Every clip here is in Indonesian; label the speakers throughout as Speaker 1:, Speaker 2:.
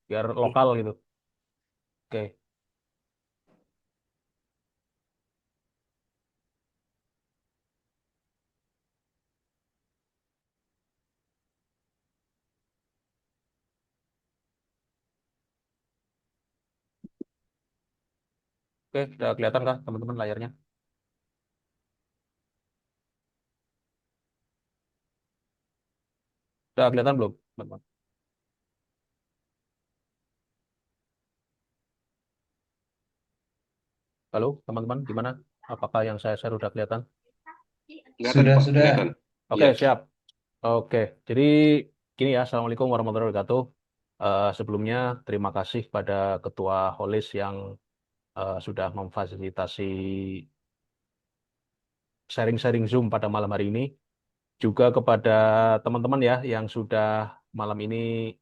Speaker 1: biar lokal gitu. Oke, oke, udah kelihatan kah teman-teman layarnya? Udah kelihatan belum, teman-teman? Halo, teman-teman, gimana? Apakah yang saya share udah kelihatan?
Speaker 2: Kelihatan nih
Speaker 3: Sudah,
Speaker 2: Pak,
Speaker 3: sudah.
Speaker 2: kelihatan.
Speaker 1: Oke,
Speaker 2: Iya.
Speaker 1: siap. Oke, jadi gini ya, Assalamualaikum warahmatullahi wabarakatuh. Sebelumnya, terima kasih pada Ketua Holis yang sudah memfasilitasi sharing-sharing Zoom pada malam hari ini. Juga kepada teman-teman ya yang sudah malam ini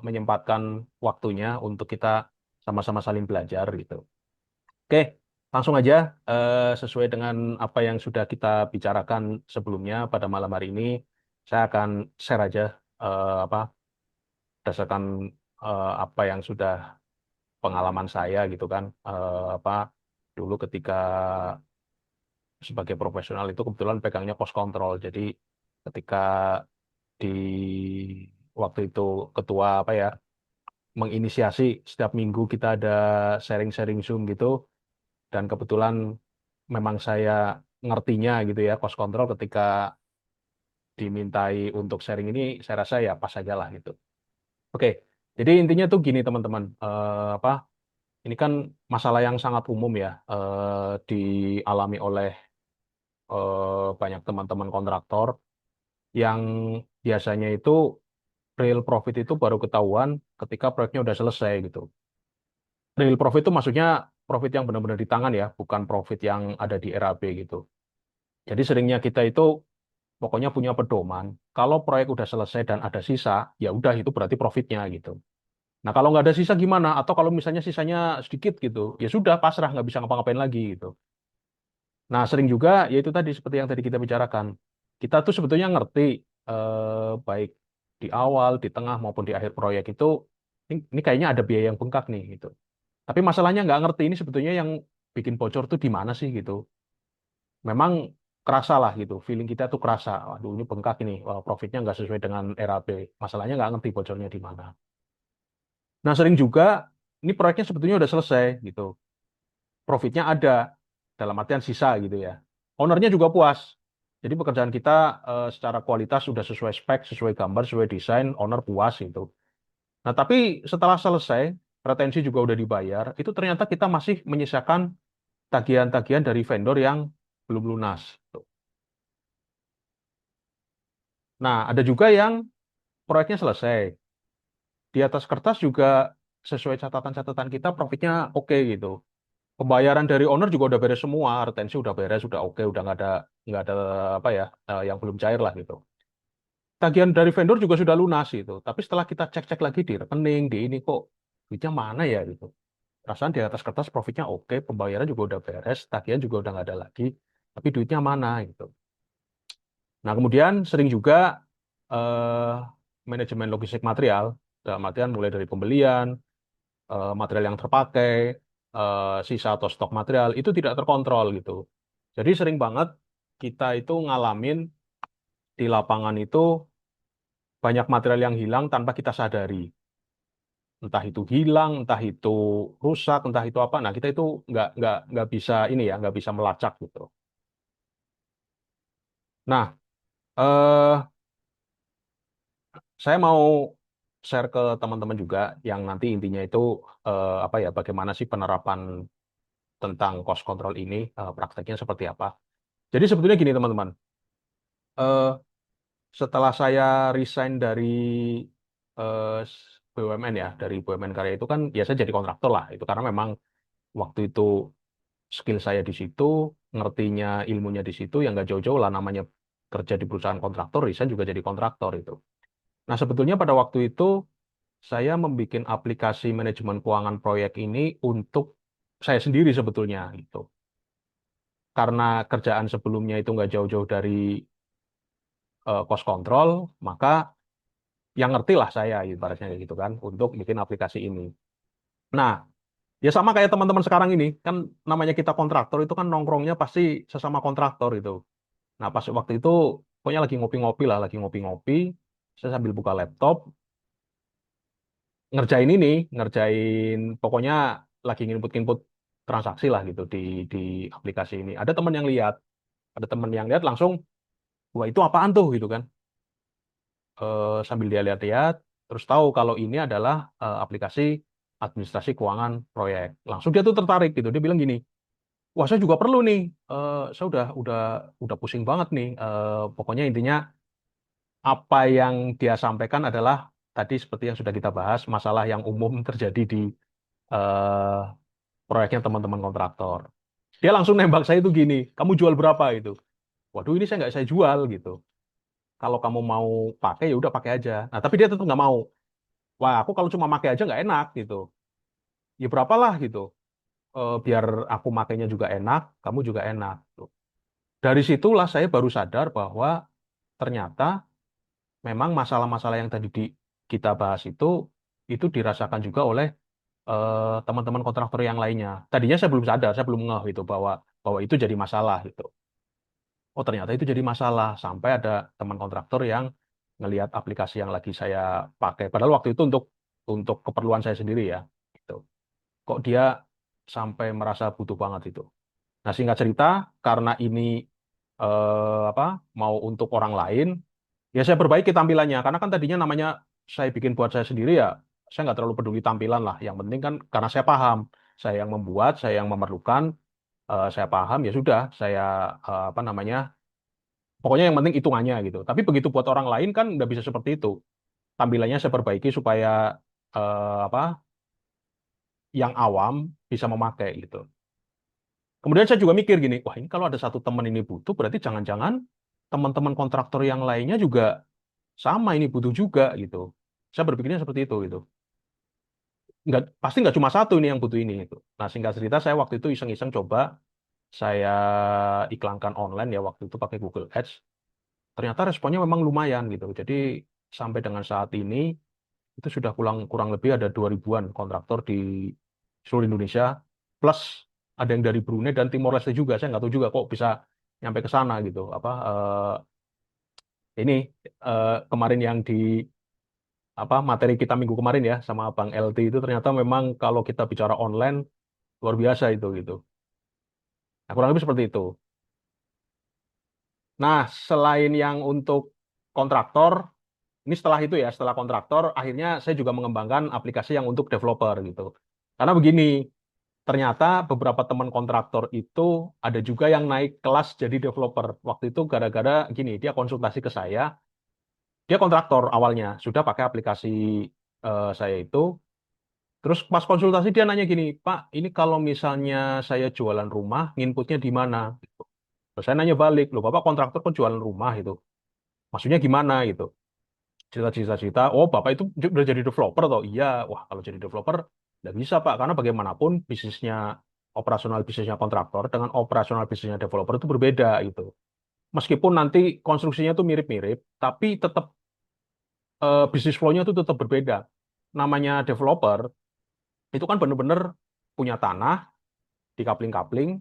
Speaker 1: menyempatkan waktunya untuk kita sama-sama saling belajar gitu. Oke, langsung aja sesuai dengan apa yang sudah kita bicarakan sebelumnya pada malam hari ini, saya akan share aja apa berdasarkan apa yang sudah pengalaman saya gitu kan, apa dulu ketika sebagai profesional itu kebetulan pegangnya pos kontrol. Jadi ketika di waktu itu ketua apa ya menginisiasi setiap minggu kita ada sharing-sharing Zoom gitu dan kebetulan memang saya ngertinya gitu ya cost control ketika dimintai untuk sharing ini saya rasa ya pas aja lah gitu. Oke, jadi intinya tuh gini teman-teman. Apa ini kan masalah yang sangat umum ya dialami oleh banyak teman-teman kontraktor yang biasanya itu real profit itu baru ketahuan ketika proyeknya udah selesai gitu. Real profit itu maksudnya profit yang benar-benar di tangan ya, bukan profit yang ada di RAB gitu. Jadi seringnya kita itu pokoknya punya pedoman, kalau proyek udah selesai dan ada sisa, ya udah itu berarti profitnya gitu. Nah kalau nggak ada sisa gimana? Atau kalau misalnya sisanya sedikit gitu, ya sudah pasrah nggak bisa ngapa-ngapain lagi gitu. Nah sering juga ya itu tadi seperti yang tadi kita bicarakan, kita tuh sebetulnya ngerti baik di awal, di tengah maupun di akhir proyek itu ini kayaknya ada biaya yang bengkak nih gitu. Tapi masalahnya nggak ngerti ini sebetulnya yang bikin bocor tuh di mana sih gitu. Memang kerasa lah gitu, feeling kita tuh kerasa, waduh ini bengkak ini, wah, profitnya nggak sesuai dengan RAB. Masalahnya nggak ngerti bocornya di mana. Nah sering juga ini proyeknya sebetulnya udah selesai gitu, profitnya ada dalam artian sisa gitu ya. Ownernya juga puas. Jadi pekerjaan kita secara kualitas sudah sesuai spek, sesuai gambar, sesuai desain, owner puas gitu. Nah tapi setelah selesai, retensi juga udah dibayar, itu ternyata kita masih menyisakan tagihan-tagihan dari vendor yang belum lunas. Nah, ada juga yang proyeknya selesai. Di atas kertas juga sesuai catatan-catatan kita profitnya oke gitu. Pembayaran dari owner juga udah beres semua, retensi udah beres, udah oke, udah nggak ada apa ya yang belum cair lah gitu. Tagihan dari vendor juga sudah lunas gitu. Tapi setelah kita cek-cek lagi di rekening, di ini kok duitnya mana ya gitu. Perasaan di atas kertas profitnya oke, pembayaran juga udah beres, tagihan juga udah nggak ada lagi, tapi duitnya mana gitu. Nah, kemudian sering juga eh, manajemen logistik material, dalam artian mulai dari pembelian, material yang terpakai, sisa atau stok material, itu tidak terkontrol gitu. Jadi sering banget kita itu ngalamin di lapangan itu banyak material yang hilang tanpa kita sadari. Entah itu hilang, entah itu rusak, entah itu apa. Nah, kita itu nggak bisa ini ya, nggak bisa melacak gitu. Nah, eh, saya mau share ke teman-teman juga yang nanti intinya itu apa ya bagaimana sih penerapan tentang cost control ini prakteknya seperti apa. Jadi sebetulnya gini teman-teman, eh, setelah saya resign dari BUMN ya dari BUMN Karya itu kan ya saya jadi kontraktor lah itu karena memang waktu itu skill saya di situ, ngertinya ilmunya di situ yang nggak jauh-jauh lah namanya kerja di perusahaan kontraktor, resign juga jadi kontraktor itu. Nah sebetulnya pada waktu itu saya membuat aplikasi manajemen keuangan proyek ini untuk saya sendiri sebetulnya gitu. Karena kerjaan sebelumnya itu nggak jauh-jauh dari cost control, maka yang ngerti lah saya ibaratnya kayak gitu kan untuk bikin aplikasi ini. Nah, ya sama kayak teman-teman sekarang ini kan namanya kita kontraktor itu kan nongkrongnya pasti sesama kontraktor itu. Nah, pas waktu itu pokoknya lagi ngopi-ngopi lah, lagi ngopi-ngopi, saya sambil buka laptop ngerjain ini, ngerjain pokoknya lagi input-input transaksi lah gitu di aplikasi ini. Ada teman yang lihat langsung, wah itu apaan tuh gitu kan. Sambil dia lihat-lihat, terus tahu kalau ini adalah aplikasi administrasi keuangan proyek. Langsung dia tuh tertarik gitu. Dia bilang gini, wah saya juga perlu nih. Saya udah pusing banget nih. Pokoknya intinya apa yang dia sampaikan adalah tadi seperti yang sudah kita bahas, masalah yang umum terjadi di eh, proyeknya teman-teman kontraktor. Dia langsung nembak saya itu gini, kamu jual berapa itu? Waduh ini saya nggak saya jual gitu. Kalau kamu mau pakai ya udah pakai aja. Nah tapi dia tetap nggak mau. Wah aku kalau cuma pakai aja nggak enak gitu. Ya berapalah gitu. Biar aku makainya juga enak, kamu juga enak. Tuh. Dari situlah saya baru sadar bahwa ternyata memang masalah-masalah yang tadi kita bahas itu dirasakan juga oleh teman-teman kontraktor yang lainnya. Tadinya saya belum sadar, saya belum ngeh itu bahwa bahwa itu jadi masalah gitu. Oh ternyata itu jadi masalah sampai ada teman kontraktor yang ngelihat aplikasi yang lagi saya pakai. Padahal waktu itu untuk keperluan saya sendiri ya. Gitu. Kok dia sampai merasa butuh banget itu. Nah singkat cerita karena ini apa mau untuk orang lain, ya saya perbaiki tampilannya. Karena kan tadinya namanya saya bikin buat saya sendiri ya, saya nggak terlalu peduli tampilan lah. Yang penting kan karena saya paham, saya yang membuat, saya yang memerlukan, saya paham ya sudah, saya apa namanya, pokoknya yang penting hitungannya gitu. Tapi begitu buat orang lain kan nggak bisa seperti itu. Tampilannya saya perbaiki supaya apa, yang awam bisa memakai gitu. Kemudian saya juga mikir gini, wah ini kalau ada satu teman ini butuh, berarti jangan-jangan teman-teman kontraktor yang lainnya juga sama ini butuh juga gitu. Saya berpikirnya seperti itu gitu. Nggak, pasti nggak cuma satu ini yang butuh ini gitu. Nah singkat cerita saya waktu itu iseng-iseng coba saya iklankan online ya waktu itu pakai Google Ads. Ternyata responnya memang lumayan gitu. Jadi sampai dengan saat ini itu sudah kurang kurang lebih ada 2000-an kontraktor di seluruh Indonesia plus ada yang dari Brunei dan Timor Leste juga. Saya nggak tahu juga kok bisa nyampe ke sana gitu. Apa ini kemarin yang di apa materi kita minggu kemarin ya sama Bang LT itu ternyata memang kalau kita bicara online luar biasa itu gitu. Nah, kurang lebih seperti itu. Nah, selain yang untuk kontraktor, ini setelah itu ya, setelah kontraktor, akhirnya saya juga mengembangkan aplikasi yang untuk developer gitu. Karena begini, ternyata beberapa teman kontraktor itu ada juga yang naik kelas jadi developer. Waktu itu gara-gara gini, dia konsultasi ke saya, dia kontraktor awalnya, sudah pakai aplikasi saya itu. Terus pas konsultasi dia nanya gini, Pak, ini kalau misalnya saya jualan rumah, nginputnya di mana? Terus saya nanya balik, loh Bapak kontraktor kok jualan rumah itu? Maksudnya gimana gitu? Cerita-cerita, oh Bapak itu udah jadi developer toh? Iya, wah kalau jadi developer nggak bisa Pak, karena bagaimanapun bisnisnya, operasional bisnisnya kontraktor dengan operasional bisnisnya developer itu berbeda gitu. Meskipun nanti konstruksinya itu mirip-mirip, tapi tetap bisnis flow-nya itu tetap berbeda. Namanya developer, itu kan benar-benar punya tanah, dikapling-kapling,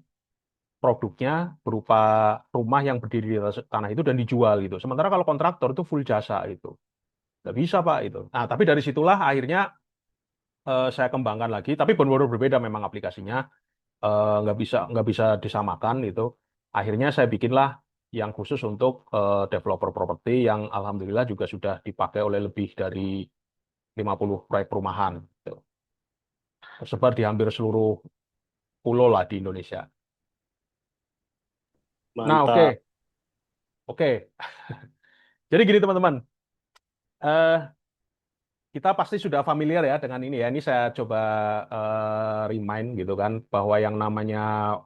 Speaker 1: produknya berupa rumah yang berdiri di atas tanah itu dan dijual gitu. Sementara kalau kontraktor itu full jasa itu. Nggak bisa Pak itu. Nah, tapi dari situlah akhirnya saya kembangkan lagi, tapi benar-benar berbeda memang aplikasinya. Nggak bisa disamakan itu. Akhirnya saya bikinlah yang khusus untuk developer properti yang alhamdulillah juga sudah dipakai oleh lebih dari 50 proyek perumahan. Gitu. Tersebar di hampir seluruh pulau lah di Indonesia. Nah,
Speaker 2: Mantap.
Speaker 1: oke. Oke. Jadi gini teman-teman, eh, kita pasti sudah familiar ya dengan ini ya. Ini saya coba remind gitu kan bahwa yang namanya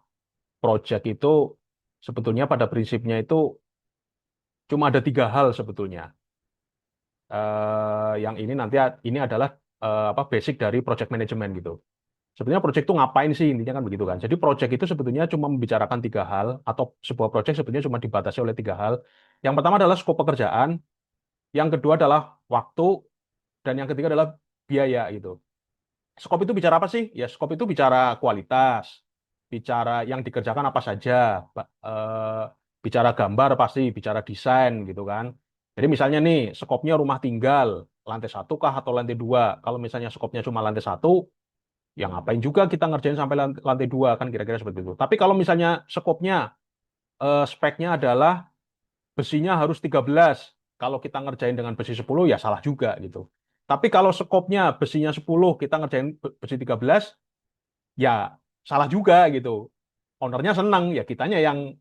Speaker 1: project itu sebetulnya pada prinsipnya itu cuma ada tiga hal sebetulnya. Yang ini nanti ini adalah apa basic dari project management gitu. Sebetulnya project itu ngapain sih intinya kan begitu kan. Jadi project itu sebetulnya cuma membicarakan tiga hal atau sebuah project sebetulnya cuma dibatasi oleh tiga hal. Yang pertama adalah skop pekerjaan, yang kedua adalah waktu, dan yang ketiga adalah biaya gitu. Skop itu bicara apa sih? Ya, skop itu bicara kualitas, bicara yang dikerjakan apa saja, bicara gambar pasti, bicara desain gitu kan. Jadi misalnya nih, skopnya rumah tinggal, lantai satu kah atau lantai dua? Kalau misalnya skopnya cuma lantai satu, ya ngapain juga kita ngerjain sampai lantai dua kan kira-kira seperti itu. Tapi kalau misalnya skopnya, speknya adalah besinya harus 13. Kalau kita ngerjain dengan besi 10 ya salah juga gitu. Tapi kalau skopnya besinya 10, kita ngerjain besi 13, ya salah juga gitu. Ownernya senang, ya kitanya yang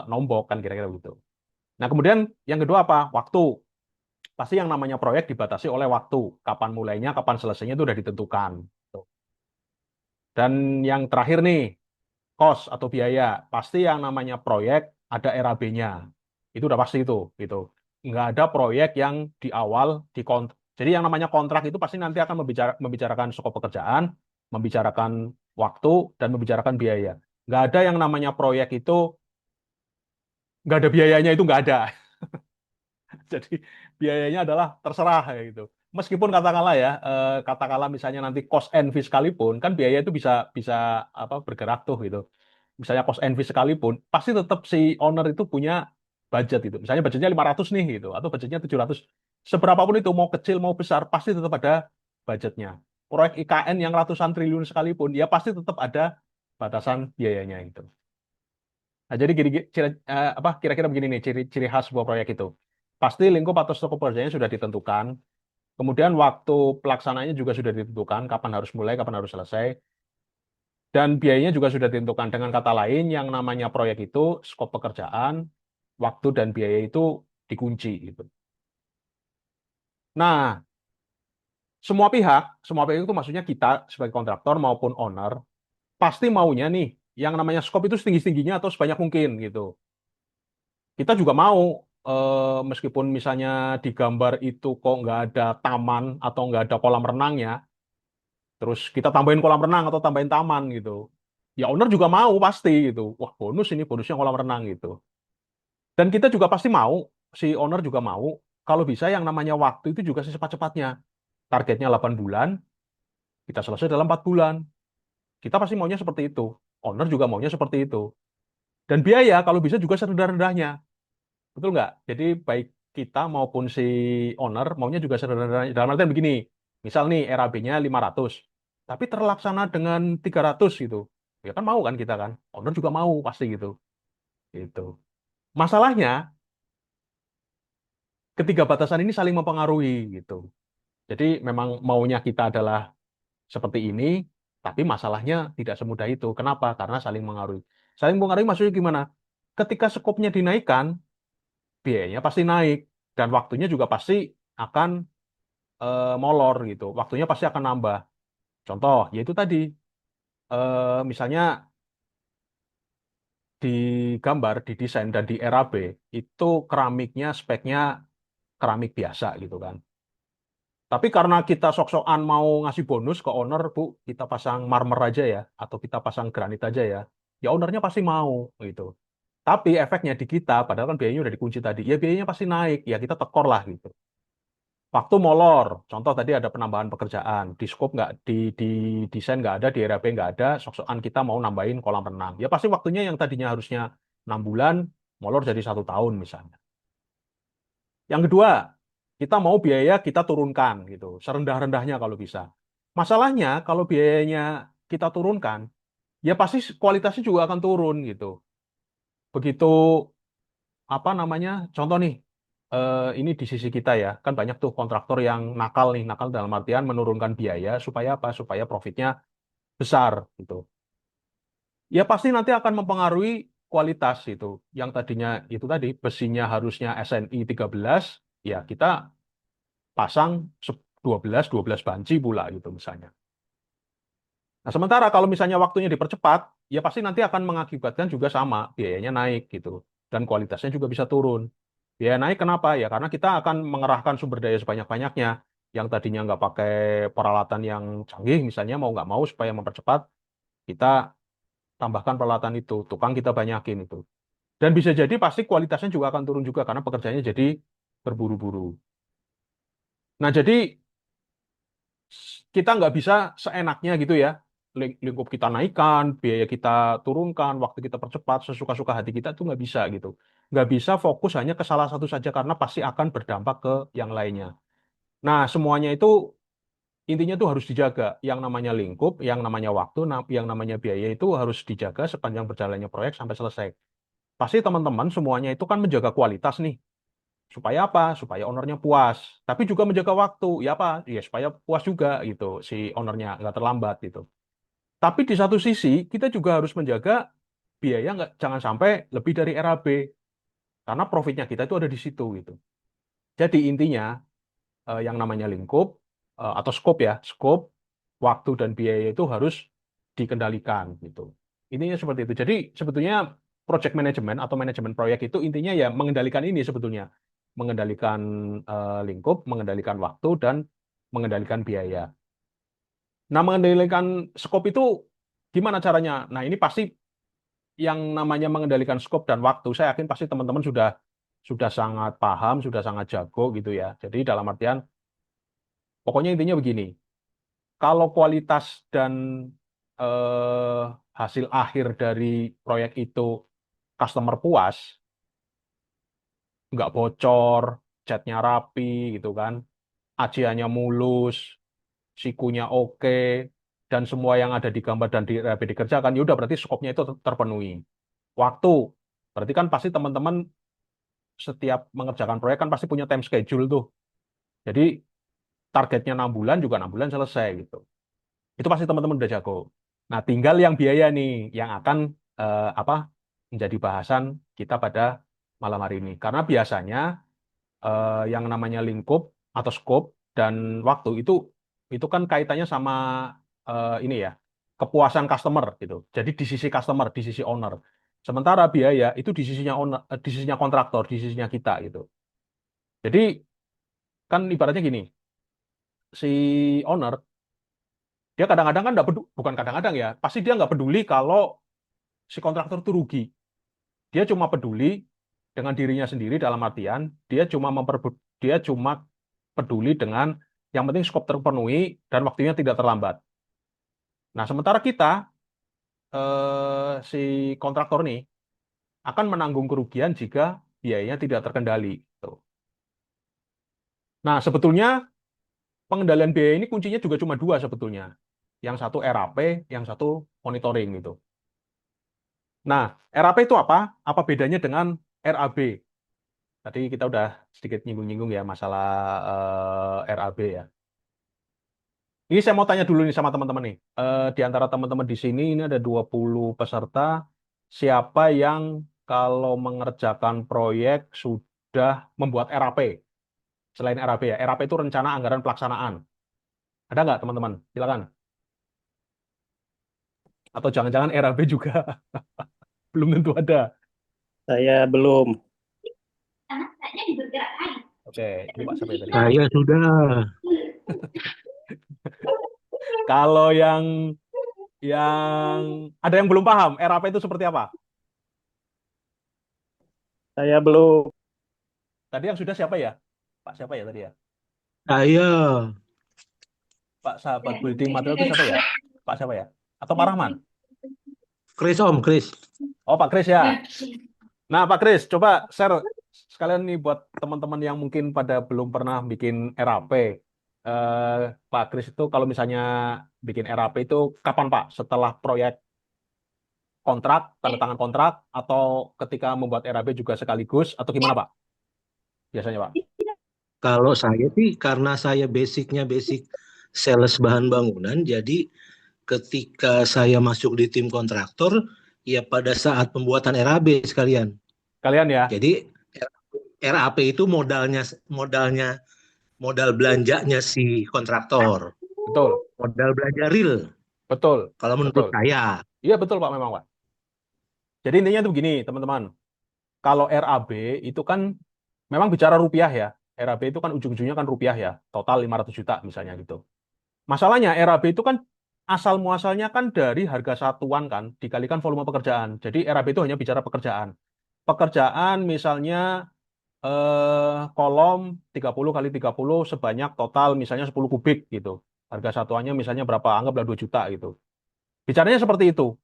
Speaker 1: nombok kan kira-kira gitu. Nah, kemudian yang kedua apa? Waktu. Pasti yang namanya proyek dibatasi oleh waktu. Kapan mulainya, kapan selesainya itu udah ditentukan. Tuh. Dan yang terakhir nih, cost atau biaya. Pasti yang namanya proyek ada RAB-nya. Itu udah pasti itu, gitu. Nggak ada proyek yang di awal di Jadi yang namanya kontrak itu pasti nanti akan membicarakan skop pekerjaan, membicarakan waktu, dan membicarakan biaya. Nggak ada yang namanya proyek itu nggak ada biayanya, itu nggak ada. Jadi biayanya adalah terserah ya gitu. Meskipun katakanlah ya, katakanlah misalnya nanti cost and fee sekalipun, kan biaya itu bisa bisa apa bergerak tuh gitu. Misalnya cost and fee sekalipun, pasti tetap si owner itu punya budget itu. Misalnya budgetnya 500 nih gitu, atau budgetnya 700. Seberapapun itu, mau kecil mau besar, pasti tetap ada budgetnya. Proyek IKN yang ratusan triliun sekalipun, ya pasti tetap ada batasan biayanya itu. Nah, jadi apa kira-kira begini nih ciri-ciri khas sebuah proyek itu. Pasti lingkup atau skop kerjanya sudah ditentukan. Kemudian waktu pelaksanaannya juga sudah ditentukan, kapan harus mulai, kapan harus selesai. Dan biayanya juga sudah ditentukan. Dengan kata lain, yang namanya proyek itu, skop pekerjaan, waktu dan biaya itu dikunci gitu. Nah, semua pihak itu maksudnya kita sebagai kontraktor maupun owner, pasti maunya nih, yang namanya skop itu setinggi-tingginya atau sebanyak mungkin gitu. Kita juga mau, meskipun misalnya di gambar itu kok nggak ada taman atau nggak ada kolam renangnya, terus kita tambahin kolam renang atau tambahin taman gitu. Ya owner juga mau pasti gitu. Wah, bonus ini, bonusnya kolam renang gitu. Dan kita juga pasti mau, si owner juga mau, kalau bisa yang namanya waktu itu juga secepat-cepatnya. Targetnya 8 bulan, kita selesai dalam 4 bulan. Kita pasti maunya seperti itu. Owner juga maunya seperti itu. Dan biaya kalau bisa juga serendah-rendahnya. Betul nggak? Jadi baik kita maupun si owner maunya juga serendah-rendahnya. Dalam artian begini, misal nih RAB-nya 500, tapi terlaksana dengan 300 gitu. Ya kan mau kan kita kan? Owner juga mau pasti gitu. Gitu. Masalahnya, ketiga batasan ini saling mempengaruhi gitu. Jadi memang maunya kita adalah seperti ini, tapi masalahnya tidak semudah itu. Kenapa? Karena saling mengaruhi. Saling mengaruhi maksudnya gimana? Ketika skopnya dinaikkan, biayanya pasti naik, dan waktunya juga pasti akan molor gitu. Waktunya pasti akan nambah. Contoh, yaitu tadi, misalnya di gambar, di desain, dan di RAB, itu keramiknya speknya keramik biasa gitu kan. Tapi karena kita sok-sokan mau ngasih bonus ke owner, Bu, kita pasang marmer aja ya, atau kita pasang granit aja ya, ya ownernya pasti mau gitu. Tapi efeknya di kita, padahal kan biayanya udah dikunci tadi, ya biayanya pasti naik, ya kita tekor lah gitu. Waktu molor, contoh tadi ada penambahan pekerjaan, di scope nggak, di desain nggak ada, di RAP nggak ada, sok-sokan kita mau nambahin kolam renang. Ya pasti waktunya yang tadinya harusnya 6 bulan, molor jadi 1 tahun misalnya. Yang kedua, kita mau biaya kita turunkan gitu, serendah-rendahnya kalau bisa. Masalahnya kalau biayanya kita turunkan, ya pasti kualitasnya juga akan turun gitu. Begitu apa namanya? Contoh nih, ini di sisi kita ya, kan banyak tuh kontraktor yang nakal nih, nakal dalam artian menurunkan biaya supaya apa? Supaya profitnya besar gitu. Ya pasti nanti akan mempengaruhi kualitas itu. Yang tadinya itu tadi besinya harusnya SNI 13, ya kita pasang 12 banci pula gitu misalnya. Nah, sementara kalau misalnya waktunya dipercepat, ya pasti nanti akan mengakibatkan juga sama, biayanya naik gitu. Dan kualitasnya juga bisa turun. Biaya naik kenapa? Ya karena kita akan mengerahkan sumber daya sebanyak-banyaknya. Yang tadinya nggak pakai peralatan yang canggih, misalnya mau nggak mau supaya mempercepat, kita tambahkan peralatan itu, tukang kita banyakin itu. Dan bisa jadi pasti kualitasnya juga akan turun juga, karena pekerjaannya jadi terburu-buru. Nah, jadi kita nggak bisa seenaknya gitu ya. Lingkup kita naikkan, biaya kita turunkan, waktu kita percepat, sesuka-suka hati kita tuh nggak bisa gitu. Nggak bisa fokus hanya ke salah satu saja karena pasti akan berdampak ke yang lainnya. Nah, semuanya itu intinya tuh harus dijaga. Yang namanya lingkup, yang namanya waktu, yang namanya biaya itu harus dijaga sepanjang berjalannya proyek sampai selesai. Pasti teman-teman semuanya itu kan menjaga kualitas nih. Supaya apa? Supaya ownernya puas. Tapi juga menjaga waktu. Ya apa? Ya supaya puas juga gitu si ownernya nggak terlambat gitu. Tapi di satu sisi kita juga harus menjaga biaya nggak jangan sampai lebih dari RAB karena profitnya kita itu ada di situ gitu. Jadi intinya yang namanya lingkup atau scope ya, scope, waktu dan biaya itu harus dikendalikan gitu. Intinya seperti itu. Jadi sebetulnya project management atau manajemen proyek itu intinya ya mengendalikan ini sebetulnya. Mengendalikan lingkup, mengendalikan waktu, dan mengendalikan biaya. Nah, mengendalikan scope itu gimana caranya? Nah, ini pasti yang namanya mengendalikan scope dan waktu, saya yakin pasti teman-teman sudah sangat paham, sudah sangat jago gitu ya. Jadi dalam artian, pokoknya intinya begini, kalau kualitas dan eh, hasil akhir dari proyek itu customer puas, nggak bocor, catnya rapi gitu kan, ajiannya mulus, sikunya oke, dan semua yang ada di gambar dan rapi dikerjakan, ya udah berarti skopnya itu terpenuhi. Waktu, berarti kan pasti teman-teman setiap mengerjakan proyek kan pasti punya time schedule tuh. Jadi targetnya 6 bulan juga 6 bulan selesai gitu. Itu pasti teman-teman udah jago. Nah, tinggal yang biaya nih yang akan apa menjadi bahasan kita pada malam hari ini. Karena biasanya yang namanya lingkup atau scope dan waktu itu kan kaitannya sama ini ya kepuasan customer gitu. Jadi di sisi customer, di sisi owner. Sementara biaya itu di sisinya owner, di sisinya kontraktor, di sisinya kita gitu. Jadi kan ibaratnya gini, si owner dia kadang-kadang kan nggak peduli, bukan kadang-kadang ya, pasti dia nggak peduli kalau si kontraktor itu rugi. Dia cuma peduli dengan dirinya sendiri dalam artian dia cuma peduli dengan yang penting skop terpenuhi dan waktunya tidak terlambat. Nah, sementara kita si kontraktor nih akan menanggung kerugian jika biayanya tidak terkendali. Tuh. Nah, sebetulnya pengendalian biaya ini kuncinya juga cuma dua sebetulnya. Yang satu RAP, yang satu monitoring gitu. Nah, RAP itu apa? Apa bedanya dengan RAB? Tadi kita udah sedikit nyinggung-nyinggung ya masalah RAB ya. Ini saya mau tanya dulu nih sama teman-teman nih. Di antara teman-teman di sini ini ada 20 peserta. Siapa yang kalau mengerjakan proyek sudah membuat RAP? Selain RAP ya. RAP itu rencana anggaran pelaksanaan. Ada nggak teman-teman? Silakan. Atau jangan-jangan RAB juga belum tentu ada.
Speaker 2: Saya belum.
Speaker 1: Oke, ini Pak siapa ya tadi?
Speaker 3: Saya sudah.
Speaker 1: Kalau yang ada yang belum paham, RAP itu seperti apa?
Speaker 2: Saya belum.
Speaker 1: Tadi yang sudah siapa ya? Pak siapa ya tadi ya?
Speaker 3: Saya.
Speaker 1: Pak sahabat building material itu siapa ya? Pak siapa ya? Atau Pak Rahman?
Speaker 3: Chris Om, Chris.
Speaker 1: Oh, Pak Kris ya. Nah, Pak Kris, coba share sekalian nih buat teman-teman yang mungkin pada belum pernah bikin RAP. Pak Kris itu kalau misalnya bikin RAP itu kapan Pak? Setelah proyek kontrak, tanda tangan kontrak, atau ketika membuat RAP juga sekaligus, atau gimana Pak? Biasanya Pak?
Speaker 3: Kalau saya sih karena saya basicnya basic sales bahan bangunan, jadi ketika saya masuk di tim kontraktor, ya pada saat pembuatan RAB sekalian.
Speaker 1: Kalian ya?
Speaker 3: Jadi RAP itu modalnya modal belanjanya si kontraktor,
Speaker 1: Betul,
Speaker 3: modal belanja real.
Speaker 1: betul,
Speaker 3: Kalau menurut
Speaker 1: betul.
Speaker 3: saya,
Speaker 1: Iya betul Pak, memang Pak. Jadi intinya tuh begini, teman-teman. Kalau RAB itu kan memang bicara rupiah ya. RAB itu kan ujung-ujungnya kan rupiah ya. Total 500 juta misalnya gitu. Masalahnya RAB itu kan asal muasalnya kan dari harga satuan kan dikalikan volume pekerjaan. Jadi RAB itu hanya bicara pekerjaan. Pekerjaan misalnya kolom 30 kali 30 sebanyak total misalnya 10 kubik gitu. Harga satuannya misalnya berapa? Anggaplah 2 juta gitu. Bicaranya seperti itu.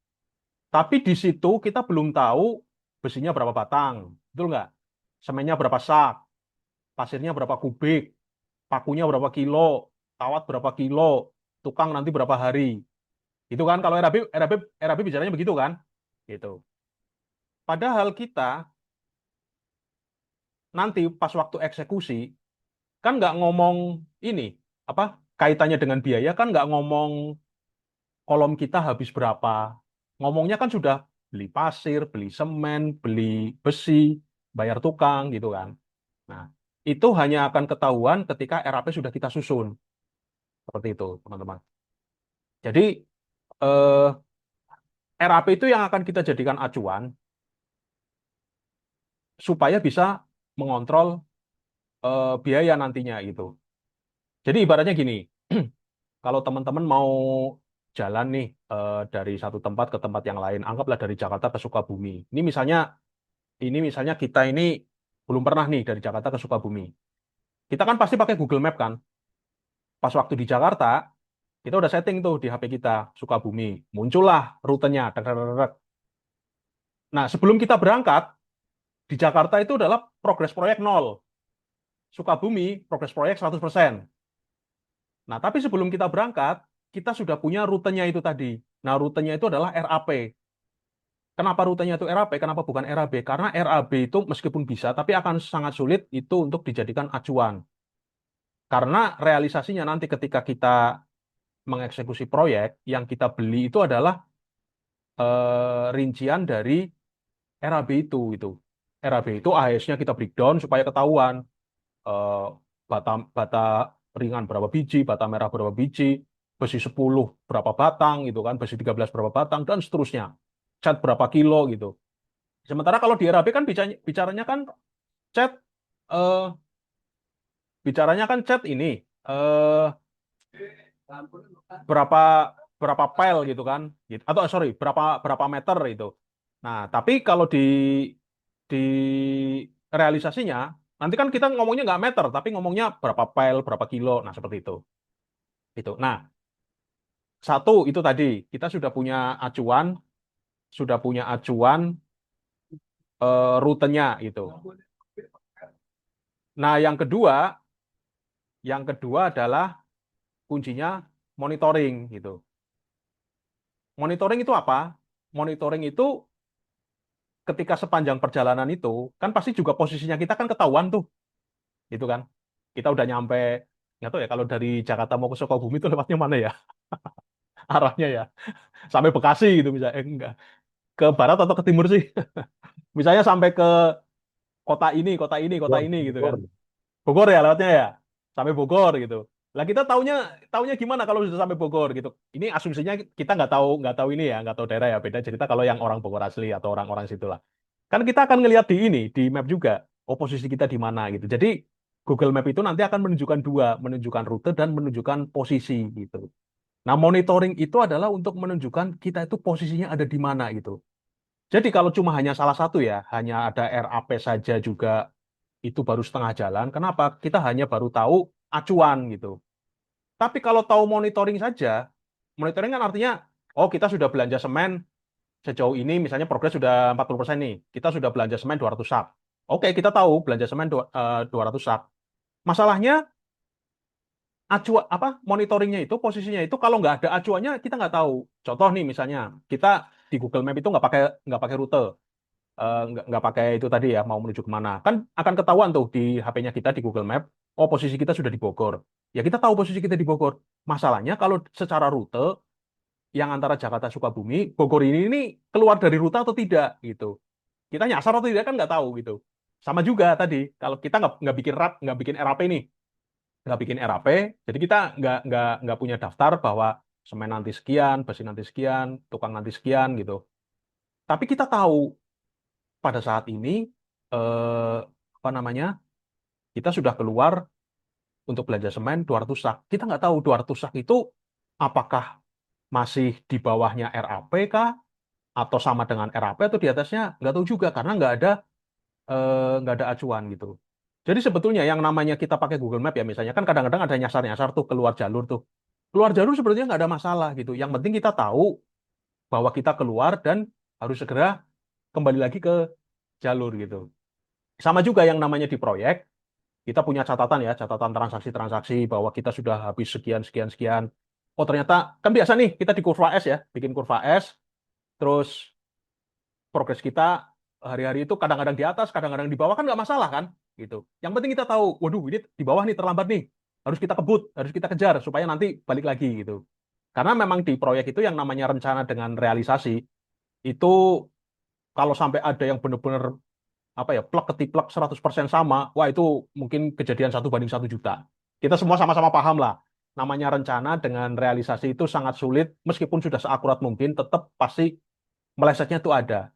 Speaker 1: Tapi di situ kita belum tahu besinya berapa batang. Betul nggak? Semennya berapa sak, pasirnya berapa kubik, pakunya berapa kilo, kawat berapa kilo, tukang nanti berapa hari. Itu kan kalau RAB bicaranya begitu kan? Gitu. Padahal kita nanti pas waktu eksekusi kan nggak ngomong ini apa kaitannya dengan biaya kan nggak ngomong kolom kita habis berapa. Ngomongnya kan sudah beli pasir, beli semen, beli besi, bayar tukang gitu kan. Nah, itu hanya akan ketahuan ketika RAP sudah kita susun. Seperti itu, teman-teman. Jadi, eh, RAP itu yang akan kita jadikan acuan supaya bisa mengontrol biaya nantinya gitu. Jadi ibaratnya gini, kalau teman-teman mau jalan nih dari satu tempat ke tempat yang lain, anggaplah dari Jakarta ke Sukabumi. Ini misalnya kita ini belum pernah nih dari Jakarta ke Sukabumi. Kita kan pasti pakai Google Map kan. Pas waktu di Jakarta, kita udah setting tuh di HP kita Sukabumi. Muncullah rutenya. Tek, tek, tek, tek. Nah, sebelum kita berangkat di Jakarta itu adalah progres proyek nol. Sukabumi progres proyek 100%. Nah, tapi sebelum kita berangkat, kita sudah punya rutenya itu tadi. Nah, rutenya itu adalah RAP. Kenapa rutenya itu RAP? Kenapa bukan RAB? Karena RAB itu meskipun bisa, tapi akan sangat sulit itu untuk dijadikan acuan. Karena realisasinya nanti ketika kita mengeksekusi proyek, yang kita beli itu adalah rincian dari RAB itu. RAB itu AHS-nya kita breakdown supaya ketahuan eh, bata bata ringan berapa biji, bata merah berapa biji, besi 10 berapa batang gitu kan, besi 13 berapa batang dan seterusnya. Cat berapa kilo gitu. Sementara kalau di RAB kan bicaranya kan cat eh, bicaranya kan cat ini eh berapa berapa pel gitu kan gitu. Atau sorry berapa berapa meter itu. Nah tapi kalau di realisasinya nanti kan kita ngomongnya nggak meter tapi ngomongnya berapa pel berapa kilo. Nah seperti itu. Nah satu itu tadi kita sudah punya acuan rutenya itu. Nah yang kedua adalah kuncinya monitoring gitu. Monitoring itu apa? Monitoring itu ketika sepanjang perjalanan itu kan pasti juga posisinya kita kan ketahuan tuh, gitu kan? Kita udah nyampe, nggak tahu ya kalau dari Jakarta mau ke Sukabumi itu lewatnya mana ya arahnya ya? Sampai Bekasi gitu misalnya, enggak. Ke barat atau ke timur sih? Misalnya sampai ke kota ini, kota ini, kota
Speaker 3: Bogor,
Speaker 1: ini gitu kan?
Speaker 3: Bogor.
Speaker 1: Bogor ya lewatnya ya, sampai Bogor gitu. Lah kita taunya gimana kalau sudah sampai Bogor gitu? Ini asumsinya kita nggak tahu ini ya, nggak tahu daerah ya. Beda cerita kalau yang orang Bogor asli atau orang-orang situ lah. Kan kita akan ngelihat di ini, di map juga, posisi kita di mana gitu. Jadi Google Map itu nanti akan menunjukkan dua, menunjukkan rute dan menunjukkan posisi gitu. Nah, monitoring itu adalah untuk menunjukkan kita itu posisinya ada di mana gitu. Jadi kalau cuma hanya salah satu ya, hanya ada RAP saja juga itu baru setengah jalan. Kenapa? Kita hanya baru tahu acuan gitu. Tapi kalau tahu monitoring saja, monitoring kan artinya, oh kita sudah belanja semen sejauh ini, misalnya progres sudah 40% nih. Kita sudah belanja semen 200 sak. Oke, kita tahu belanja semen 200 sak. Masalahnya, apa monitoringnya itu, posisinya itu, kalau nggak ada acuannya, kita nggak tahu. Contoh nih, misalnya, kita di Google Map itu nggak pakai rute. Nggak pakai itu tadi ya, mau menuju kemana. Kan akan ketahuan tuh di HP-nya kita di Google Map, oh posisi kita sudah di Bogor. Ya kita tahu posisi kita di Bogor. Masalahnya kalau secara rute, yang antara Jakarta Sukabumi, Bogor ini keluar dari rute atau tidak gitu. Kita nyasar atau tidak kan nggak tahu gitu. Sama juga tadi, kalau kita nggak bikin RAP nih, nggak bikin RAP, jadi kita nggak punya daftar bahwa semen nanti sekian, besi nanti sekian, tukang nanti sekian gitu. Tapi kita tahu pada saat ini eh, apa namanya kita sudah keluar untuk belanja semen 200 sak. Kita nggak tahu 200 sak itu apakah masih di bawahnya RAP kah atau sama dengan RAP atau di atasnya nggak tahu juga karena nggak ada nggak ada acuan gitu. Jadi sebetulnya yang namanya kita pakai Google Map ya misalnya kan kadang-kadang ada nyasar-nyasar tuh keluar jalur tuh. Keluar jalur sebetulnya nggak ada masalah gitu. Yang penting kita tahu bahwa kita keluar dan harus segera kembali lagi ke jalur gitu. Sama juga yang namanya di proyek, kita punya catatan ya, catatan transaksi-transaksi bahwa kita sudah habis sekian, sekian, sekian. Oh ternyata, kan biasa nih kita di kurva S ya, bikin kurva S, terus progres kita hari-hari itu kadang-kadang di atas, kadang-kadang di bawah kan nggak masalah kan, gitu. Yang penting kita tahu, waduh ini di bawah nih terlambat nih, harus kita kebut, harus kita kejar supaya nanti balik lagi gitu. Karena memang di proyek itu yang namanya rencana dengan realisasi itu kalau sampai ada yang benar-benar apa ya plek ketiplek 100% sama, wah itu mungkin kejadian 1 banding 1 juta. Kita semua sama-sama paham lah. Namanya rencana dengan realisasi itu sangat sulit, meskipun sudah seakurat mungkin, tetap pasti melesetnya itu ada.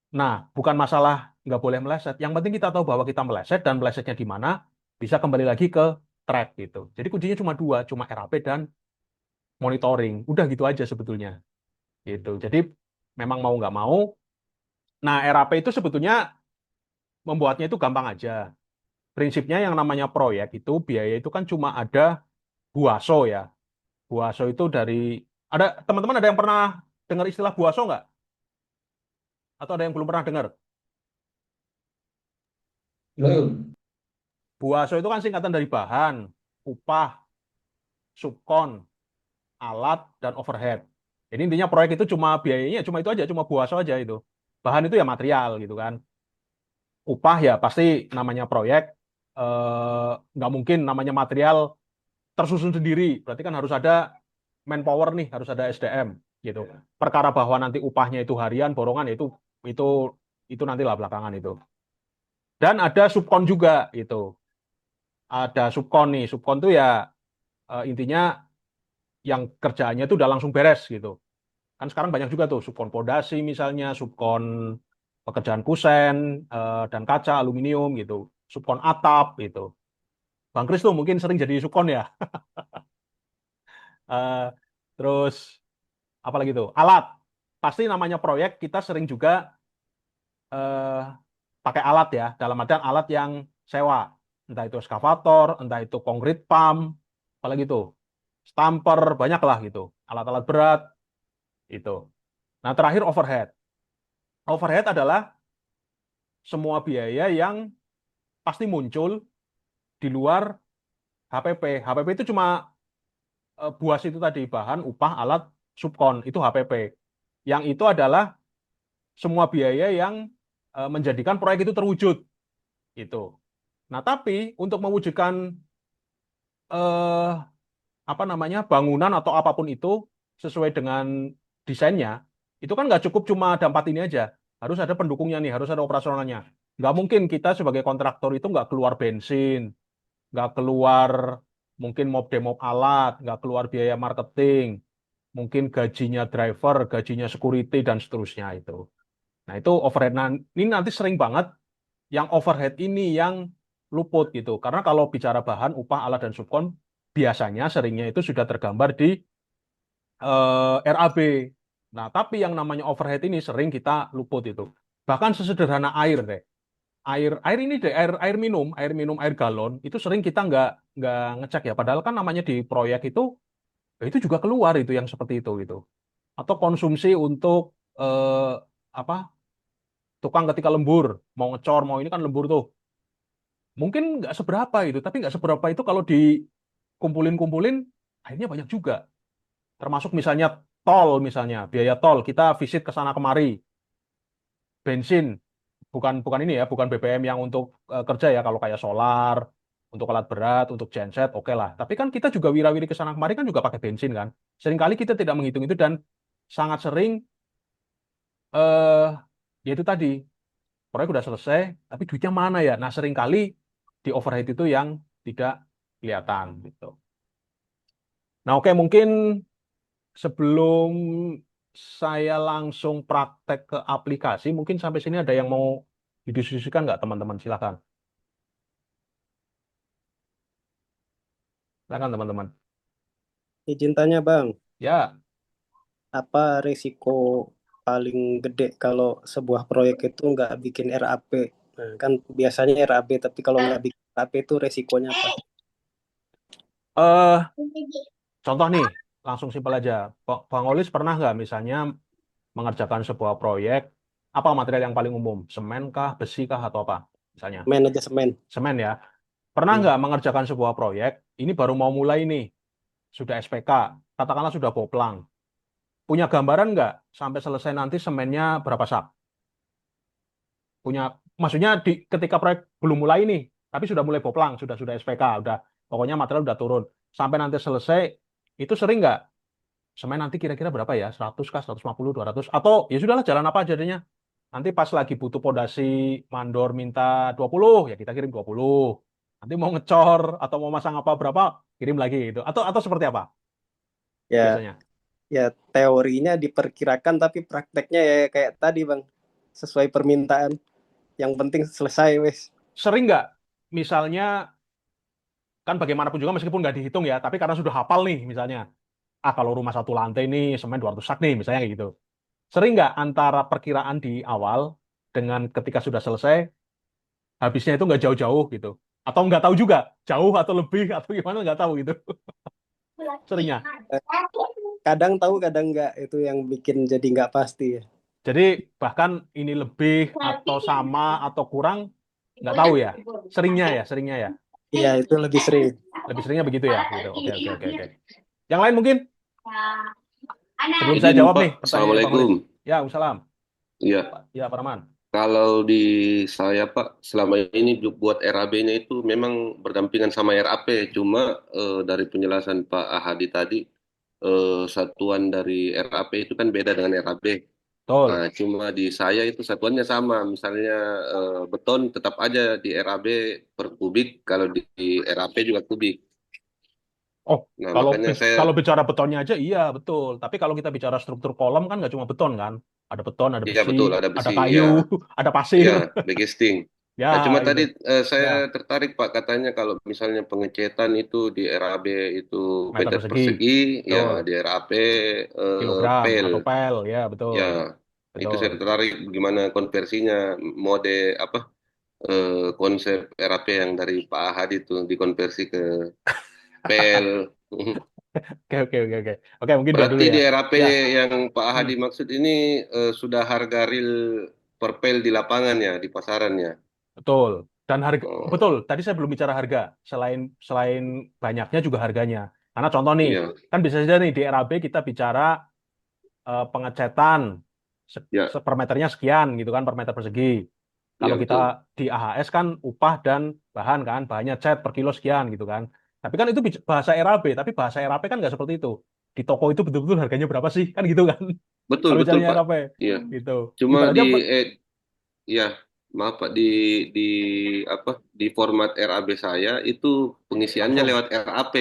Speaker 1: Nah, bukan masalah nggak boleh meleset. Yang penting kita tahu bahwa kita meleset dan melesetnya di mana, bisa kembali lagi ke track gitu. Jadi kuncinya cuma dua, cuma RAP dan monitoring. Udah gitu aja sebetulnya. Gitu. Jadi memang mau nggak mau, nah RAP itu sebetulnya membuatnya itu gampang aja. Prinsipnya yang namanya proyek itu biaya itu kan cuma ada buaso ya. Buaso itu dari ada teman-teman ada yang pernah dengar istilah buaso nggak? Atau ada yang belum pernah dengar?
Speaker 3: Belum.
Speaker 1: Buaso itu kan singkatan dari bahan, upah, subkon, alat, dan overhead. Jadi intinya proyek itu cuma biayanya cuma itu aja, cuma buaso aja itu. Bahan itu ya material gitu kan. Upah ya pasti namanya proyek, nggak mungkin namanya material tersusun sendiri. Berarti kan harus ada manpower nih, harus ada SDM gitu. Perkara bahwa nanti upahnya itu harian, borongan ya itu itu nanti lah belakangan itu. Dan ada subkon juga itu. Ada subkon nih, subkon tuh ya intinya yang kerjaannya itu udah langsung beres gitu. Kan sekarang banyak juga tuh subkon pondasi misalnya, subkon pekerjaan kusen dan kaca, aluminium gitu, subkon atap gitu. Bang Kris tuh mungkin sering jadi subkon ya. Eh, terus apalagi tuh alat. Pasti namanya proyek kita sering juga eh, pakai alat ya, dalam artian alat yang sewa. Entah itu eskavator, entah itu konkrit pump, apalagi itu, stamper, banyak lah gitu. Alat-alat berat, itu. Nah, terakhir overhead. Overhead adalah semua biaya yang pasti muncul di luar HPP. HPP itu cuma buas itu tadi, bahan, upah, alat, subkon, itu HPP. Yang itu adalah semua biaya yang menjadikan proyek itu terwujud. Gitu. Nah, tapi untuk mewujudkan eh, apa namanya bangunan atau apapun itu sesuai dengan desainnya, itu kan nggak cukup cuma ada empat ini aja. Harus ada pendukungnya nih, harus ada operasionalnya. Nggak mungkin kita sebagai kontraktor itu nggak keluar bensin, nggak keluar mungkin mob demob alat, nggak keluar biaya marketing, mungkin gajinya driver, gajinya security dan seterusnya itu. Nah itu overhead. Nah, ini nanti sering banget yang overhead ini yang luput gitu. Karena kalau bicara bahan, upah, alat, dan subkon, biasanya seringnya itu sudah tergambar di RAB. Nah, tapi yang namanya overhead ini sering kita luput itu. Bahkan sesederhana air deh. Air ini deh, air minum, air galon, itu sering kita nggak ngecek ya. Padahal kan namanya di proyek itu, ya itu juga keluar itu yang seperti itu gitu. Atau konsumsi untuk eh, apa tukang ketika lembur, mau ngecor, mau ini kan lembur tuh. Mungkin nggak seberapa itu, tapi nggak seberapa itu kalau dikumpulin-kumpulin, akhirnya banyak juga. Termasuk misalnya tol, misalnya biaya tol, kita visit ke sana kemari, bensin, bukan bukan ini ya, bukan BBM yang untuk kerja ya, kalau kayak solar, untuk alat berat, untuk genset, oke lah. Tapi kan kita juga wira-wiri ke sana kemari kan juga pakai bensin kan. Seringkali kita tidak menghitung itu dan sangat sering eh ya itu tadi, proyek udah selesai, tapi duitnya mana ya? Nah, seringkali di overhead itu yang tidak kelihatan gitu. Nah, oke mungkin sebelum saya langsung praktek ke aplikasi, mungkin sampai sini ada yang mau didiskusikan nggak teman-teman? Silakan. Silakan teman-teman.
Speaker 2: Izin tanya Bang,
Speaker 1: Ya,
Speaker 2: apa risiko paling gede kalau sebuah proyek itu nggak bikin RAP? Nah, kan biasanya RAB, tapi kalau nggak bikin RAB itu resikonya apa?
Speaker 1: Eh, Contoh nih, langsung simpel aja. Bang Olis pernah nggak misalnya mengerjakan sebuah proyek, apa material yang paling umum? Semen kah, besi kah, atau apa? Misalnya,
Speaker 2: Semen aja semen.
Speaker 1: semen ya. Pernah
Speaker 2: Hmm.
Speaker 1: nggak mengerjakan sebuah proyek, ini baru mau mulai nih, sudah SPK, katakanlah sudah boplang. Punya gambaran nggak sampai selesai nanti semennya berapa sak? Punya, maksudnya ketika proyek belum mulai nih, tapi sudah mulai boplang, sudah SPK, udah pokoknya material udah turun. Sampai nanti selesai, itu sering nggak? Semen nanti kira-kira berapa ya? 100 kah, 150, 200? Atau ya sudahlah jalan apa jadinya? Nanti pas lagi butuh pondasi mandor minta 20, ya kita kirim 20. Nanti mau ngecor atau mau masang apa berapa, kirim lagi gitu. Atau seperti apa
Speaker 2: Ya,
Speaker 1: biasanya?
Speaker 2: ya teorinya diperkirakan, tapi prakteknya ya kayak tadi Bang, sesuai permintaan. Yang penting selesai wes.
Speaker 1: Sering nggak? Misalnya, kan bagaimanapun juga meskipun nggak dihitung ya, tapi karena sudah hafal nih misalnya, kalau rumah satu lantai nih semen 200 sak nih misalnya kayak gitu. Sering nggak antara perkiraan di awal dengan ketika sudah selesai, habisnya itu nggak jauh-jauh gitu? Atau nggak tahu juga, jauh atau lebih atau gimana nggak tahu gitu. Seringnya.
Speaker 2: Eh, Kadang tahu, kadang nggak. Itu yang bikin jadi nggak pasti ya.
Speaker 1: Jadi bahkan ini lebih atau sama atau kurang nggak tahu ya. Seringnya ya.
Speaker 2: Iya, itu lebih sering.
Speaker 1: Lebih seringnya begitu ya gitu. Oke, oke, oke, oke. Yang lain mungkin sebelum saya
Speaker 4: Izin
Speaker 1: jawab
Speaker 4: Pak,
Speaker 1: nih pertanyaannya Bang Olis.
Speaker 4: Assalamualaikum.
Speaker 1: Ya, Salam.
Speaker 4: Iya,
Speaker 1: Ya, Pak Rahman.
Speaker 4: kalau di saya Pak, selama ini buat RAB-nya itu memang berdampingan sama RAP, cuma dari penjelasan Pak Ahadi tadi, satuan dari RAP itu kan beda dengan RAB.
Speaker 1: Betul.
Speaker 4: Nah, cuma di saya itu satuannya sama, misalnya beton tetap aja di RAB per kubik, kalau di RAP juga kubik.
Speaker 1: Oh,
Speaker 4: Nah,
Speaker 1: kalau
Speaker 4: makanya saya,
Speaker 1: kalau bicara betonnya aja iya betul. Tapi kalau kita bicara struktur kolom kan nggak cuma beton kan. Ada beton, ada
Speaker 4: iya
Speaker 1: besi,
Speaker 4: betul, ada
Speaker 1: ada
Speaker 4: besi,
Speaker 1: kayu,
Speaker 4: ya,
Speaker 1: ada pasir.
Speaker 4: ya, backcasting.
Speaker 1: Ya,
Speaker 4: Nah, cuma
Speaker 1: itu.
Speaker 4: tadi saya
Speaker 1: Ya,
Speaker 4: tertarik Pak, katanya kalau misalnya pengecetan itu di RAB itu
Speaker 1: meter
Speaker 4: meter
Speaker 1: persegi.
Speaker 4: persegi, ya
Speaker 1: Betul.
Speaker 4: di RAP
Speaker 1: Kilogram
Speaker 4: pel,
Speaker 1: atau pel, ya betul.
Speaker 4: ya itu
Speaker 1: Betul.
Speaker 4: saya tertarik gimana konversinya, mode apa konsep RAP yang dari Pak Ahad itu dikonversi ke pel.
Speaker 1: Oke, oke, oke, oke. Oke, mungkin dia dulu
Speaker 4: Berarti
Speaker 1: ya.
Speaker 4: di RAP
Speaker 1: Ya,
Speaker 4: yang Pak
Speaker 1: hmm,
Speaker 4: Ahadi maksud ini sudah harga real per pel di lapangan ya, di pasaran ya.
Speaker 1: betul. Dan harga
Speaker 4: Oh,
Speaker 1: betul. Tadi saya belum bicara harga. Selain selain banyaknya juga harganya. Karena contoh nih,
Speaker 4: iya,
Speaker 1: kan bisa saja nih di RAB kita bicara pengecetan
Speaker 4: ya,
Speaker 1: per meternya sekian gitu kan per meter persegi. Kalau
Speaker 4: iya
Speaker 1: kita
Speaker 4: betul.
Speaker 1: di AHS kan upah dan bahan kan, bahannya cat per kilo sekian gitu kan. Tapi kan itu bahasa RAB, tapi bahasa RAB kan nggak seperti itu. Di toko itu betul-betul harganya berapa sih? Kan gitu kan.
Speaker 4: Betul,
Speaker 1: Kalau
Speaker 4: betul,
Speaker 1: bicaranya
Speaker 4: Pak.
Speaker 1: RAB
Speaker 4: Iya.
Speaker 1: gitu.
Speaker 4: Cuma
Speaker 1: Ibaratnya
Speaker 4: eh, ya, maaf Pak, di apa, di format RAB saya itu pengisiannya
Speaker 1: langsung
Speaker 4: lewat RAP,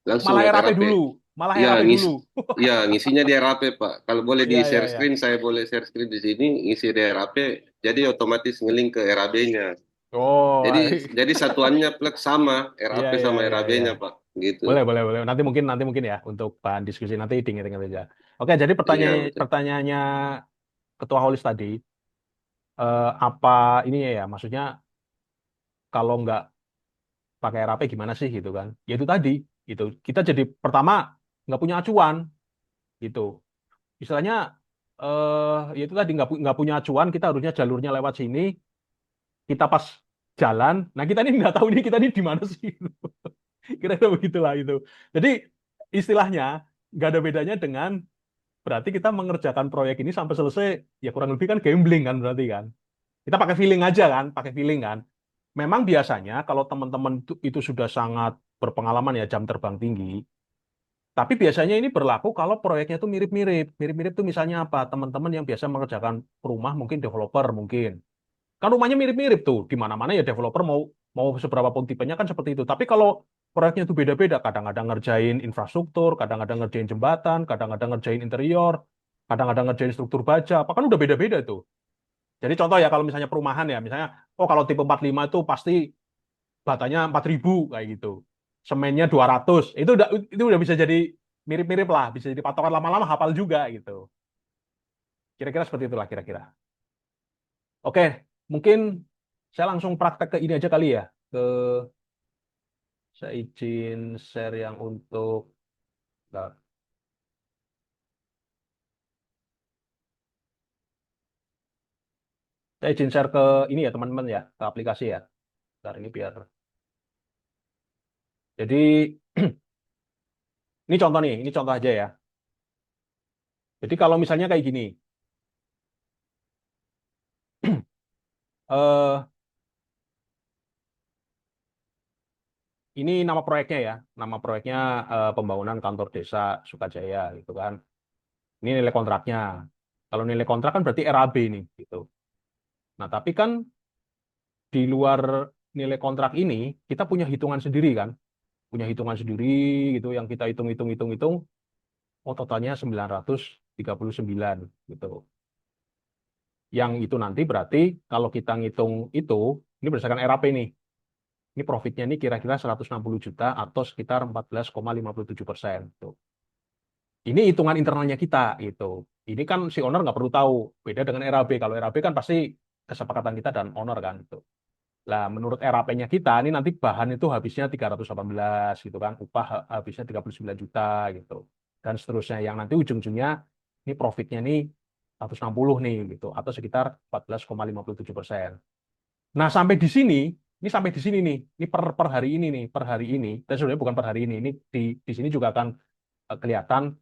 Speaker 4: langsung
Speaker 1: malah
Speaker 4: lewat
Speaker 1: RAP
Speaker 4: RAP.
Speaker 1: dulu, malah
Speaker 4: Ya,
Speaker 1: RAP dulu.
Speaker 4: ya, ngisinya di RAP, Pak. Kalau boleh di
Speaker 1: Iya, iya,
Speaker 4: share
Speaker 1: iya.
Speaker 4: screen, saya boleh share screen di sini, ngisi di RAP, jadi otomatis ngelink ke RAB-nya.
Speaker 1: Oh,
Speaker 4: Jadi, jadi satuannya plek sama,
Speaker 1: iya,
Speaker 4: RAP
Speaker 1: iya,
Speaker 4: sama
Speaker 1: iya, iya.
Speaker 4: RAB-nya, Pak. Gitu.
Speaker 1: Boleh, boleh, boleh. Nanti mungkin ya untuk bahan diskusi nanti diingat-ingat aja. Oke, jadi
Speaker 4: Iya, betul.
Speaker 1: pertanyaannya Ketua Holis tadi, apa ini ya, maksudnya kalau nggak pakai RAP gimana sih gitu kan? Ya itu tadi, gitu. Kita jadi pertama nggak punya acuan, gitu. Istilahnya, ya itu tadi nggak punya acuan, kita harusnya jalurnya lewat sini, kita pas jalan, nah kita ini nggak tahu ini kita ini di mana sih. Kira-kira begitulah itu. Jadi istilahnya nggak ada bedanya dengan berarti kita mengerjakan proyek ini sampai selesai, ya kurang lebih kan gambling kan berarti kan. Kita pakai feeling aja kan, pakai feeling kan. Memang biasanya kalau teman-teman itu sudah sangat berpengalaman ya jam terbang tinggi, tapi biasanya ini berlaku kalau proyeknya itu mirip-mirip. Mirip-mirip itu misalnya apa? Teman-teman yang biasa mengerjakan rumah, mungkin developer mungkin. Kan rumahnya mirip-mirip tuh. Di mana-mana ya developer mau mau seberapa pun tipenya kan seperti itu. Tapi kalau proyeknya itu beda-beda, kadang-kadang ngerjain infrastruktur, kadang-kadang ngerjain jembatan, kadang-kadang ngerjain interior, kadang-kadang ngerjain struktur baja, apa kan udah beda-beda tuh. Jadi contoh ya kalau misalnya perumahan ya, misalnya oh kalau tipe 45 itu pasti batanya 4.000 kayak gitu. Semennya 200. Itu udah bisa jadi mirip-mirip lah, bisa jadi patokan lama-lama hafal juga gitu. Kira-kira seperti itulah kira-kira. Oke, mungkin Saya langsung praktek ke ini aja kali ya. Ke saya izin share yang untuk bentar. Saya izin share ke ini ya teman-teman ya, ke aplikasi ya. Bentar ini biar. Jadi ini contoh nih, ini contoh aja ya. Jadi kalau misalnya kayak gini, eh ini nama proyeknya ya, nama proyeknya pembangunan kantor desa Sukajaya gitu kan. Ini nilai kontraknya. Kalau nilai kontrak kan berarti RAB nih gitu. Nah, tapi kan di luar nilai kontrak ini kita punya hitungan sendiri kan, punya hitungan sendiri gitu yang kita hitung, oh totalnya 939 gitu. Yang itu nanti berarti kalau kita ngitung itu, ini berdasarkan RAP nih. Ini profitnya ini kira-kira 160 juta atau sekitar 14,57%. Tuh. Ini hitungan internalnya kita gitu. Ini kan si owner nggak perlu tahu. Beda dengan RAB. Kalau RAB kan pasti kesepakatan kita dan owner kan gitu. Lah menurut RAP-nya kita ini nanti bahan itu habisnya 318 gitu kan. Upah habisnya 39 juta gitu. Dan seterusnya yang nanti ujung-ujungnya ini profitnya nih 160 nih gitu atau sekitar 14,57%. Nah, sampai di sini, ini sampai di sini nih. Ini per hari ini nih, per hari ini. Dan sebenarnya bukan per hari ini. Ini di sini juga akan kelihatan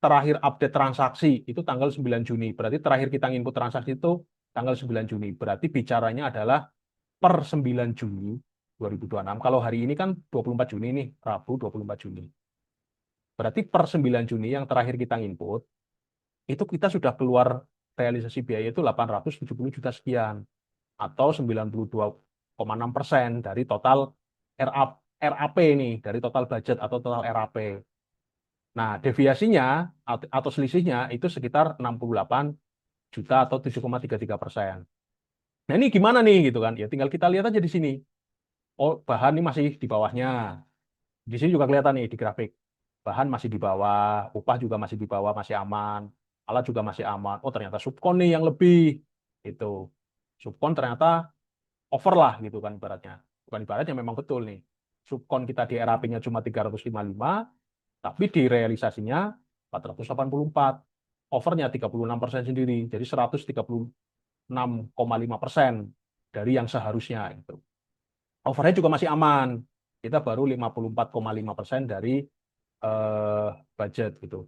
Speaker 1: terakhir update transaksi itu tanggal 9 Juni. Berarti terakhir kita input transaksi itu tanggal 9 Juni. Berarti bicaranya adalah per 9 Juni 2026. Kalau hari ini kan 24 Juni nih, Rabu 24 Juni. Berarti per 9 Juni yang terakhir kita input, itu kita sudah keluar realisasi biaya itu 870 juta sekian. Atau 92,6% dari total RAP ini, dari total budget atau total RAP. Nah, deviasinya atau selisihnya itu sekitar 68 juta atau 7,33%. Nah, ini gimana nih gitu kan? Ya tinggal kita lihat aja di sini. Oh, bahan ini masih di bawahnya. Di sini juga kelihatan nih di grafik. Bahan masih di bawah, upah juga masih di bawah, masih aman. Alat juga masih aman. Oh, ternyata subkon nih yang lebih. Itu. Subkon ternyata over lah gitu kan ibaratnya. Bukan ibaratnya memang betul nih. Subkon kita di RAP-nya cuma 355, tapi di realisasinya 484. Overnya 36% sendiri. Jadi 136,5% dari yang seharusnya itu. Overnya juga masih aman. Kita baru 54,5% dari budget gitu.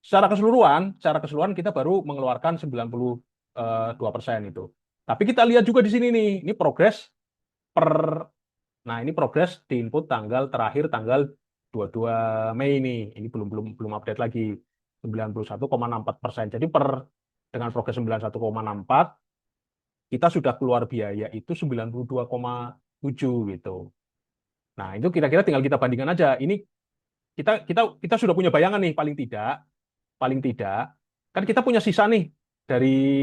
Speaker 1: Secara keseluruhan kita baru mengeluarkan 92% itu. Tapi kita lihat juga di sini nih, ini progres per nah ini progres di input terakhir tanggal 22 Mei ini. Ini belum update lagi. 91,64%. Jadi dengan progres 91,64 kita sudah keluar biaya itu 92,7 gitu. Nah, itu kira-kira tinggal kita bandingkan aja. Ini kita sudah punya bayangan nih paling tidak kan kita punya sisa nih dari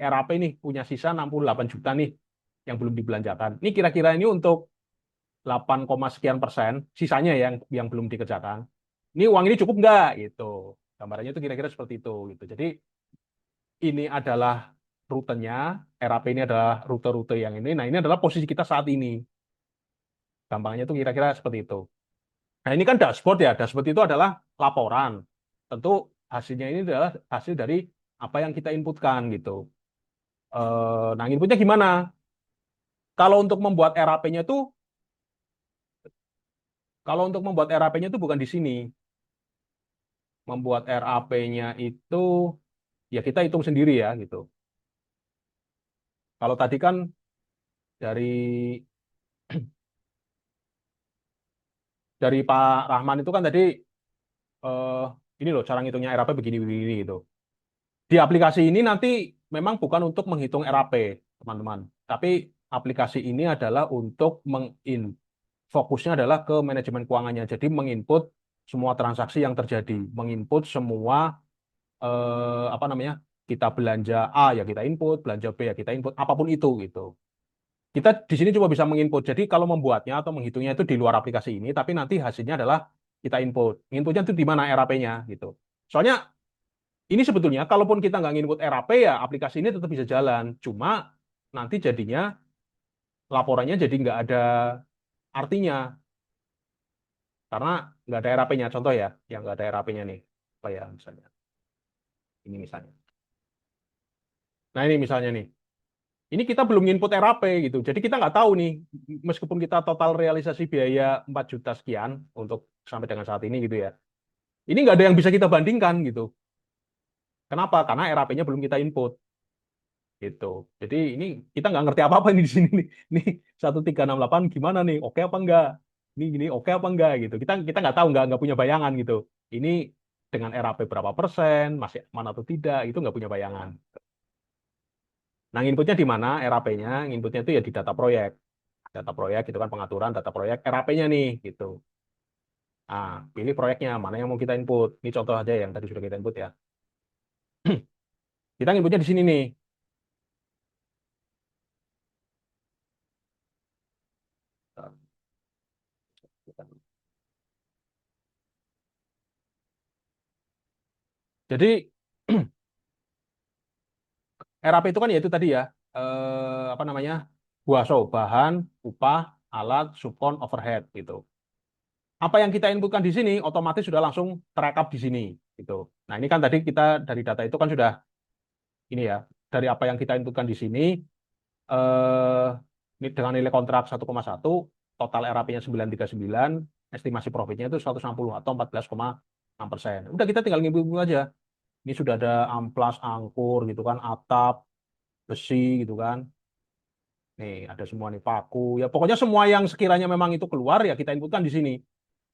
Speaker 1: RAP nih punya sisa 68 juta nih yang belum dibelanjakan. Ini kira-kira ini untuk 8, sekian persen sisanya yang belum dikerjakan. Ini uang ini cukup nggak gitu. Gambarannya itu kira-kira seperti itu gitu. Jadi ini adalah rutenya, RAP ini adalah rute-rute yang ini. Nah, ini adalah posisi kita saat ini. Gampangnya itu kira-kira seperti itu. Nah, ini kan dashboard ya. Dashboard itu adalah laporan. Tentu hasilnya ini adalah hasil dari apa yang kita inputkan gitu. Nah, inputnya gimana? Kalau untuk membuat RAP-nya itu bukan di sini. Membuat RAP-nya itu ya kita hitung sendiri ya gitu. Kalau tadi kan dari Pak Rahman itu kan tadi ini loh cara ngitungnya RAP begini-begini gitu. Di aplikasi ini nanti memang bukan untuk menghitung RAP, teman-teman. Tapi aplikasi ini adalah untuk fokusnya adalah ke manajemen keuangannya. Jadi menginput semua transaksi yang terjadi, menginput semua apa namanya? Kita belanja A ya kita input, belanja B ya kita input, apapun itu gitu. Kita di sini cuma bisa menginput. Jadi kalau membuatnya atau menghitungnya itu di luar aplikasi ini, tapi nanti hasilnya adalah kita input. Inputnya itu di mana RAP-nya gitu. Soalnya ini sebetulnya kalaupun kita nggak nginput RAP ya aplikasi ini tetap bisa jalan. Cuma nanti jadinya laporannya jadi nggak ada artinya karena nggak ada RAP-nya. Contoh ya, yang nggak ada RAP-nya nih, apa ya misalnya? Ini misalnya. Nah ini misalnya nih, ini kita belum input RAP gitu. Jadi kita nggak tahu nih, meskipun kita total realisasi biaya 4 juta sekian untuk sampai dengan saat ini gitu ya. Ini nggak ada yang bisa kita bandingkan gitu. Kenapa? Karena RAP-nya belum kita input gitu. Jadi ini kita nggak ngerti apa-apa nih di sini nih. Nih 1368 gimana nih? Oke apa enggak? Ini gini oke apa enggak gitu. Kita kita nggak tahu, nggak punya bayangan gitu. Ini dengan RAP berapa persen, masih aman atau tidak, itu nggak punya bayangan. Nah, inputnya di mana RAP-nya? Inputnya itu ya di data proyek. Data proyek itu kan pengaturan data proyek RAP-nya nih gitu. Ah, pilih proyeknya mana yang mau kita input. Ini contoh aja yang tadi sudah kita input ya. Kita inputnya di sini nih. Jadi RAP itu kan ya itu tadi ya, apa namanya, buaso, bahan, upah, alat, subkon, overhead gitu. Apa yang kita inputkan di sini otomatis sudah langsung terekap di sini gitu. Nah ini kan tadi kita dari data itu kan sudah ini ya, dari apa yang kita inputkan di sini, eh, ini dengan nilai kontrak 1,1, total RAP-nya 939, estimasi profitnya itu 160 atau 14,6%. Udah kita tinggal ngimpul aja. Ini sudah ada amplas, angkur gitu kan, atap, besi gitu kan. Nih, ada semua nih paku. Ya pokoknya semua yang sekiranya memang itu keluar ya kita inputkan di sini.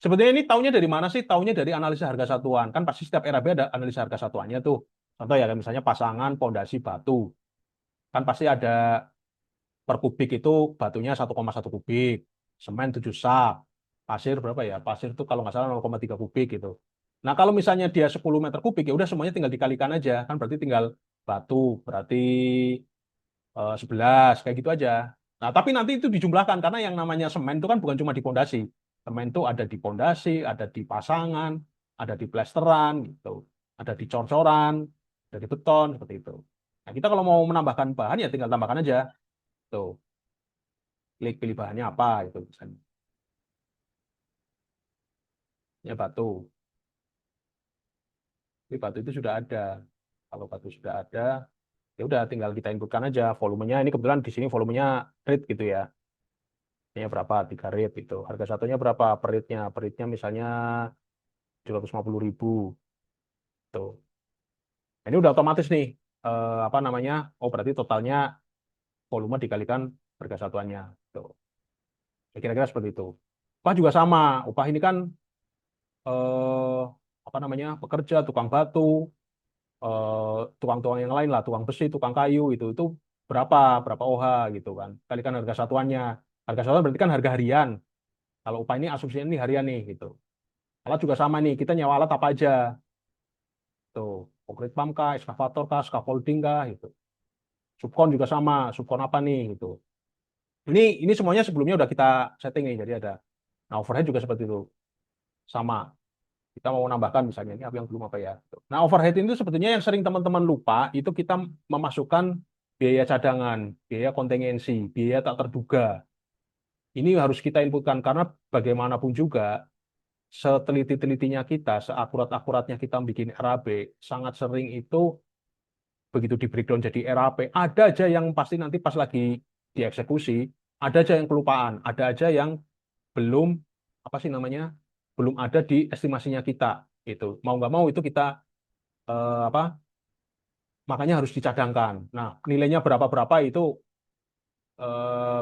Speaker 1: Sebetulnya ini taunya dari mana sih? Taunya dari analisa harga satuan. Kan pasti setiap RAB ada analisa harga satuannya tuh. Contoh ya kayak misalnya pasangan, pondasi, batu. Kan pasti ada per kubik itu batunya 1,1 kubik, semen 7 sak, pasir berapa ya? Pasir itu kalau nggak salah 0,3 kubik gitu. Nah, kalau misalnya dia 10 meter kubik ya udah semuanya tinggal dikalikan aja. Kan berarti tinggal batu, berarti 11 kayak gitu aja. Nah, tapi nanti itu dijumlahkan karena yang namanya semen itu kan bukan cuma di pondasi. Semen itu ada di pondasi, ada di pasangan, ada di plesteran gitu. Ada di cor-coran, ada di beton seperti itu. Nah, kita kalau mau menambahkan bahan ya tinggal tambahkan aja. Tuh, klik pilih bahannya apa itu misalnya. Ya batu. Tapi batu itu sudah ada. Kalau batu sudah ada, ya udah tinggal kita inputkan aja volumenya. Ini kebetulan di sini volumenya rit gitu ya. Ini berapa? 3 rit itu. Harga satunya berapa per ritnya? Per ritnya misalnya 750.000 tuh. Ini udah otomatis nih, apa namanya? Oh berarti totalnya volume dikalikan harga satuannya. Tuh. Ya, kira-kira seperti itu. Upah juga sama. Upah ini kan eh, apa namanya? Pekerja, tukang batu, tukang-tukang yang lain lah, tukang besi, tukang kayu itu berapa OH gitu kan. Kalikan harga satuannya. Harga satuan berarti kan harga harian. Kalau upah ini asumsinya ini harian nih gitu. Alat juga sama nih, kita nyewa alat apa aja. Tuh, concrete pump kah, eskavator kah, scaffolding kah gitu. Subkon juga sama, subkon apa nih gitu. Ini semuanya sebelumnya udah kita setting nih, jadi ada. Nah, overhead juga seperti itu. Sama. Kita mau menambahkan misalnya ini apa yang belum apa ya. Nah, overhead itu sebetulnya yang sering teman-teman lupa itu kita memasukkan biaya cadangan, biaya kontingensi, biaya tak terduga. Ini harus kita inputkan karena bagaimanapun juga seteliti-telitinya kita, seakurat-akuratnya kita bikin RAB, sangat sering itu begitu di breakdown jadi RAP, ada aja yang pasti nanti pas lagi dieksekusi, ada aja yang kelupaan, ada aja yang belum apa sih namanya, belum ada di estimasinya kita. Itu mau nggak mau itu kita apa makanya harus dicadangkan. Nah, nilainya berapa-berapa itu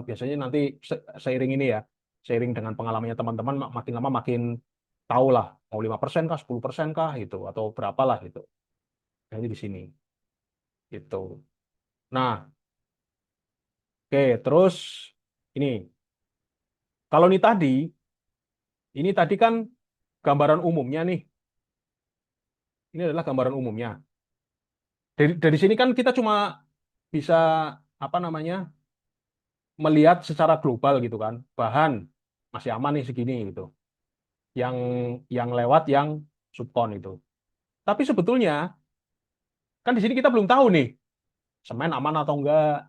Speaker 1: biasanya nanti seiring ini ya, seiring dengan pengalamannya teman-teman makin lama makin tahu lah mau 5% kah, 10% kah gitu atau berapa lah gitu. Nah, ini di sini gitu. Nah, oke, terus ini kalau ini tadi kan gambaran umumnya nih. Ini adalah gambaran umumnya. Dari sini kan kita cuma bisa apa namanya melihat secara global gitu kan. Bahan masih aman nih segini gitu. Yang lewat yang subkon itu. Tapi sebetulnya kan di sini kita belum tahu nih semen aman atau enggak,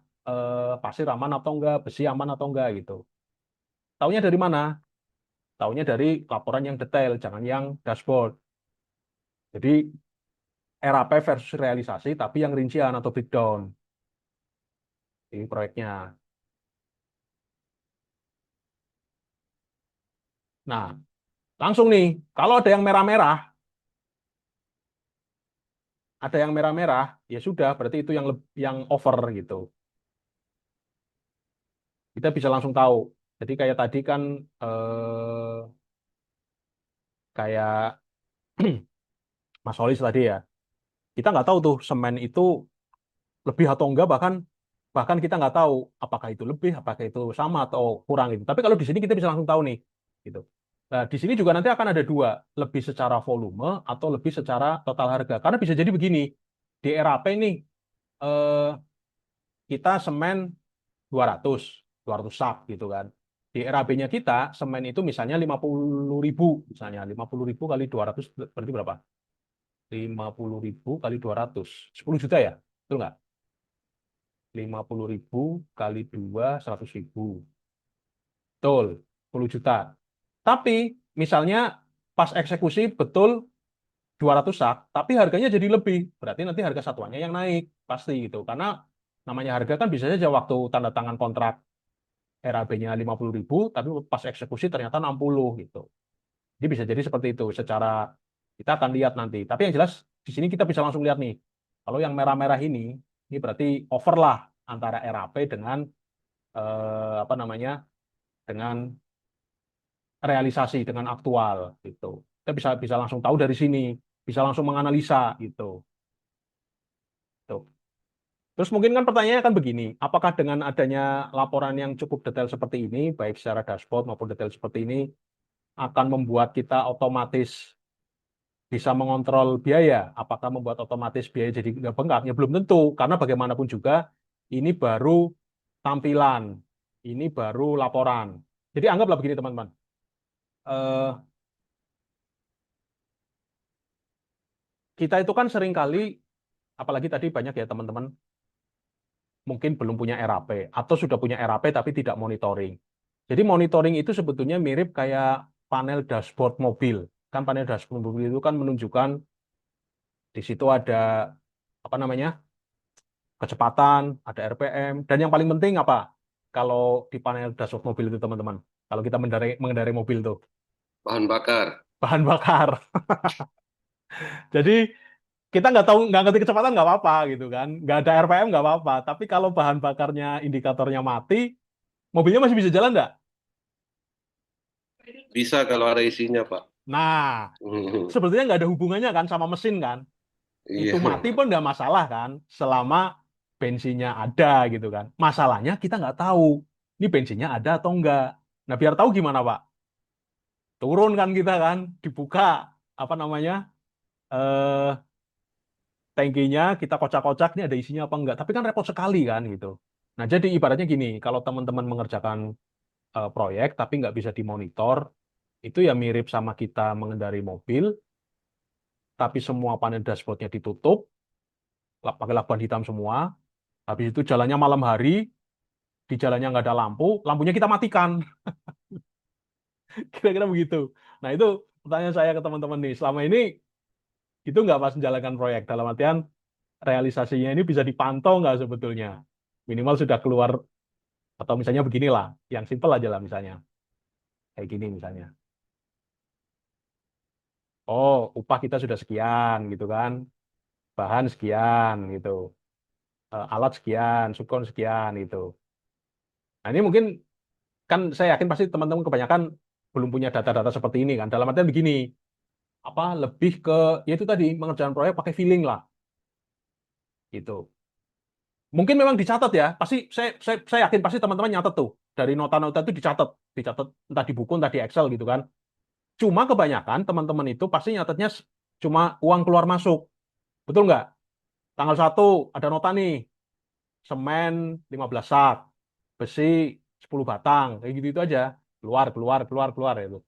Speaker 1: pasir aman atau enggak, besi aman atau enggak gitu. Taunya dari mana? Taunya dari laporan yang detail, jangan yang dashboard. Jadi RAP versus realisasi, tapi yang rincian atau breakdown di proyeknya. Nah, langsung nih, kalau ada yang merah-merah, ya sudah, berarti itu yang over gitu. Kita bisa langsung tahu. Jadi kayak tadi kan kayak Mas Solis tadi ya, kita nggak tahu tuh semen itu lebih atau enggak, bahkan bahkan kita nggak tahu apakah itu lebih, apakah itu sama atau kurang gitu. Tapi kalau di sini kita bisa langsung tahu nih, gitu. Nah, di sini juga nanti akan ada dua, lebih secara volume atau lebih secara total harga. Karena bisa jadi begini, di RAP ini eh, kita semen 200, 200 sak gitu kan. Di RAB-nya kita semen itu misalnya 50.000, misalnya 50.000 kali 200 berarti berapa? 50.000 kali 200, 10 juta ya? Betul nggak? 50.000 kali 2, 100.000. Betul, 10 juta. Tapi misalnya pas eksekusi betul 200 sak, tapi harganya jadi lebih. Berarti nanti harga satuannya yang naik, pasti gitu. Karena namanya harga kan bisa saja waktu tanda tangan kontrak RAB-nya 50.000, tapi pas eksekusi ternyata 60 gitu. Jadi bisa jadi seperti itu. Secara kita akan lihat nanti. Tapi yang jelas di sini kita bisa langsung lihat nih. Kalau yang merah-merah ini berarti over lah antara RAP dengan apa namanya, dengan realisasi, dengan aktual gitu. Kita bisa bisa langsung tahu dari sini, bisa langsung menganalisa gitu. Tuh. Terus mungkin kan pertanyaannya kan begini, apakah dengan adanya laporan yang cukup detail seperti ini, baik secara dashboard maupun detail seperti ini, akan membuat kita otomatis bisa mengontrol biaya? Apakah membuat otomatis biaya jadi nggak bengkak? Ya belum tentu, karena bagaimanapun juga ini baru tampilan, ini baru laporan. Jadi anggaplah begini teman-teman. Eh, kita itu kan sering kali, apalagi tadi banyak ya teman-teman, mungkin belum punya RAP atau sudah punya RAP tapi tidak monitoring. Jadi monitoring itu sebetulnya mirip kayak panel dashboard mobil. Kan panel dashboard mobil itu kan menunjukkan di situ ada apa namanya, kecepatan, ada RPM, dan yang paling penting apa? Kalau di panel dashboard mobil itu teman-teman, kalau kita mengendarai mobil tuh,
Speaker 4: Bahan bakar.
Speaker 1: bahan bakar. Jadi kita nggak tahu, nggak ngerti kecepatan nggak apa-apa gitu kan, nggak ada RPM nggak apa-apa. Tapi kalau bahan bakarnya, indikatornya mati, mobilnya masih bisa jalan nggak?
Speaker 4: Bisa kalau ada isinya, Pak.
Speaker 1: Nah, sebetulnya nggak ada hubungannya kan sama mesin kan. Itu
Speaker 4: Iya.
Speaker 1: mati pun nggak masalah kan, selama bensinnya ada gitu kan. Masalahnya kita nggak tahu ini bensinnya ada atau enggak. Nah, biar tahu gimana Pak? Turun kan kita kan, dibuka apa namanya, eh tangkinya, kita kocak-kocak ini ada isinya apa enggak. Tapi kan repot sekali kan gitu. Nah, jadi ibaratnya gini, kalau teman-teman mengerjakan proyek tapi nggak bisa dimonitor, itu ya mirip sama kita mengendarai mobil, tapi semua panel dashboardnya ditutup, pakai lakban hitam semua. Habis itu jalannya malam hari, di jalannya nggak ada lampu, lampunya kita matikan. Kira-kira begitu. Nah, itu pertanyaan saya ke teman-teman nih. Selama ini itu nggak pas menjalankan proyek. Dalam artian realisasinya ini bisa dipantau nggak sebetulnya. Minimal sudah keluar, atau misalnya beginilah, yang simpel aja lah misalnya. Kayak gini misalnya. Oh, upah kita sudah sekian gitu kan. Bahan sekian gitu. Alat sekian, subkon sekian gitu. Nah, ini mungkin kan saya yakin pasti teman-teman kebanyakan belum punya data-data seperti ini kan. Dalam artian begini, apa lebih ke ya itu tadi mengerjakan proyek pakai feeling lah gitu. Mungkin memang dicatat ya, pasti saya yakin pasti teman-teman nyatet tuh dari nota-nota itu dicatat, dicatat entah di buku entah di Excel gitu kan. Cuma kebanyakan teman-teman itu pasti nyatetnya cuma uang keluar masuk, betul nggak? Tanggal 1 ada nota nih, semen 15 sak, besi 10 batang, kayak gitu itu aja, keluar keluar keluar keluar itu.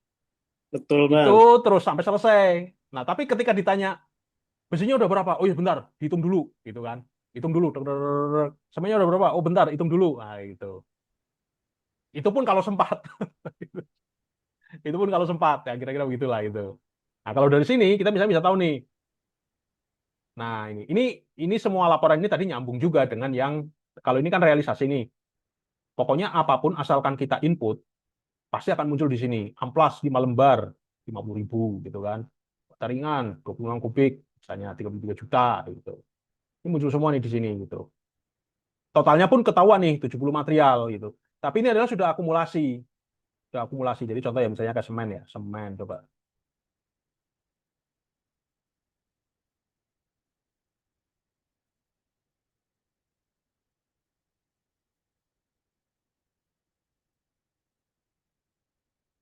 Speaker 2: Betul,
Speaker 1: Itu
Speaker 2: Bang.
Speaker 1: terus sampai selesai. Nah, tapi ketika ditanya besinya udah berapa? Oh iya bentar, dihitung dulu gitu kan. hitung dulu, semuanya udah berapa? Oh bentar, hitung dulu. Nah, gitu. Itu pun kalau sempat. Itu pun kalau sempat, ya kira-kira begitulah itu. Nah, kalau dari sini kita bisa tahu nih. Nah, ini semua laporan ini tadi nyambung juga dengan yang kalau ini kan realisasi nih. Pokoknya apapun asalkan kita input, pasti akan muncul di sini. Amplas 5 lembar, 50.000 gitu kan. Taringan 26 kubik, misalnya 33 juta gitu. Ini muncul semua nih di sini gitu. Totalnya pun ketahuan nih 70 material gitu. Tapi ini adalah sudah akumulasi. Sudah akumulasi. Jadi contoh ya misalnya kayak semen ya, semen coba.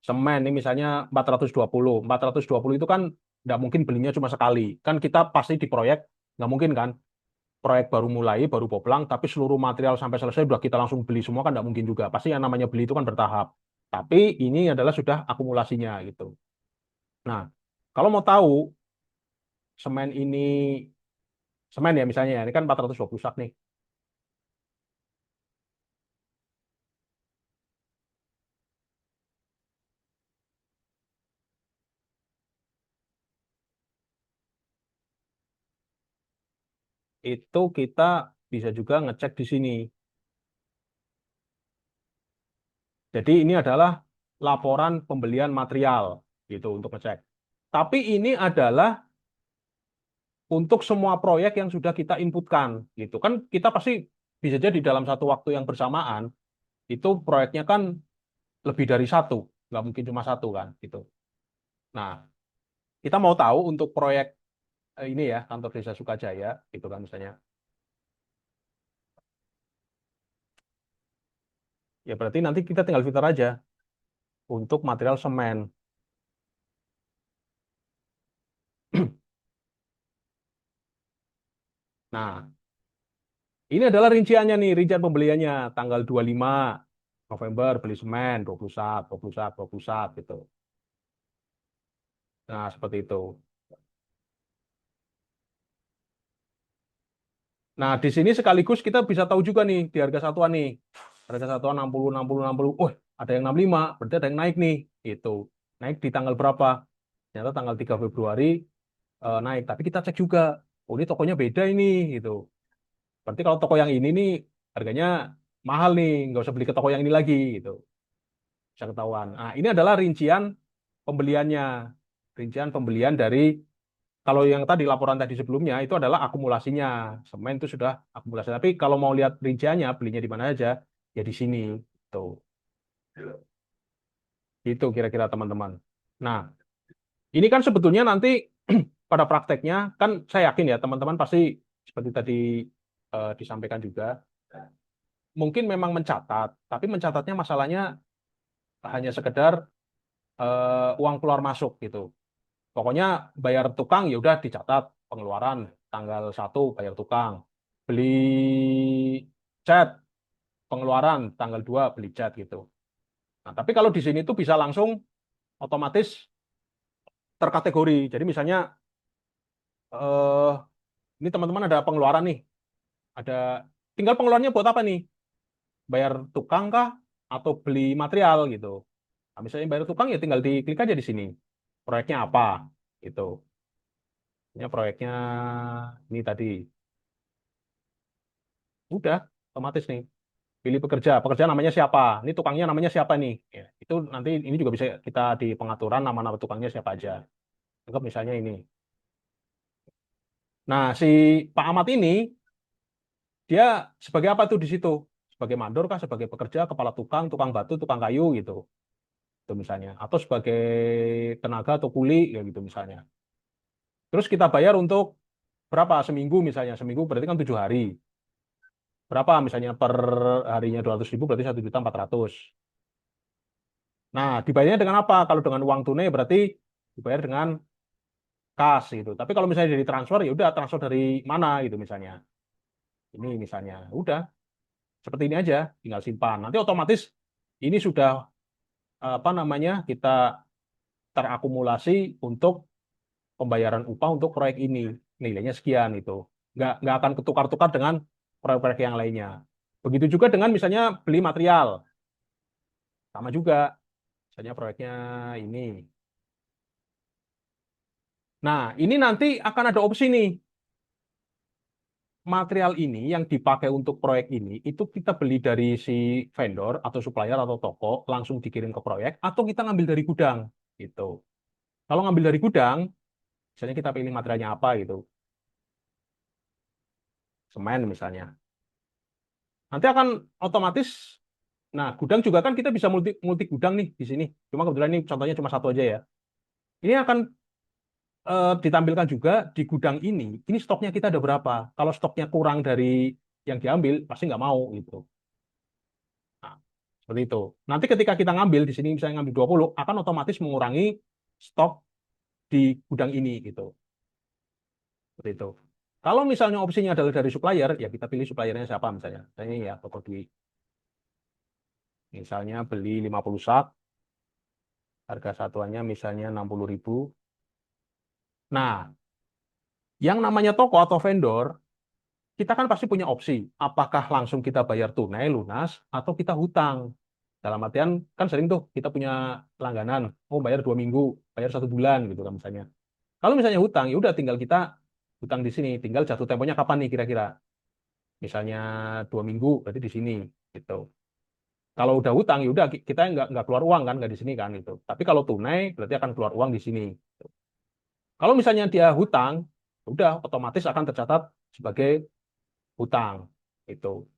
Speaker 1: Semen ini misalnya 420. 420 itu kan nggak mungkin belinya cuma sekali. Kan kita pasti di proyek, nggak mungkin kan. Proyek baru mulai, baru boplang, tapi seluruh material sampai selesai udah kita langsung beli semua kan nggak mungkin juga. Pasti yang namanya beli itu kan bertahap. Tapi ini adalah sudah akumulasinya gitu. Nah, kalau mau tahu semen ini, semen ya misalnya, ya, ini kan 420 sak nih. Itu kita bisa juga ngecek di sini. Jadi ini adalah laporan pembelian material gitu untuk ngecek. Tapi ini adalah untuk semua proyek yang sudah kita inputkan gitu. Kan kita pasti bisa jadi dalam satu waktu yang bersamaan itu proyeknya kan lebih dari satu, nggak mungkin cuma satu kan gitu. Nah, kita mau tahu untuk proyek ini ya kantor desa Sukajaya gitu kan misalnya. Ya berarti nanti kita tinggal filter aja untuk material semen. Nah, ini adalah rinciannya nih, rincian pembeliannya tanggal 25 November beli semen 20 sak, 20 sak, 20 sak gitu. Nah, seperti itu. Nah, di sini sekaligus kita bisa tahu juga nih di harga satuan nih. Harga satuan 60, 60, 60. Oh, ada yang 65, berarti ada yang naik nih. Itu. Naik di tanggal berapa? Ternyata tanggal 3 Februari naik. Tapi kita cek juga. Oh, ini tokonya beda ini gitu. Berarti kalau toko yang ini nih harganya mahal nih, nggak usah beli ke toko yang ini lagi gitu. Bisa ketahuan. Nah, ini adalah rincian pembeliannya. Rincian pembelian dari kalau yang tadi laporan tadi sebelumnya itu adalah akumulasinya. Semen itu sudah akumulasi. Tapi kalau mau lihat rinciannya, belinya di mana aja, ya di sini. Tuh. Itu kira-kira teman-teman. Nah, ini kan sebetulnya nanti pada prakteknya, kan saya yakin ya teman-teman pasti seperti tadi disampaikan juga, mungkin memang mencatat, tapi mencatatnya masalahnya hanya sekedar uang keluar masuk gitu. Pokoknya bayar tukang ya udah dicatat pengeluaran tanggal 1 bayar tukang. Beli cat pengeluaran tanggal 2 beli cat gitu. Nah, tapi kalau di sini tuh bisa langsung otomatis terkategori. Jadi misalnya eh ini teman-teman ada pengeluaran nih. Ada tinggal pengeluarannya buat apa nih? Bayar tukang kah atau beli material gitu. Nah, misalnya bayar tukang ya tinggal diklik aja di sini. Proyeknya apa gitu. Ini proyeknya ini tadi. Udah otomatis nih. Pilih pekerja. Pekerja namanya siapa? Ini tukangnya namanya siapa nih? Ya, itu nanti ini juga bisa kita di pengaturan nama-nama tukangnya siapa aja. Anggap misalnya ini. Nah, si Pak Ahmad ini dia sebagai apa tuh di situ? Sebagai mandor kah? Sebagai pekerja, kepala tukang, tukang batu, tukang kayu gitu. Itu misalnya. Atau sebagai tenaga atau kuli ya gitu misalnya. Terus kita bayar untuk berapa? Seminggu misalnya. Seminggu berarti kan 7 hari. Berapa misalnya per harinya 200.000 berarti 1.400.000. Nah, dibayarnya dengan apa? Kalau dengan uang tunai berarti dibayar dengan kas gitu. Tapi kalau misalnya dari transfer ya udah transfer dari mana gitu misalnya. Ini misalnya, udah seperti ini aja, tinggal simpan. Nanti otomatis ini sudah apa namanya kita terakumulasi untuk pembayaran upah untuk proyek ini. Nilainya sekian itu. nggak akan ketukar-tukar dengan proyek-proyek yang lainnya. Begitu juga dengan misalnya beli material, sama juga. Misalnya proyeknya ini. Nah, ini nanti akan ada opsi nih. Material ini yang dipakai untuk proyek ini, itu kita beli dari si vendor atau supplier atau toko, langsung dikirim ke proyek, atau kita ngambil dari gudang. Gitu. Kalau ngambil dari gudang, misalnya kita pilih materialnya apa gitu, semen misalnya. Nanti akan otomatis, nah gudang juga kan kita bisa multi, multi gudang nih di sini. Cuma kebetulan ini contohnya cuma satu aja ya. Ini akan ditampilkan juga di gudang ini stoknya kita ada berapa. Kalau stoknya kurang dari yang diambil, pasti nggak mau gitu. Nah, seperti itu. Nanti ketika kita ngambil di sini misalnya ngambil 20, akan otomatis mengurangi stok di gudang ini gitu. Seperti itu. Kalau misalnya opsinya adalah dari supplier, ya kita pilih suppliernya siapa misalnya. Misalnya ya toko Dwi. Misalnya beli 50 sak, harga satuannya misalnya 60.000. Nah, yang namanya toko atau vendor, kita kan pasti punya opsi. Apakah langsung kita bayar tunai, lunas, atau kita hutang. Dalam artian, kan sering tuh kita punya langganan, oh bayar 2 minggu, bayar 1 bulan gitu kan misalnya. Kalau misalnya hutang, ya udah tinggal kita hutang di sini, tinggal jatuh temponya kapan nih kira-kira. Misalnya 2 minggu, berarti di sini gitu. Kalau udah hutang, ya udah kita nggak keluar uang kan, nggak di sini kan gitu. Tapi kalau tunai, berarti akan keluar uang di sini. Kalau misalnya dia hutang, ya udah otomatis akan tercatat sebagai hutang itu.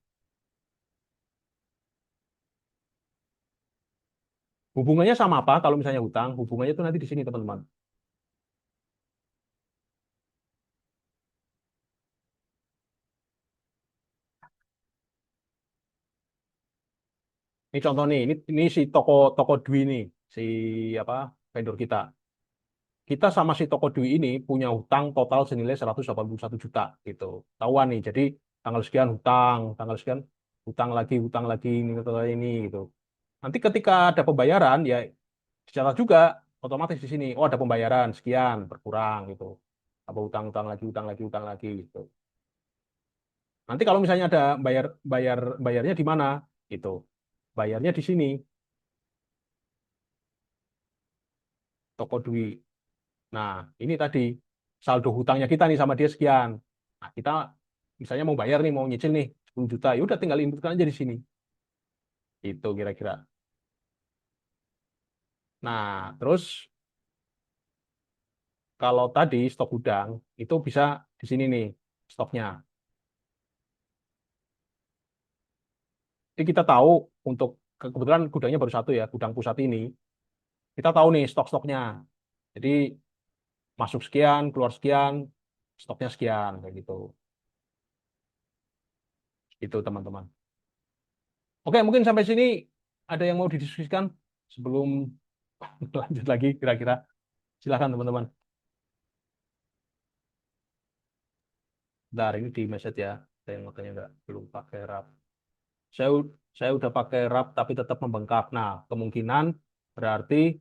Speaker 1: Hubungannya sama apa kalau misalnya hutang? Hubungannya itu nanti di sini teman-teman. Ini contoh nih, ini si toko toko Dwi nih, si apa vendor kita. Kita sama si toko Dwi ini punya hutang total senilai 181 juta gitu. Tahuan nih, jadi tanggal sekian hutang, tanggal sekian hutang lagi ini gitu. Nanti ketika ada pembayaran ya dicatat juga otomatis di sini. Oh, ada pembayaran sekian berkurang gitu. Apa hutang lagi gitu. Nanti kalau misalnya ada bayarnya di mana gitu. Bayarnya di sini, toko Dwi. Nah, ini tadi saldo hutangnya kita nih sama dia sekian. Nah, kita misalnya mau bayar nih, mau nyicil nih 10 juta, ya udah tinggal inputkan aja di sini. Itu kira-kira. Nah, terus kalau tadi stok gudang itu bisa di sini nih stoknya. Jadi kita tahu untuk kebetulan gudangnya baru satu ya, gudang pusat ini. Kita tahu nih stok-stoknya. Jadi masuk sekian, keluar sekian, stoknya sekian kayak gitu. Itu teman-teman. Oke, mungkin sampai sini ada yang mau didiskusikan sebelum lanjut lagi kira-kira. Silakan teman-teman. Bentar, ini di message ya. Saya yang makanya nggak belum pakai RAP. Saya udah pakai RAP tapi tetap membengkak. Nah, kemungkinan berarti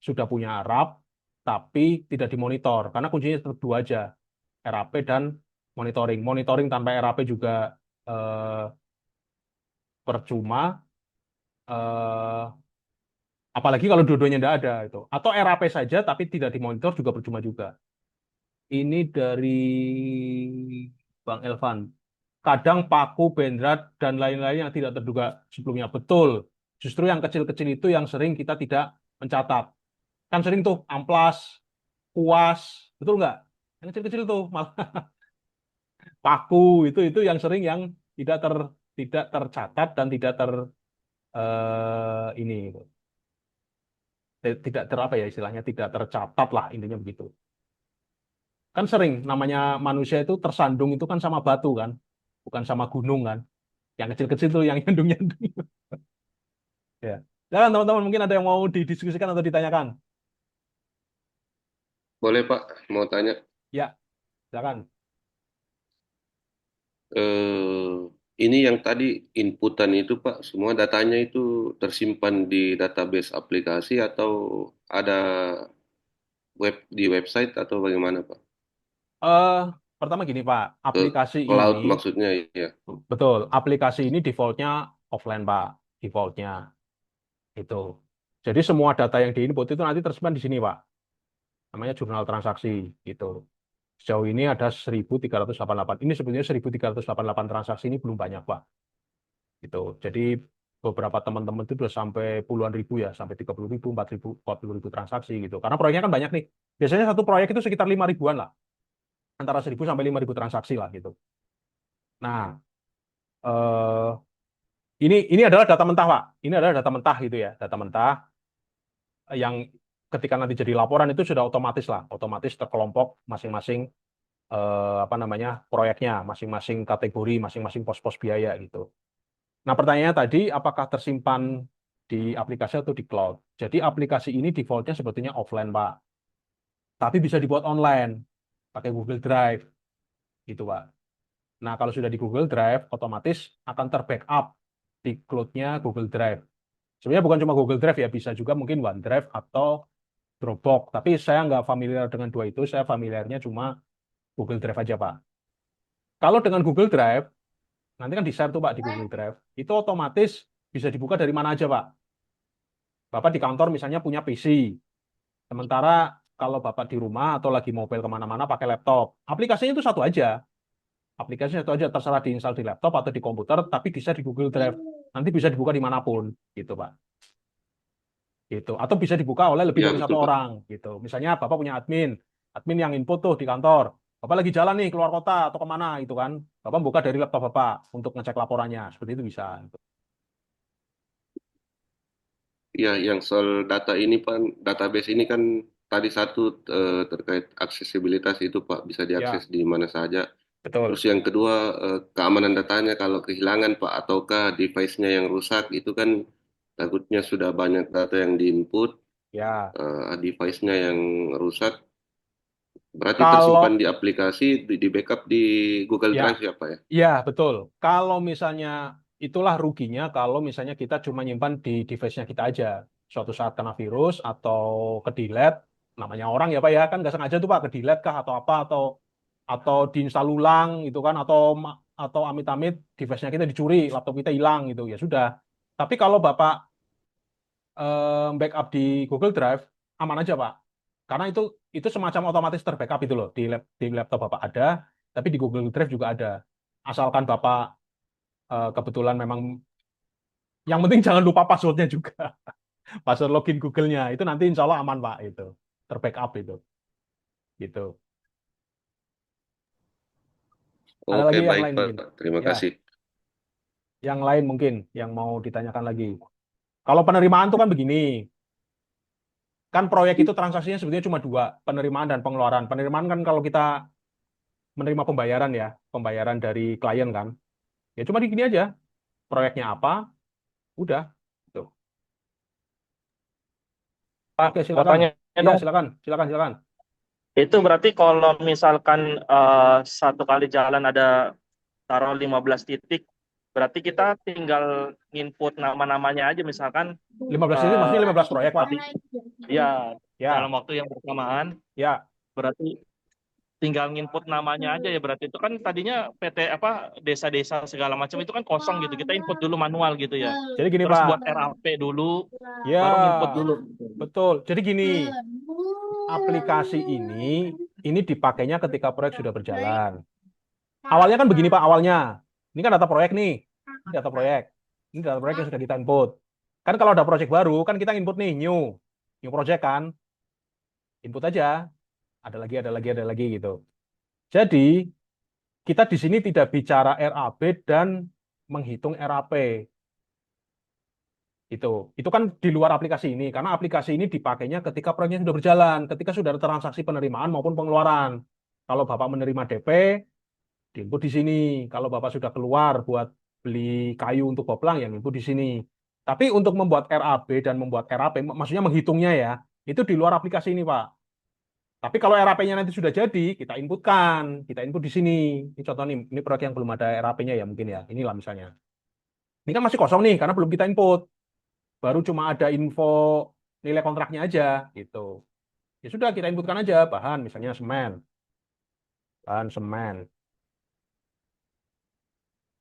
Speaker 1: sudah punya RAP tapi tidak dimonitor karena kuncinya tetap dua aja, RAP dan monitoring. Monitoring tanpa RAP juga eh, percuma. Eh, apalagi kalau dua-duanya tidak ada itu. Atau RAP saja tapi tidak dimonitor juga percuma juga. Ini dari Bang Elvan. Kadang paku, bendrat, dan lain-lain yang tidak terduga sebelumnya. Betul. Justru yang kecil-kecil itu yang sering kita tidak mencatat. Kan sering tuh amplas, kuas, betul nggak? Yang kecil-kecil tuh malah paku itu yang sering yang tidak tidak tercatat dan tidak ini tidak apa ya istilahnya tidak tercatat lah intinya begitu. Kan sering namanya manusia itu tersandung itu kan sama batu kan, bukan sama gunung kan. Yang kecil-kecil tuh yang nyandung-nyandung. Ya. Silakan teman-teman mungkin ada yang mau didiskusikan atau ditanyakan.
Speaker 4: Boleh Pak, mau tanya.
Speaker 1: Ya, silakan.
Speaker 4: Eh, ini yang tadi inputan itu Pak, semua datanya itu tersimpan di database aplikasi atau ada di website atau bagaimana Pak?
Speaker 1: Eh pertama gini Pak,
Speaker 4: Ke
Speaker 1: aplikasi
Speaker 4: cloud
Speaker 1: ini,
Speaker 4: maksudnya ya.
Speaker 1: betul, aplikasi ini defaultnya offline Pak, defaultnya itu. Jadi semua data yang diinput itu nanti tersimpan di sini Pak, namanya jurnal transaksi gitu. Sejauh ini ada 1.388. Ini sebenarnya 1.388 transaksi ini belum banyak Pak. Gitu. Jadi beberapa teman-teman itu sudah sampai puluhan ribu ya, sampai 30.000, 4.000, 40.000 transaksi gitu. Karena proyeknya kan banyak nih. Biasanya satu proyek itu sekitar 5 ribuan lah, antara 1.000 sampai 5.000 transaksi lah gitu. Nah, eh, ini adalah data mentah Pak. Ini adalah data mentah gitu ya, data mentah yang ketika nanti jadi laporan itu sudah otomatis lah, otomatis terkelompok masing-masing apa namanya proyeknya, masing-masing kategori, masing-masing pos-pos biaya gitu. Nah, pertanyaannya tadi, apakah tersimpan di aplikasi atau di cloud? Jadi aplikasi ini defaultnya sebetulnya offline, Pak. Tapi bisa dibuat online, pakai Google Drive, gitu, Pak. Nah, kalau sudah di Google Drive, otomatis akan terbackup di cloud-nya Google Drive. Sebenarnya bukan cuma Google Drive ya, bisa juga mungkin OneDrive atau Dropbox. Tapi saya nggak familiar dengan dua itu, saya familiarnya cuma Google Drive aja, Pak. Kalau dengan Google Drive, nanti kan di-share tuh Pak di Google Drive, itu otomatis bisa dibuka dari mana aja Pak. Bapak di kantor misalnya punya PC, sementara kalau Bapak di rumah atau lagi mobile kemana-mana pakai laptop, aplikasinya itu satu aja. Aplikasinya satu aja, terserah diinstal di laptop atau di komputer, tapi bisa di Google Drive. Nanti bisa dibuka dimanapun, gitu Pak. Gitu. Atau bisa dibuka oleh lebih
Speaker 4: Ya
Speaker 1: dari satu
Speaker 4: betul Pak.
Speaker 1: orang, gitu. Misalnya Bapak punya admin, admin yang input tuh di kantor. Bapak lagi jalan nih keluar kota atau kemana, gitu kan. Bapak buka dari laptop Bapak untuk ngecek laporannya, seperti itu bisa.
Speaker 4: Ya, yang soal data ini Pak, database ini kan tadi satu terkait aksesibilitas itu Pak, bisa diakses
Speaker 1: Ya,
Speaker 4: di mana saja. Terus
Speaker 1: betul.
Speaker 4: yang kedua keamanan datanya kalau kehilangan Pak ataukah device-nya yang rusak itu kan takutnya sudah banyak data yang diinput,
Speaker 1: Ya,
Speaker 4: device-nya yang rusak, berarti tersimpan
Speaker 1: kalau
Speaker 4: di aplikasi, di backup di Google Drive
Speaker 1: ya,
Speaker 4: ya Pak ya.
Speaker 1: ya betul. Kalau misalnya itulah ruginya kalau misalnya kita cuma nyimpan di device-nya kita aja. Suatu saat kena virus atau ke delete, namanya orang ya Pak ya, kan nggak sengaja tuh Pak ke delete kah atau apa atau diinstal ulang gitu kan atau amit-amit device-nya kita dicuri, laptop kita hilang gitu ya sudah. Tapi kalau Bapak backup di Google Drive aman aja Pak. Karena itu semacam otomatis terbackup itu loh di laptop Bapak ada, tapi di Google Drive juga ada. Asalkan Bapak kebetulan memang yang penting jangan lupa passwordnya juga. Password login Google-nya itu nanti insya Allah aman Pak itu. Terbackup itu. Gitu. Ada
Speaker 4: Oke
Speaker 1: lagi yang
Speaker 4: baik
Speaker 1: lain
Speaker 4: Pak,
Speaker 1: mungkin?
Speaker 4: terima
Speaker 1: Ya,
Speaker 4: kasih.
Speaker 1: yang lain mungkin yang mau ditanyakan lagi. Kalau penerimaan itu kan begini. Kan proyek itu transaksinya sebetulnya cuma dua, penerimaan dan pengeluaran. Penerimaan kan kalau kita menerima pembayaran ya, pembayaran dari klien kan. Ya cuma di gini aja, proyeknya apa, udah. Gitu.
Speaker 5: Pak,
Speaker 1: Oke,
Speaker 5: mau
Speaker 1: silakan.
Speaker 5: tanya
Speaker 1: Iya,
Speaker 5: dong.
Speaker 1: silakan, silakan, silakan.
Speaker 5: Itu berarti kalau misalkan satu kali jalan ada taruh 15 titik, berarti kita tinggal input nama-namanya aja misalkan
Speaker 1: 15 ini
Speaker 5: eh,
Speaker 1: maksudnya 15 proyek, Pak.
Speaker 5: tadi ya dalam
Speaker 1: Ya,
Speaker 5: waktu yang bersamaan,
Speaker 1: ya.
Speaker 5: berarti tinggal nginput namanya aja ya berarti itu kan tadinya PT apa desa-desa segala macam itu kan kosong gitu. Kita input dulu manual gitu ya.
Speaker 1: Jadi gini,
Speaker 5: Terus buat
Speaker 1: Pak.
Speaker 5: RAP dulu, baru nginput
Speaker 1: Ya,
Speaker 5: dulu.
Speaker 1: betul. Jadi gini, aplikasi ini dipakainya ketika proyek sudah berjalan. Awalnya kan begini, Pak, awalnya. Ini kan data proyek nih. Ini data proyek. Ini data proyek yang sudah kita input. Kan kalau ada proyek baru, kan kita input nih, new project kan. Input aja. Ada lagi, ada lagi, ada lagi gitu. Jadi, kita di sini tidak bicara RAB dan menghitung RAP. Itu kan di luar aplikasi ini, karena aplikasi ini dipakainya ketika proyeknya sudah berjalan, ketika sudah ada transaksi penerimaan maupun pengeluaran. Kalau Bapak menerima DP, diinput di sini. Kalau Bapak sudah keluar buat beli kayu untuk boplang, yang input di sini. Tapi untuk membuat RAB dan membuat RAP, maksudnya menghitungnya ya, itu di luar aplikasi ini, Pak. Tapi kalau RAP-nya nanti sudah jadi, kita input di sini. Ini contoh nih, ini proyek yang belum ada RAP-nya ya mungkin ya. Inilah misalnya. Ini kan masih kosong nih, karena belum kita input. Baru cuma ada info nilai kontraknya aja gitu. Ya sudah kita inputkan aja bahan misalnya semen. bahan semen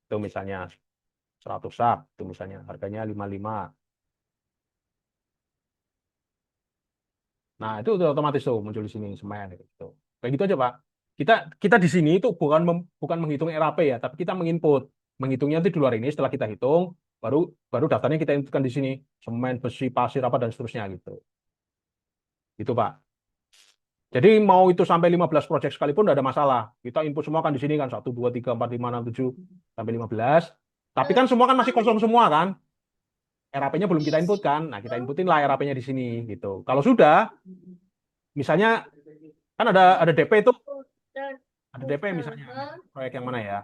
Speaker 1: itu misalnya 100 sak itu misalnya harganya 55. Nah, itu udah otomatis tuh muncul di sini semen gitu. Kayak gitu aja, Pak. Kita kita di sini itu bukan menghitung RAP ya, tapi kita menginput. Menghitungnya itu di luar ini setelah kita hitung, baru baru daftarnya kita inputkan di sini. Semen, besi, pasir apa dan seterusnya gitu. Itu, Pak. Jadi mau itu sampai 15 project sekalipun tidak ada masalah. Kita input semua kan di sini kan 1 2 3 4 5 6 7 sampai 15. Tapi kan semua kan masih kosong semua kan. RAP-nya belum kita input kan. Nah, kita inputin lah RAP-nya di sini gitu. Kalau sudah, misalnya kan ada DP itu, ada DP misalnya proyek yang mana ya?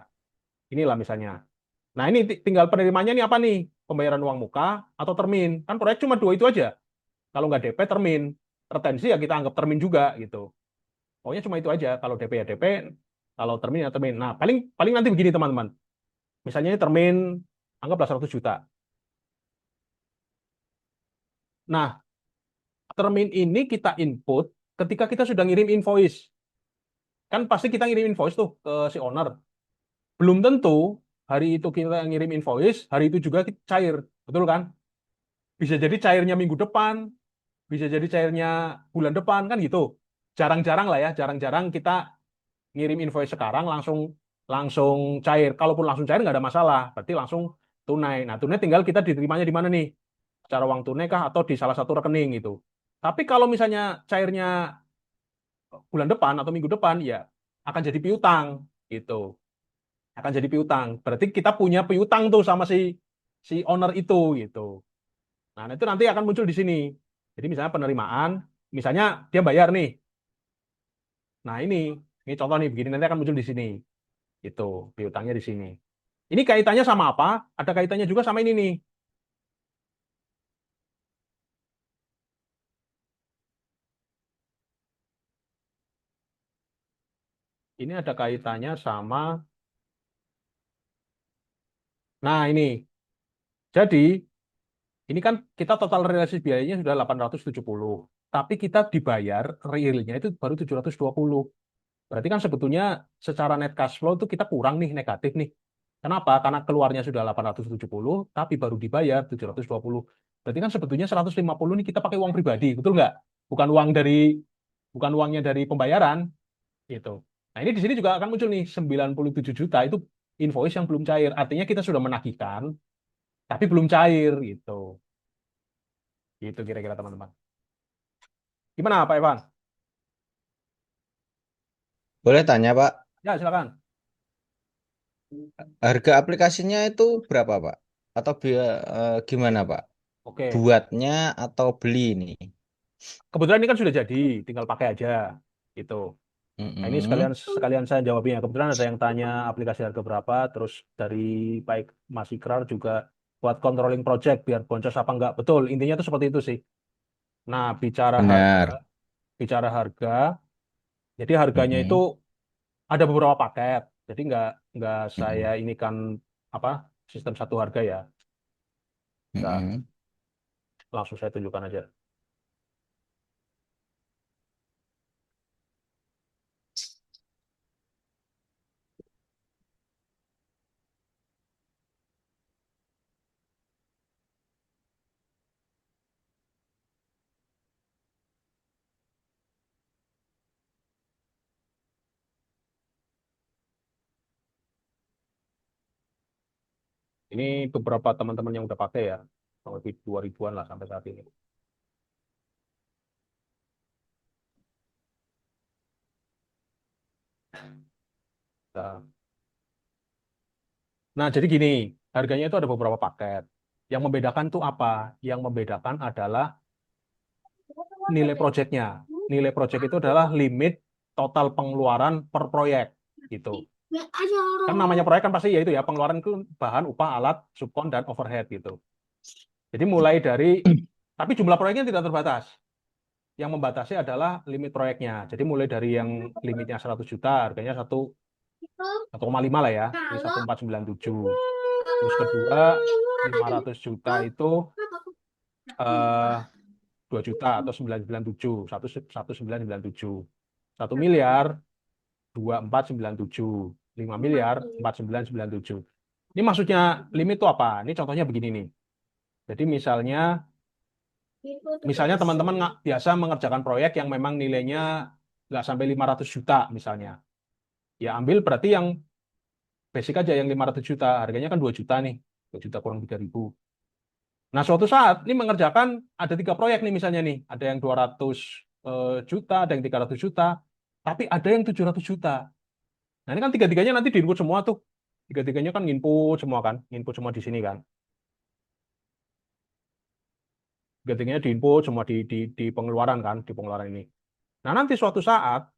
Speaker 1: Inilah misalnya. Nah, ini tinggal penerimanya ini apa nih? Pembayaran uang muka atau termin? Kan proyek cuma dua itu aja. Kalau nggak DP, termin. Retensi ya kita anggap termin juga gitu. Pokoknya cuma itu aja. Kalau DP ya DP, kalau termin ya termin. Nah, paling paling nanti begini teman-teman. Misalnya ini termin anggaplah 100 juta. Nah, termin ini kita input ketika kita sudah ngirim invoice. Kan pasti kita ngirim invoice tuh ke si owner. Belum tentu hari itu kita ngirim invoice, hari itu juga cair. Betul kan? Bisa jadi cairnya minggu depan, bisa jadi cairnya bulan depan, kan gitu. Jarang-jarang lah ya, jarang-jarang kita ngirim invoice sekarang langsung langsung cair. Kalaupun langsung cair nggak ada masalah, berarti langsung tunai. Nah, tunai tinggal kita diterimanya di mana nih? Secara uang tunai kah atau di salah satu rekening gitu. Tapi kalau misalnya cairnya bulan depan atau minggu depan, ya akan jadi piutang gitu. Akan jadi piutang. Berarti kita punya piutang tuh sama si si owner itu gitu. Nah, itu nanti akan muncul di sini. Jadi misalnya penerimaan, misalnya dia bayar nih. Nah, ini contoh nih begini nanti akan muncul di sini. Itu piutangnya di sini. Ini kaitannya sama apa? Ada kaitannya juga sama ini nih. Ini ada kaitannya sama. Nah, ini. Jadi ini kan kita total realisasi biayanya sudah 870. Tapi kita dibayar realnya itu baru 720. Berarti kan sebetulnya secara net cash flow itu kita kurang nih, negatif nih. Kenapa? Karena keluarnya sudah 870, tapi baru dibayar 720. Berarti kan sebetulnya 150 ini kita pakai uang pribadi, betul nggak? Bukan uang dari bukan uangnya dari pembayaran gitu. Nah, ini di sini juga akan muncul nih 97 juta itu invoice yang belum cair. Artinya kita sudah menagihkan tapi belum cair gitu. Gitu kira-kira teman-teman. Gimana Pak Evan?
Speaker 6: Boleh tanya, Pak,
Speaker 1: Ya, silakan.
Speaker 6: harga aplikasinya itu berapa, Pak? Atau gimana, Pak?
Speaker 1: Oke.
Speaker 6: Buatnya atau beli ini?
Speaker 1: Kebetulan ini kan sudah jadi, tinggal pakai aja gitu. Nah, ini sekalian
Speaker 6: Mm-mm.
Speaker 1: sekalian saya jawabnya. Kebetulan ada yang tanya aplikasi harga berapa, terus dari baik Mas Ikrar juga buat controlling project biar boncos apa enggak. Betul, intinya itu seperti itu sih. Nah,
Speaker 6: Benar.
Speaker 1: bicara harga, jadi harganya itu
Speaker 6: Mm-mm.
Speaker 1: ada beberapa paket. Jadi nggak saya
Speaker 6: Mm-mm.
Speaker 1: ini kan apa sistem satu harga ya. Nggak
Speaker 6: Mm-mm.
Speaker 1: langsung saya tunjukkan aja. Ini beberapa teman-teman yang udah pakai ya, kurang lebih 2000-an lah sampai saat ini. Nah, nah, jadi gini, harganya itu ada beberapa paket. Yang membedakan tuh apa? Yang membedakan adalah nilai proyeknya. Nilai proyek itu adalah limit total pengeluaran per proyek gitu. Kan namanya proyek kan pasti ya itu ya, pengeluaran itu bahan, upah, alat, subkon, dan overhead gitu. Jadi mulai dari, tapi jumlah proyeknya tidak terbatas. Yang membatasi adalah limit proyeknya. Jadi mulai dari yang limitnya 100 juta, harganya 1,5 lah ya. Ini 1497. Terus kedua, 500 juta itu eh, 2 juta atau 997, 1997. 1 miliar 2497. 5 miliar 4997. Ini maksudnya limit itu apa? Ini contohnya begini nih. Jadi misalnya teman-teman biasa mengerjakan proyek yang memang nilainya nggak sampai 500 juta misalnya. Ya ambil berarti yang basic aja yang 500 juta. Harganya kan 2 juta nih. 2 juta kurang 3.000. Nah, suatu saat ini mengerjakan ada 3 proyek nih misalnya nih. Ada yang 200 juta, ada yang 300 juta, tapi ada yang 700 juta. Nah, ini kan tiga-tiganya nanti di-input semua tuh. Tiga-tiganya kan nginput semua kan. Nginput semua di sini kan. Tiga-tiganya di-input semua di pengeluaran kan. Di pengeluaran ini. Nah, nanti suatu saat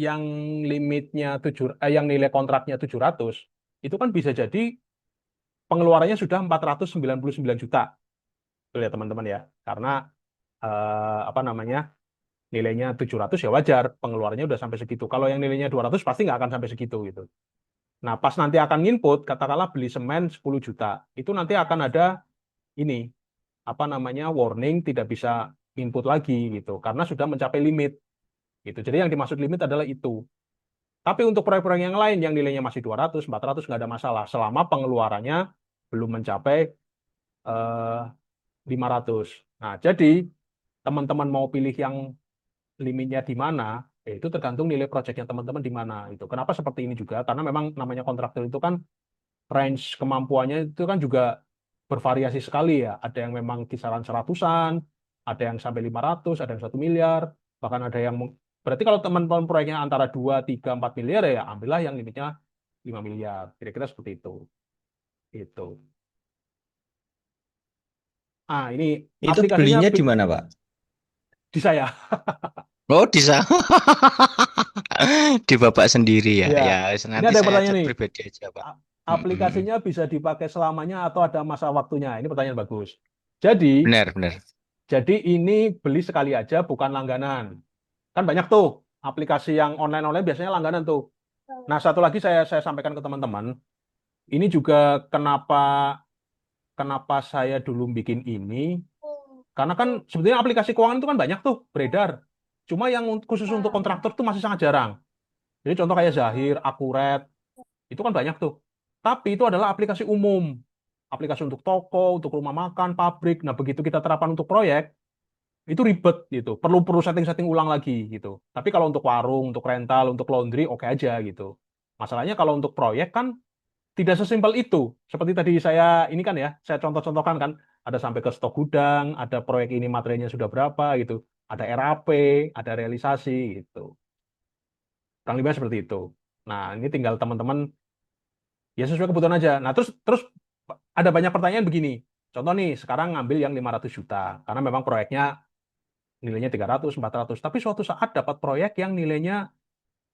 Speaker 1: yang yang nilai kontraknya 700, itu kan bisa jadi pengeluarannya sudah 499 juta. Betul ya teman-teman ya. Karena apa namanya? Nilainya 700 ya wajar, pengeluarannya udah sampai segitu. Kalau yang nilainya 200 pasti nggak akan sampai segitu gitu. Nah, pas nanti akan nginput, katakanlah beli semen 10 juta, itu nanti akan ada ini, apa namanya, warning tidak bisa input lagi gitu, karena sudah mencapai limit gitu. Jadi yang dimaksud limit adalah itu. Tapi untuk proyek-proyek yang lain yang nilainya masih 200, 400 nggak ada masalah, selama pengeluarannya belum mencapai 500. Nah, jadi teman-teman mau pilih yang limitnya di mana, itu tergantung nilai proyeknya teman-teman di mana. Itu kenapa seperti ini juga, karena memang namanya kontraktor itu kan range kemampuannya itu kan juga bervariasi sekali ya. Ada yang memang kisaran seratusan, ada yang sampai 500, ada yang 1 miliar, bahkan ada yang berarti kalau teman-teman proyeknya antara 2, 3, 4 miliar ya ambillah yang limitnya 5 miliar. Kira-kira seperti itu. Itu. Ah, ini
Speaker 6: Itu
Speaker 1: aplikasinya
Speaker 6: belinya di mana, Pak?
Speaker 1: di saya.
Speaker 6: Oh, di sana. Di Bapak sendiri ya.
Speaker 1: Ya.
Speaker 6: Ya,
Speaker 1: Ini
Speaker 6: nanti
Speaker 1: ada yang
Speaker 6: saya
Speaker 1: bertanya
Speaker 6: chat
Speaker 1: nih.
Speaker 6: pribadi aja, Pak.
Speaker 1: Aplikasinya bisa dipakai selamanya atau ada masa waktunya? Ini pertanyaan bagus. Jadi,
Speaker 6: Benar, benar.
Speaker 1: ini beli sekali aja, bukan langganan. Kan banyak tuh aplikasi yang online-online biasanya langganan tuh. Nah, satu lagi saya sampaikan ke teman-teman, ini juga kenapa saya dulu bikin ini, karena kan sebetulnya aplikasi keuangan itu kan banyak tuh beredar. Cuma yang khusus untuk kontraktor tuh masih sangat jarang. Jadi contoh kayak Zahir, Akuret, itu kan banyak tuh. Tapi itu adalah aplikasi umum. Aplikasi untuk toko, untuk rumah makan, pabrik. Nah, begitu kita terapkan untuk proyek, itu ribet gitu. Perlu setting-setting ulang lagi gitu. Tapi kalau untuk warung, untuk rental, untuk laundry, oke aja gitu. Masalahnya kalau untuk proyek kan tidak sesimpel itu. Seperti tadi ini kan ya, saya contoh-contohkan kan, ada sampai ke stok gudang, ada proyek ini materialnya sudah berapa gitu, ada RAP, ada realisasi gitu. Kurang lebih seperti itu. Nah, ini tinggal teman-teman ya sesuai kebutuhan aja. Nah, terus ada banyak pertanyaan begini. Contoh nih, sekarang ngambil yang 500 juta karena memang proyeknya nilainya 300, 400. Tapi suatu saat dapat proyek yang nilainya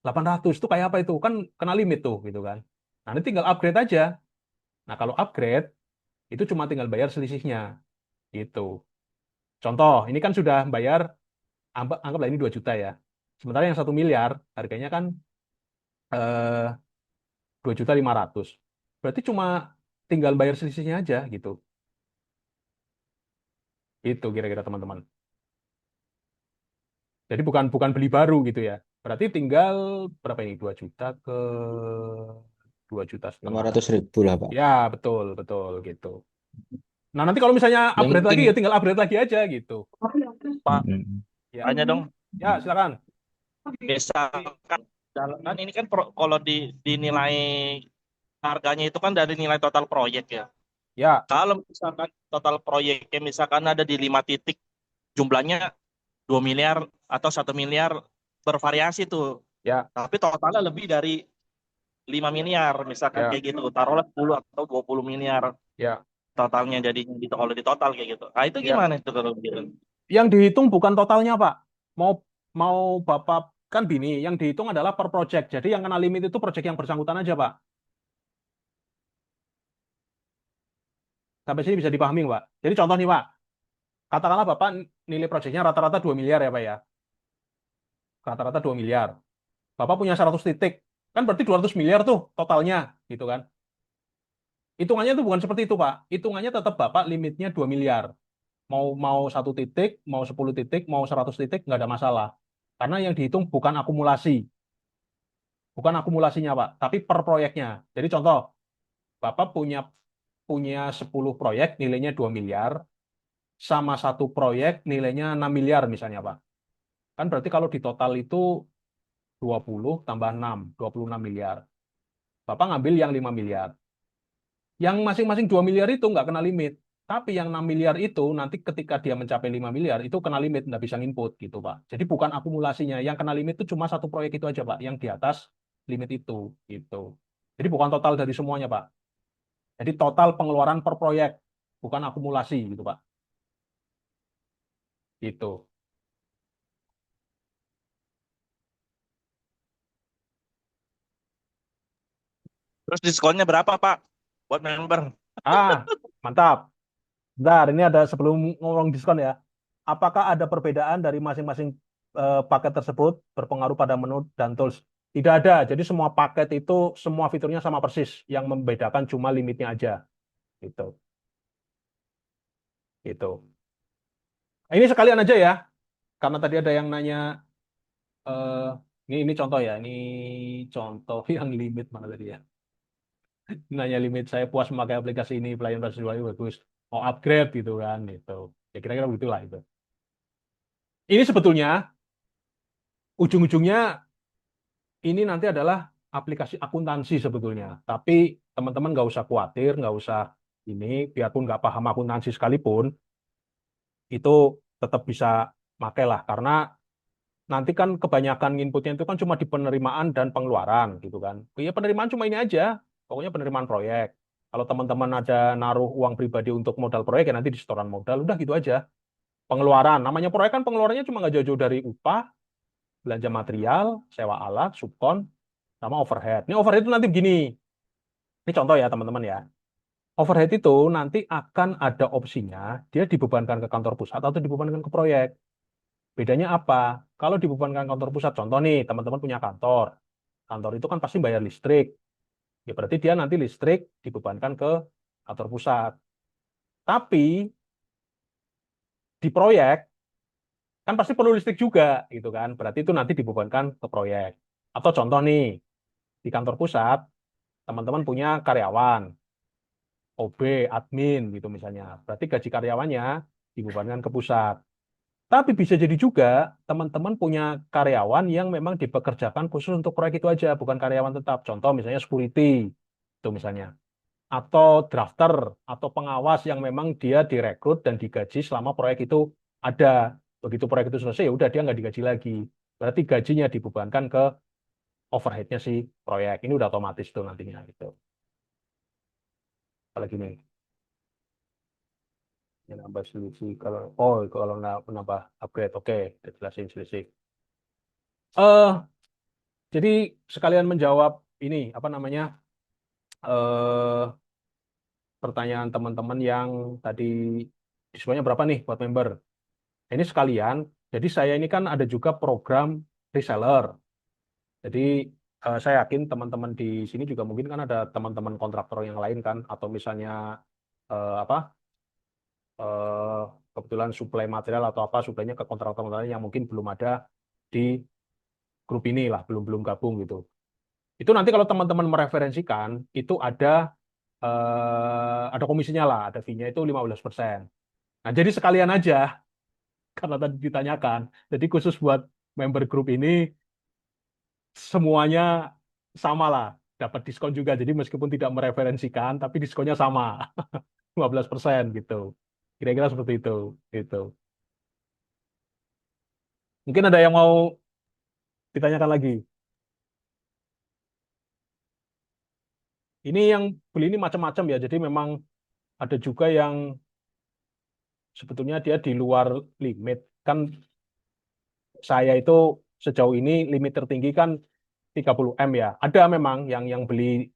Speaker 1: 800. Itu kayak apa itu? Kan kena limit tuh gitu kan. Nah, ini tinggal upgrade aja. Nah, kalau upgrade itu cuma tinggal bayar selisihnya gitu. Contoh, ini kan sudah bayar anggaplah ini 2 juta ya. Sementara yang 1 miliar harganya kan 2.500.000. Berarti cuma tinggal bayar selisihnya aja gitu. Itu kira-kira teman-teman. Jadi bukan beli baru gitu ya. Berarti tinggal berapa ini? 2 juta ke 2,5 juta.
Speaker 6: 500.000 lah, Pak.
Speaker 1: Ya, betul, betul gitu. Nah, nanti kalau misalnya
Speaker 6: Yang
Speaker 1: upgrade lagi ya
Speaker 6: penting
Speaker 1: tinggal upgrade lagi aja gitu.
Speaker 5: Pak,
Speaker 1: Ya,
Speaker 5: tanya dong.
Speaker 1: ya silakan.
Speaker 5: Misalkan kan ini kan kalau dinilai harganya itu kan dari nilai total proyek ya.
Speaker 1: Ya,
Speaker 5: Kalau misalkan total proyeknya misalkan ada di 5 titik, jumlahnya 2 miliar atau 1 miliar bervariasi tuh.
Speaker 1: ya,
Speaker 5: Tapi totalnya lebih dari 5 miliar misalkan
Speaker 1: Ya.
Speaker 5: kayak gitu. Taruhlah 10 atau 20 miliar
Speaker 1: ya.
Speaker 5: totalnya jadinya gitu kalau di total kayak gitu. Nah, itu
Speaker 1: Ya.
Speaker 5: gimana itu kalau gitu?
Speaker 1: Yang dihitung bukan totalnya, Pak. Mau Bapak kan gini, yang dihitung adalah per project. Jadi yang kena limit itu project yang bersangkutan aja, Pak. Sampai sini bisa dipahami, Pak. Jadi contoh nih, Pak. Katakanlah Bapak nilai projectnya rata-rata 2 miliar ya, Pak ya. Rata-rata 2 miliar. Bapak punya 100 titik. Kan berarti 200 miliar tuh totalnya, gitu kan. Hitungannya itu bukan seperti itu, Pak. Hitungannya tetap Bapak limitnya 2 miliar. Mau 1 titik, mau 10 titik, mau 100 titik, nggak ada masalah. Karena yang dihitung bukan akumulasi. Bukan akumulasinya, Pak, tapi per proyeknya. Jadi contoh, Bapak punya punya 10 proyek nilainya 2 miliar, sama satu proyek nilainya 6 miliar misalnya, Pak. Kan berarti kalau di total itu 20 tambah 6, 26 miliar. Bapak ngambil yang 5 miliar. Yang masing-masing 2 miliar itu nggak kena limit. Tapi yang 6 miliar itu nanti ketika dia mencapai 5 miliar itu kena limit, nggak bisa input gitu, Pak. Jadi bukan akumulasinya. Yang kena limit itu cuma satu proyek itu aja, Pak. Yang di atas limit itu gitu. Jadi bukan total dari semuanya, Pak. Jadi total pengeluaran per proyek, bukan akumulasi gitu, Pak. Gitu.
Speaker 5: Terus diskonnya berapa, Pak? Buat member.
Speaker 1: Ah, mantap. Bentar, ini ada sebelum ngomong diskon ya. Apakah ada perbedaan dari masing-masing paket tersebut berpengaruh pada menu dan tools? Tidak ada. Jadi semua paket itu semua fiturnya sama persis. Yang membedakan cuma limitnya aja. Gitu. Gitu. Ini sekalian aja ya. Karena tadi ada yang nanya eh ini contoh ya. Ini contoh yang limit mana tadi ya? Nanya limit saya puas memakai aplikasi ini, pelayan versi 2 bagus. Mau upgrade gitu kan gitu. Ya kira-kira begitulah itu. Ini sebetulnya ujung-ujungnya ini nanti adalah aplikasi akuntansi sebetulnya. Tapi teman-teman nggak usah khawatir, nggak usah ini, biarpun nggak paham akuntansi sekalipun, itu tetap bisa pakai lah. Karena nanti kan kebanyakan inputnya itu kan cuma di penerimaan dan pengeluaran gitu kan. Ya penerimaan cuma ini aja, pokoknya penerimaan proyek. Kalau teman-teman ada naruh uang pribadi untuk modal proyek ya nanti di setoran modal, udah gitu aja. Pengeluaran, namanya proyek kan pengeluarannya cuma nggak jauh-jauh dari upah, belanja material, sewa alat, subkon, sama overhead. Ini overhead itu nanti begini. Ini contoh ya teman-teman ya. Overhead itu nanti akan ada opsinya dia dibebankan ke kantor pusat atau dibebankan ke proyek. Bedanya apa? Kalau dibebankan kantor pusat, contoh nih teman-teman punya kantor. Kantor itu kan pasti bayar listrik. Ya berarti dia nanti listrik dibebankan ke kantor pusat. Tapi di proyek kan pasti perlu listrik juga gitu kan. Berarti itu nanti dibebankan ke proyek. Atau contoh nih di kantor pusat teman-teman punya karyawan, OB, admin gitu misalnya. Berarti gaji karyawannya dibebankan ke pusat. Tapi bisa jadi juga teman-teman punya karyawan yang memang dipekerjakan khusus untuk proyek itu aja, bukan karyawan tetap. Contoh misalnya security, itu misalnya. Atau drafter, atau pengawas yang memang dia direkrut dan digaji selama proyek itu ada. Begitu proyek itu selesai, ya udah dia nggak digaji lagi. Berarti gajinya dibebankan ke overhead-nya si proyek. Ini udah otomatis tuh nantinya gitu. Apalagi nih. Ya, nambah selisih kalau nambah upgrade oke, jelasin selisih. Jadi sekalian menjawab ini apa namanya eh pertanyaan teman-teman yang tadi diskonnya berapa nih buat member. Ini sekalian. Jadi saya ini kan ada juga program reseller. Jadi saya yakin teman-teman di sini juga mungkin kan ada teman-teman kontraktor yang lain kan atau misalnya apa eh, kebetulan suplai material atau apa suplainya ke kontraktor lain yang mungkin belum ada di grup ini lah, belum belum gabung gitu. Itu nanti kalau teman-teman mereferensikan itu ada komisinya lah, ada fee-nya itu 15%. Nah, jadi sekalian aja karena tadi ditanyakan. Jadi khusus buat member grup ini semuanya sama lah, dapat diskon juga. Jadi meskipun tidak mereferensikan tapi diskonnya sama, 15% gitu. Kira-kira seperti itu gitu. Mungkin ada yang mau ditanyakan lagi. Ini yang beli ini macam-macam ya. Jadi memang ada juga yang sebetulnya dia di luar limit. Kan saya itu sejauh ini limit tertinggi kan 30 M ya. Ada memang yang beli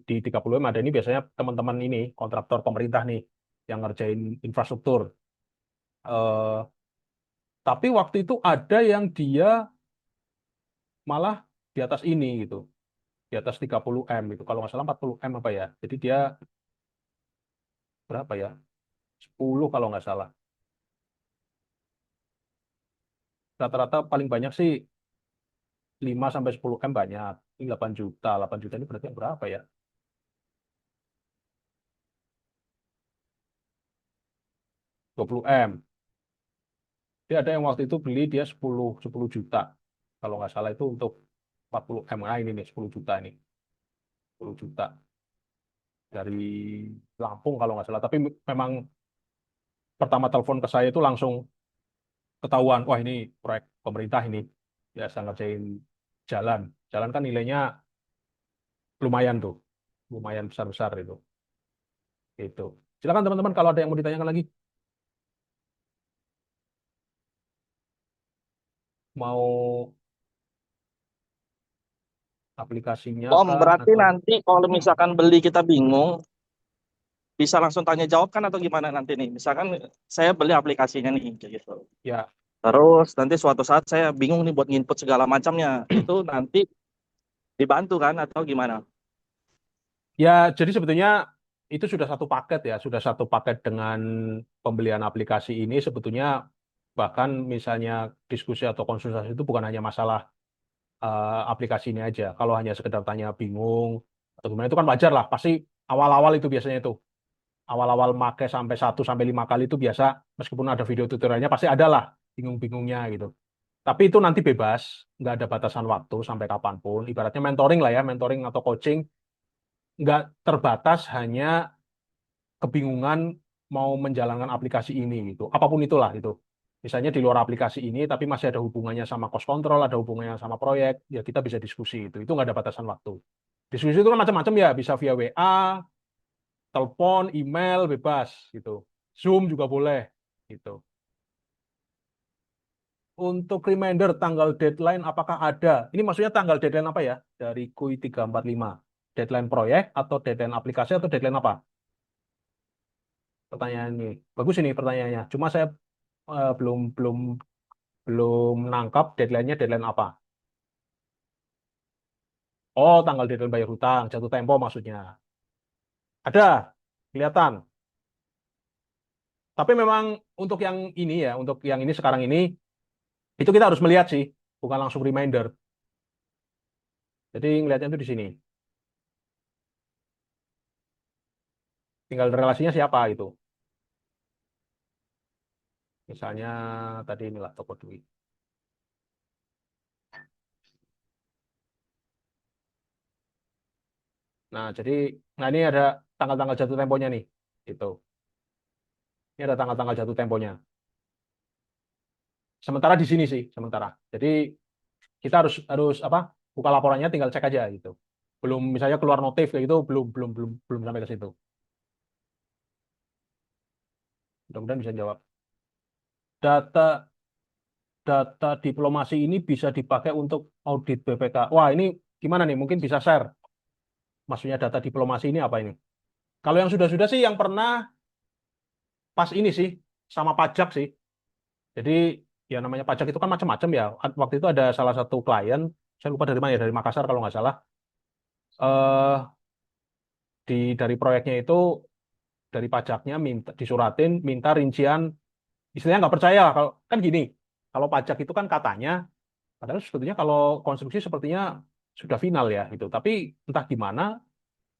Speaker 1: di 30 M ada ini biasanya teman-teman ini kontraktor pemerintah nih yang ngerjain infrastruktur. Eh, tapi waktu itu ada yang dia malah di atas ini gitu. Di atas 30 M itu. Kalau nggak salah 40 M apa ya. Jadi dia berapa ya? 10 kalau nggak salah. Rata-rata paling banyak sih 5 sampai 10 M banyak. Ini 8 juta. 8 juta ini berarti berapa ya? 20 M. Dia ada yang waktu itu beli dia 10 juta. Kalau nggak salah itu untuk 40 M. Nah, ini nih 10 juta ini. 10 juta dari Lampung kalau nggak salah. Tapi memang pertama telepon ke saya itu langsung ketahuan, wah ini proyek pemerintah ini. Biasa ngerjain jalan. Jalan kan nilainya lumayan tuh. Lumayan besar-besar itu. Itu. Silakan teman-teman kalau ada yang mau ditanyakan lagi. Mau aplikasinya
Speaker 5: Om,
Speaker 1: kah
Speaker 5: berarti
Speaker 1: atau
Speaker 5: nanti kalau misalkan beli kita bingung, bisa langsung tanya jawab kan atau gimana nanti nih? Misalkan saya beli aplikasinya nih, kayak gitu.
Speaker 1: ya
Speaker 5: Terus nanti suatu saat saya bingung nih buat nginput segala macamnya. Itu nanti dibantu kan atau gimana?
Speaker 1: ya jadi sebetulnya itu sudah satu paket ya, sudah satu paket dengan pembelian aplikasi ini sebetulnya bahkan misalnya diskusi atau konsultasi itu bukan hanya masalah aplikasi ini aja. Kalau hanya sekedar tanya bingung atau gimana itu kan wajar lah. Pasti awal-awal itu biasanya itu. Awal-awal make sampai 1 sampai 5 kali itu biasa meskipun ada video tutorialnya pasti ada lah bingung-bingungnya gitu. Tapi itu nanti bebas, nggak ada batasan waktu sampai kapanpun. Ibaratnya mentoring lah ya, mentoring atau coaching nggak terbatas hanya kebingungan mau menjalankan aplikasi ini gitu. Apapun itulah itu. Misalnya di luar aplikasi ini tapi masih ada hubungannya sama cost control, ada hubungannya sama proyek, ya kita bisa diskusi itu. Itu nggak ada batasan waktu. Diskusi itu kan macam-macam ya, bisa via WA, telepon, email, bebas gitu. Zoom juga boleh gitu. Untuk reminder tanggal deadline apakah ada? Ini maksudnya tanggal deadline apa ya? Dari KUI 345. Deadline proyek atau deadline aplikasi atau deadline apa? Pertanyaan ini. Bagus ini pertanyaannya. Cuma saya belum belum belum nangkap deadline-nya deadline apa. Oh, tanggal deadline bayar hutang, jatuh tempo maksudnya. Ada, kelihatan. Tapi memang untuk yang ini ya, untuk yang ini sekarang ini, itu kita harus melihat sih, bukan langsung reminder. Jadi ngelihatnya itu di sini. Tinggal relasinya siapa itu. Misalnya tadi inilah toko duit. Nah, jadi, nah ini ada tanggal-tanggal jatuh temponya nih. Itu. Ini ada tanggal-tanggal jatuh temponya. Sementara di sini sih, sementara. Jadi kita harus harus apa? Buka laporannya tinggal cek aja gitu. Belum misalnya keluar notif kayak gitu belum sampai ke situ. Mudah-mudahan bisa jawab. Data data diplomasi ini bisa dipakai untuk audit BPK. Wah, ini gimana nih? Mungkin bisa share. Maksudnya data diplomasi ini apa ini? Kalau yang sudah-sudah sih yang pernah pas ini sih sama pajak sih. Jadi ya namanya pajak itu kan macam-macam ya. Waktu itu ada salah satu klien, saya lupa dari mana ya, dari Makassar kalau nggak salah. Eh dari proyeknya itu dari pajaknya minta disuratin minta rincian, istilahnya nggak percaya lah, kalau kan gini, kalau pajak itu kan katanya padahal sebetulnya kalau konstruksi sepertinya sudah final ya itu, tapi entah gimana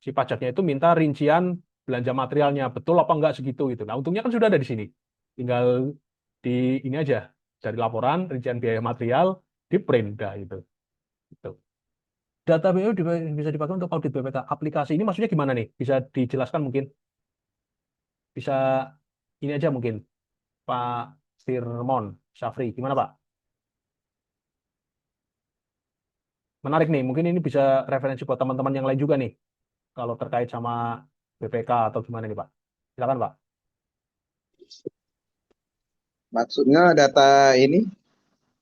Speaker 1: si pajaknya itu minta rincian belanja materialnya betul apa enggak segitu gitu. Nah untungnya kan sudah ada di sini, tinggal di ini aja dari laporan rincian biaya material di print dah itu. Gitu. Data BU bisa dipakai untuk audit BPK. Aplikasi ini maksudnya gimana nih? Bisa dijelaskan mungkin? Bisa ini aja mungkin Pak Firmon Syafri. Gimana Pak? Menarik nih. Mungkin ini bisa referensi buat teman-teman yang lain juga nih. Kalau terkait sama BPK atau gimana nih Pak? Silakan Pak.
Speaker 7: Maksudnya data ini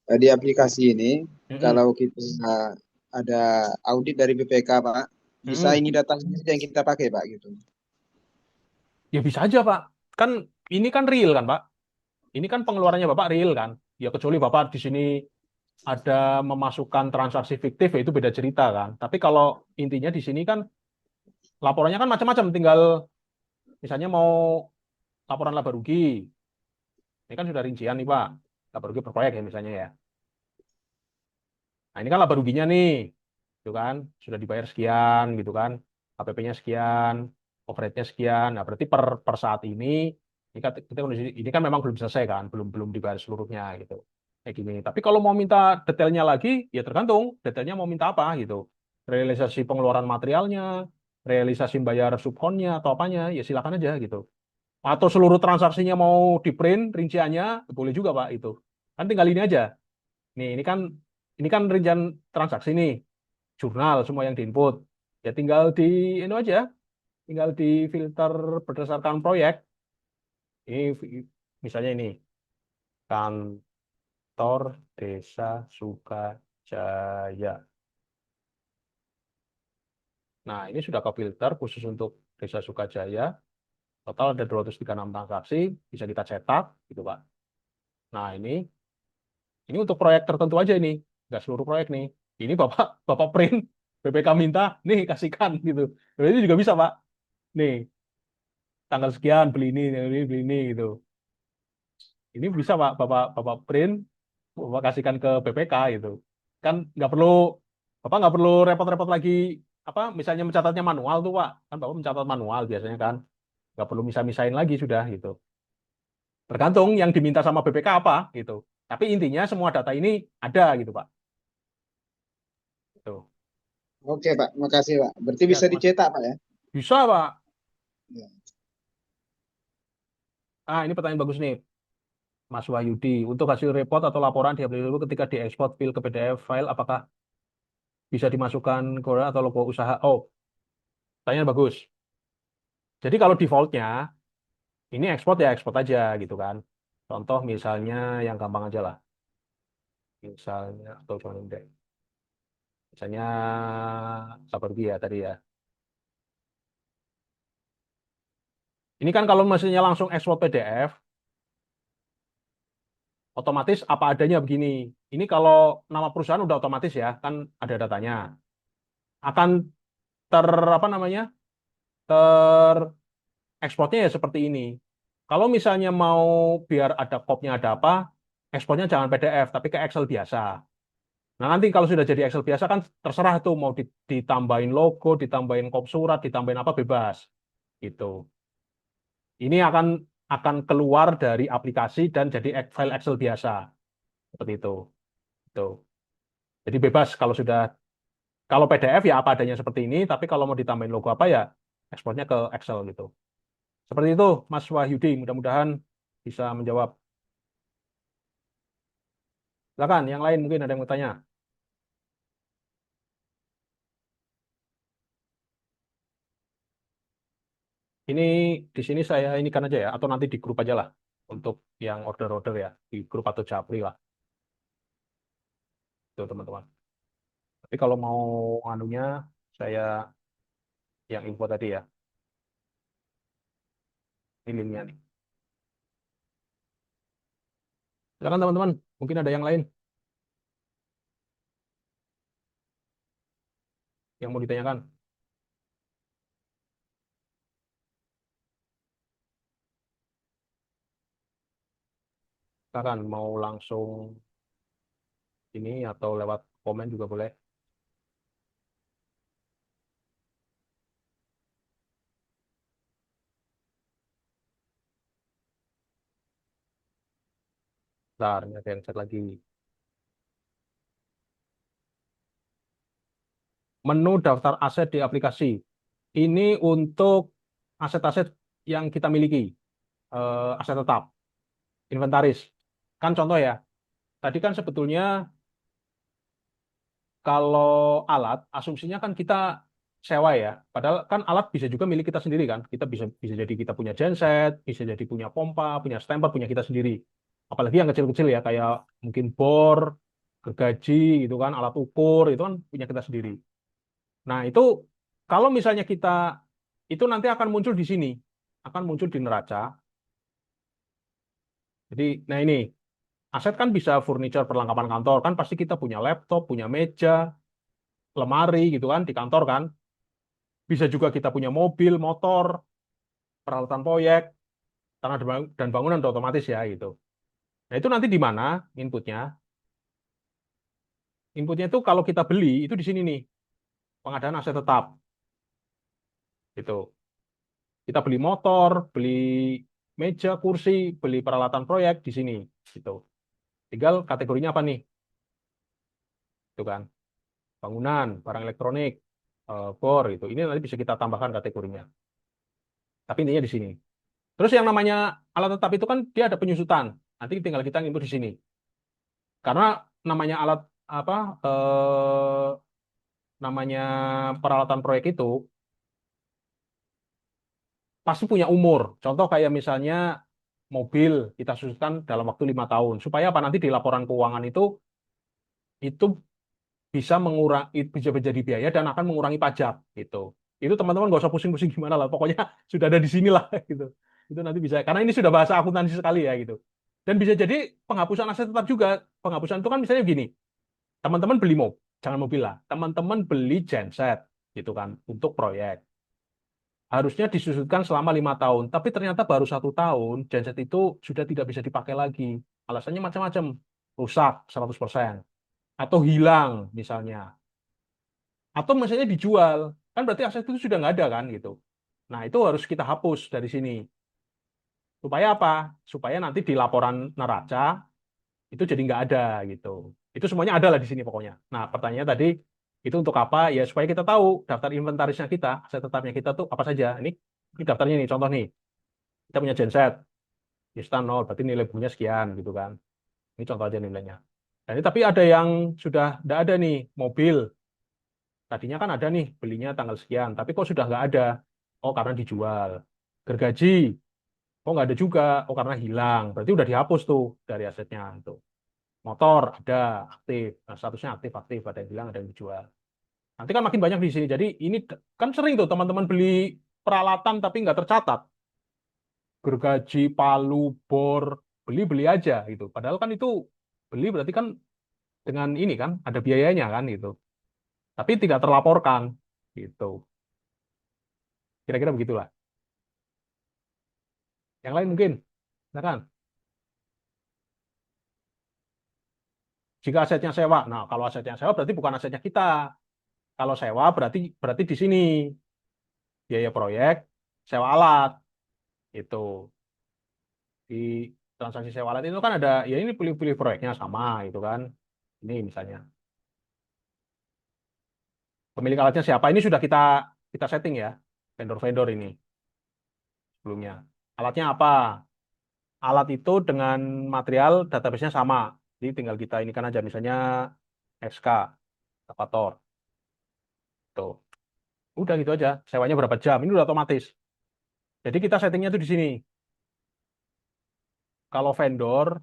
Speaker 7: di aplikasi ini,
Speaker 1: Mm-mm.
Speaker 7: kalau kita ada audit dari BPK, Pak, bisa
Speaker 1: Mm-mm.
Speaker 7: ini datanya aja yang kita pakai, Pak, gitu.
Speaker 1: Ya bisa aja Pak. Kan ini kan real kan Pak. Ini kan pengeluarannya Bapak real kan. Ya kecuali Bapak di sini ada memasukkan transaksi fiktif ya itu beda cerita kan. Tapi kalau intinya di sini kan laporannya kan macam-macam. Tinggal misalnya mau laporan laba rugi. Ini kan sudah rincian nih Pak. Laba rugi per proyek ya misalnya ya. Nah ini kan laba ruginya nih. gitu kan, sudah dibayar sekian gitu kan, KPP-nya sekian, overhead-nya sekian. Nah, berarti per saat ini kan memang belum selesai kan, belum belum dibayar seluruhnya gitu. Kayak gini. Tapi kalau mau minta detailnya lagi, ya tergantung detailnya mau minta apa gitu. Realisasi pengeluaran materialnya, realisasi bayar subkonnya atau apanya, ya silakan aja gitu. Atau seluruh transaksinya mau di print rinciannya, boleh juga Pak itu. Kan tinggal ini aja. Nih, ini kan rincian transaksi nih, jurnal semua yang diinput. Ya tinggal di ini aja, tinggal di filter berdasarkan proyek. Misalnya ini kantor Desa Sukajaya. Nah, ini sudah ke filter khusus untuk Desa Sukajaya. Total ada 236 transaksi, bisa kita cetak gitu, Pak. Nah, ini untuk proyek tertentu aja ini, nggak seluruh proyek nih. Ini Bapak Bapak print, BPK minta, nih kasihkan gitu. Itu juga bisa, Pak. Nih, tanggal sekian beli ini gitu. Ini bisa Pak, Bapak print, Bapak kasihkan ke BPK gitu. Kan Bapak nggak perlu repot-repot lagi apa misalnya mencatatnya manual tuh Pak. Kan Bapak mencatat manual biasanya kan. Nggak perlu misah-misahin lagi sudah gitu. Tergantung yang diminta sama BPK apa gitu. Tapi intinya semua data ini ada gitu Pak. Gitu.
Speaker 7: Oke Pak, makasih Pak. Berarti
Speaker 1: Ya,
Speaker 7: bisa dicetak Pak ya?
Speaker 1: bisa Pak.
Speaker 7: Ya.
Speaker 1: Ini pertanyaan bagus nih. Mas Wahyudi, untuk hasil report atau laporan di aplikasi ketika diekspor file ke PDF file, apakah bisa dimasukkan ke atau logo usaha? Oh, pertanyaan bagus. Jadi kalau defaultnya, ini ekspor ya ekspor aja gitu kan. Contoh misalnya yang gampang aja lah. Misalnya, atau cuma deh. Misalnya, sabar ya tadi ya. Ini kan kalau mesinnya langsung ekspor PDF, otomatis apa adanya begini. Ini kalau nama perusahaan udah otomatis ya, kan ada datanya. Akan apa namanya, ekspornya ya seperti ini. Kalau misalnya mau biar ada kopnya ada apa, ekspornya jangan PDF, tapi ke Excel biasa. Nah nanti kalau sudah jadi Excel biasa kan terserah tuh mau ditambahin logo, ditambahin kop surat, ditambahin apa bebas. Gitu. Ini akan keluar dari aplikasi dan jadi file Excel biasa. Seperti itu. Gitu. Jadi bebas kalau PDF ya apa adanya seperti ini, tapi kalau mau ditambahin logo apa ya ekspornya ke Excel gitu. Seperti itu, Mas Wahyudi. Mudah-mudahan bisa menjawab. Silakan, yang lain mungkin ada yang mau tanya. Ini di sini saya ini kan aja ya, atau nanti di grup aja lah untuk yang order-order ya, di grup atau Japri lah, itu teman-teman. Tapi kalau mau anunya, saya yang info tadi ya, ini linknya nih. Silakan teman-teman, mungkin ada yang lain yang mau ditanyakan. Silakan mau langsung ini atau lewat komen juga boleh. Bentar, ini ada yang chat lagi. Menu daftar aset di aplikasi. Ini untuk aset-aset yang kita miliki, aset tetap, inventaris. Kan contoh ya, tadi kan sebetulnya kalau alat, asumsinya kan kita sewa ya. Padahal kan alat bisa juga milik kita sendiri kan. Kita bisa bisa jadi kita punya genset, bisa jadi punya pompa, punya stemper, punya kita sendiri. Apalagi yang kecil-kecil ya, kayak mungkin bor, gergaji gitu kan, alat ukur, itu kan punya kita sendiri. Nah, itu kalau misalnya itu nanti akan muncul di sini, akan muncul di neraca. Jadi, nah ini, aset kan bisa furniture perlengkapan kantor, kan pasti kita punya laptop, punya meja, lemari gitu kan di kantor kan. Bisa juga kita punya mobil, motor, peralatan proyek, tanah dan bangunan udah otomatis ya gitu. Nah, itu nanti di mana inputnya? Inputnya itu kalau kita beli itu di sini nih. pengadaan aset tetap. Itu. Kita beli motor, beli meja, kursi, beli peralatan proyek di sini. Gitu. Tinggal kategorinya apa nih? Itu kan. Bangunan, barang elektronik, bor itu. Ini nanti bisa kita tambahkan kategorinya. Tapi intinya di sini. Terus yang namanya alat tetap itu kan dia ada penyusutan. Nanti tinggal kita input di sini. Karena namanya alat apa namanya peralatan proyek itu pasti punya umur. Contoh kayak misalnya mobil kita susutkan dalam waktu 5 tahun. Supaya apa nanti di laporan keuangan itu bisa bisa menjadi biaya dan akan mengurangi pajak gitu. Itu teman-teman nggak usah pusing-pusing gimana lah. Pokoknya sudah ada di sini lah gitu. Itu nanti bisa karena ini sudah bahasa akuntansi sekali ya gitu. Dan bisa jadi penghapusan aset tetap juga. Penghapusan itu kan misalnya gini. Teman-teman beli mobil, jangan mobil lah. Teman-teman beli genset gitu kan untuk proyek. Harusnya disusutkan selama 5 tahun, tapi ternyata baru 1 tahun genset itu sudah tidak bisa dipakai lagi. Alasannya macam-macam, rusak 100%, atau hilang misalnya, atau misalnya dijual, kan berarti aset itu sudah nggak ada kan gitu. Nah itu harus kita hapus dari sini. Supaya apa? Supaya nanti di laporan neraca itu jadi nggak ada gitu. Itu semuanya ada lah di sini pokoknya. Nah pertanyaannya tadi itu untuk apa? Ya supaya kita tahu daftar inventarisnya kita, aset tetapnya kita tuh apa saja. Ini daftarnya nih, contoh nih. Kita punya genset, Houston 0, berarti nilai bukunya sekian gitu kan. Ini contoh aja nilainya. Dan ini tapi ada yang sudah tidak ada nih, mobil. Tadinya kan ada nih, belinya tanggal sekian, tapi kok sudah nggak ada? Oh karena dijual. Gergaji, kok nggak ada juga? Oh karena hilang. Berarti udah dihapus tuh dari asetnya. Tuh. Motor ada aktif, nah, statusnya aktif aktif, ada yang bilang ada yang dijual. Nanti kan makin banyak di sini. Jadi ini kan sering tuh teman-teman beli peralatan tapi nggak tercatat. Gergaji, palu, bor, beli aja gitu. Padahal kan itu beli berarti kan dengan ini kan ada biayanya kan gitu. Tapi tidak terlaporkan gitu. Kira-kira begitulah. Yang lain mungkin, silakan. Jika asetnya sewa, nah kalau asetnya sewa berarti bukan asetnya kita. Kalau sewa berarti di sini biaya proyek, sewa alat itu di transaksi sewa alat itu kan ada ya ini pilih-pilih proyeknya sama itu kan. Ini misalnya pemilik alatnya siapa? Ini sudah kita setting ya vendor-vendor ini sebelumnya. Alatnya apa? Alat itu dengan material database-nya sama. Jadi tinggal kita ini kan aja misalnya SK, ekskavator. Tuh. Udah gitu aja. Sewanya berapa jam? Ini udah otomatis. Jadi kita settingnya tuh di sini. Kalau vendor,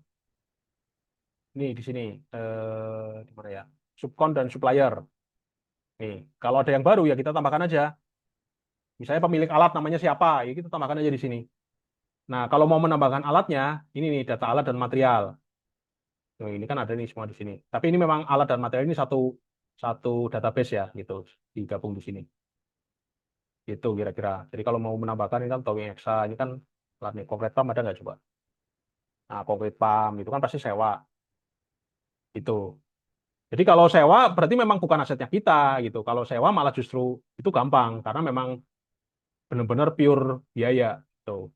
Speaker 1: nih di sini, di mana ya? Subkon dan supplier. Nih, kalau ada yang baru ya kita tambahkan aja. Misalnya pemilik alat namanya siapa, ya kita tambahkan aja di sini. Nah, kalau mau menambahkan alatnya, ini nih data alat dan material. Nah, ini kan ada nih semua di sini. Tapi ini memang alat dan material ini satu satu database ya, gitu, digabung di sini. Gitu kira-kira. Jadi kalau mau menambahkan ini kan towing Exa, ini kan alat nih. Concrete pump ada nggak coba? Nah, concrete pump itu kan pasti sewa. Itu. Jadi kalau sewa berarti memang bukan asetnya kita gitu. Kalau sewa malah justru itu gampang karena memang benar-benar pure biaya. Gitu.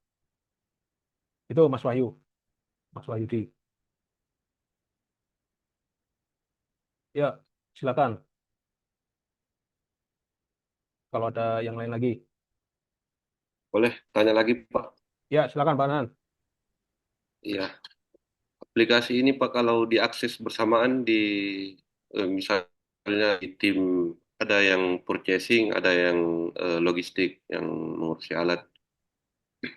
Speaker 1: Itu Mas Wahyu, Mas Wahyudi. Ya, silakan. Kalau ada yang lain lagi.
Speaker 4: Boleh tanya lagi, Pak?
Speaker 1: Ya, silakan Pak Nan.
Speaker 4: Iya, aplikasi ini Pak kalau diakses bersamaan di misalnya di tim ada yang purchasing, ada yang logistik yang mengurusi alat,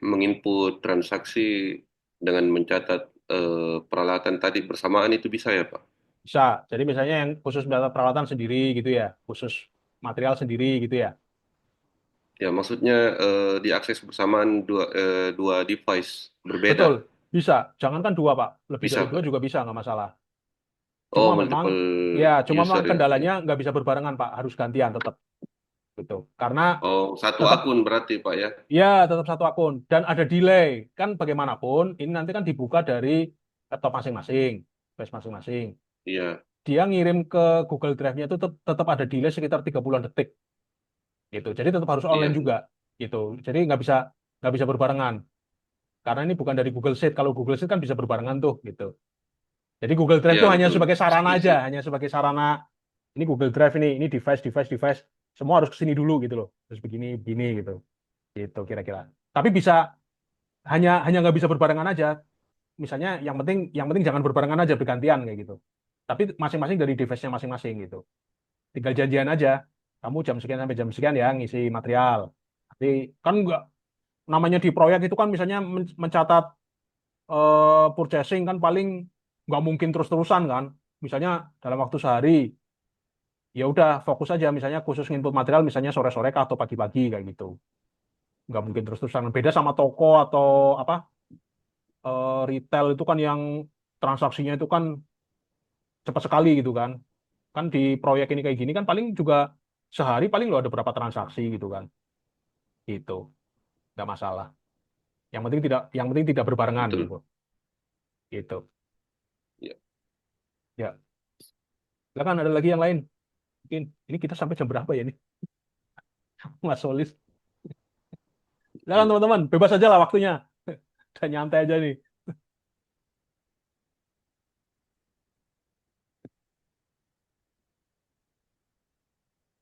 Speaker 4: menginput transaksi dengan mencatat peralatan tadi bersamaan itu bisa ya Pak?
Speaker 1: Bisa. Jadi misalnya yang khusus data peralatan sendiri gitu ya, khusus material sendiri gitu ya.
Speaker 4: Ya, maksudnya diakses bersamaan dua device berbeda.
Speaker 1: Betul, bisa. Jangankan dua Pak, lebih dari
Speaker 4: Bisa
Speaker 1: dua
Speaker 4: Pak?
Speaker 1: juga bisa nggak masalah.
Speaker 4: Oh,
Speaker 1: Cuma memang
Speaker 4: multiple
Speaker 1: cuma memang
Speaker 4: user ya.
Speaker 1: kendalanya nggak bisa berbarengan Pak, harus gantian tetap gitu. Karena
Speaker 4: Oh, satu
Speaker 1: tetap
Speaker 4: akun berarti Pak ya?
Speaker 1: ya tetap satu akun dan ada delay. Kan bagaimanapun ini nanti kan dibuka dari laptop masing-masing, flash masing-masing.
Speaker 4: Iya.
Speaker 1: dia ngirim ke Google Drive-nya itu tetap ada delay sekitar 30-an detik gitu. Jadi tetap harus online
Speaker 4: Iya.
Speaker 1: juga gitu. Jadi nggak bisa berbarengan. Karena ini bukan dari Google Sheet. Kalau Google Sheet kan bisa berbarengan tuh gitu. Jadi Google Drive
Speaker 4: Iya
Speaker 1: itu hanya
Speaker 4: betul.
Speaker 1: sebagai sarana
Speaker 4: Setuju.
Speaker 1: aja, hanya sebagai sarana. Ini Google Drive ini device, semua harus kesini dulu gitu loh. Terus begini, begini gitu, gitu kira-kira. Tapi bisa hanya nggak bisa berbarengan aja. Misalnya yang penting jangan berbarengan aja, bergantian kayak gitu. Tapi masing-masing dari device-nya masing-masing gitu. Tinggal janjian aja. Kamu jam sekian sampai jam sekian ya ngisi material. Tapi kan nggak namanya di proyek itu kan misalnya mencatat purchasing kan paling nggak mungkin terus-terusan kan. Misalnya dalam waktu sehari, ya udah fokus aja misalnya khusus input material misalnya sore-sore kah atau pagi-pagi kayak gitu. Nggak mungkin terus-terusan. Beda sama toko atau apa retail itu kan yang transaksinya itu kan cepat sekali gitu kan. Kan di proyek ini kayak gini kan paling juga sehari paling lo ada berapa transaksi gitu kan. Gitu. Nggak masalah. Yang penting tidak berbarengan gitu.
Speaker 4: Betul.
Speaker 1: Gitu.
Speaker 4: Ya.
Speaker 1: Ya. Silakan ada lagi yang lain. Mungkin ini kita sampai jam berapa ya nih? Mas Solis. Silakan teman-teman, bebas aja lah waktunya. Udah nyantai aja nih.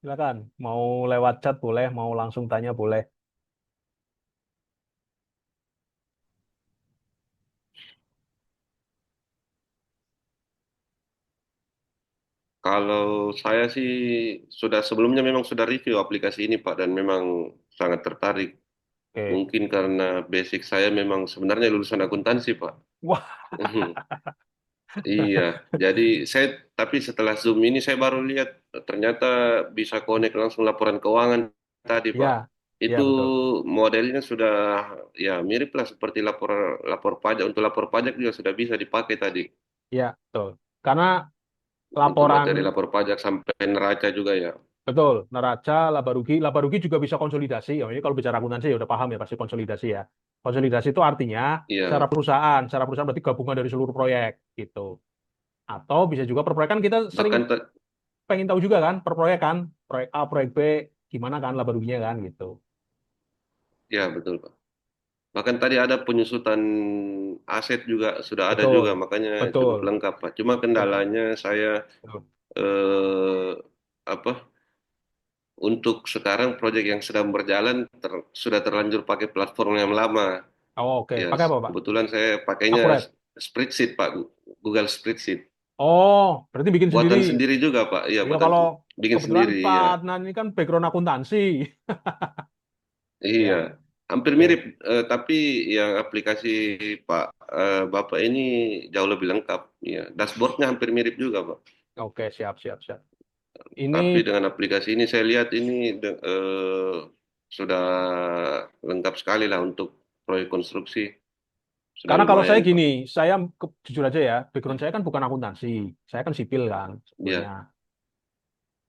Speaker 1: Silakan. Mau lewat chat boleh, mau langsung tanya boleh.
Speaker 4: Kalau saya sih sebelumnya memang sudah review aplikasi ini Pak dan memang sangat tertarik.
Speaker 1: Oke.
Speaker 4: Mungkin karena basic saya memang sebenarnya lulusan akuntansi Pak.
Speaker 1: Wah,
Speaker 4: Iya, jadi tapi setelah Zoom ini saya baru lihat ternyata bisa connect langsung laporan keuangan tadi
Speaker 1: ya,
Speaker 4: Pak.
Speaker 1: ya
Speaker 4: Itu
Speaker 1: betul.
Speaker 4: modelnya sudah ya mirip lah seperti lapor lapor pajak. Untuk lapor pajak juga sudah bisa dipakai tadi.
Speaker 1: Ya, betul. Karena
Speaker 4: Untuk
Speaker 1: laporan
Speaker 4: materi lapor pajak sampai neraca juga ya.
Speaker 1: betul, neraca, laba rugi juga bisa konsolidasi. Ya, ini kalau bicara akuntansi ya udah paham ya pasti konsolidasi ya. Konsolidasi itu artinya
Speaker 4: Iya,
Speaker 1: secara perusahaan berarti gabungan dari seluruh proyek gitu. Atau bisa juga per proyek kan kita sering
Speaker 4: bahkan
Speaker 1: pengen tahu juga kan per proyek kan, proyek A, proyek B, gimana kan laba ruginya kan gitu.
Speaker 4: ya betul Pak. Bahkan tadi ada penyusutan aset juga sudah ada
Speaker 1: Betul,
Speaker 4: juga, makanya
Speaker 1: betul,
Speaker 4: cukup lengkap Pak. Cuma
Speaker 1: betul,
Speaker 4: kendalanya saya
Speaker 1: betul.
Speaker 4: eh, apa untuk sekarang proyek yang sedang berjalan sudah terlanjur pakai platform yang lama.
Speaker 1: Oh, oke.
Speaker 4: Ya,
Speaker 1: Pakai apa, Pak?
Speaker 4: kebetulan saya pakainya
Speaker 1: Akurat.
Speaker 4: spreadsheet Pak, Google Spreadsheet.
Speaker 1: Oh, berarti bikin sendiri.
Speaker 4: Buatan sendiri juga Pak. Iya,
Speaker 1: Ya kalau
Speaker 4: bikin
Speaker 1: kebetulan
Speaker 4: sendiri
Speaker 1: Pak
Speaker 4: ya.
Speaker 1: Adnan ini kan background akuntansi.
Speaker 4: Iya,
Speaker 1: Ya,
Speaker 4: hampir mirip,
Speaker 1: oke.
Speaker 4: tapi yang aplikasi Pak Bapak ini jauh lebih lengkap. Ya, dashboardnya hampir mirip juga Pak.
Speaker 1: Oke, siap, siap, siap.
Speaker 4: Tapi
Speaker 1: Ini
Speaker 4: dengan aplikasi ini saya lihat ini sudah lengkap sekali lah untuk proyek konstruksi. Sudah
Speaker 1: karena kalau saya
Speaker 4: lumayan Pak.
Speaker 1: gini, saya jujur aja ya, background saya kan bukan akuntansi. Saya kan sipil kan sebetulnya.
Speaker 4: Ya,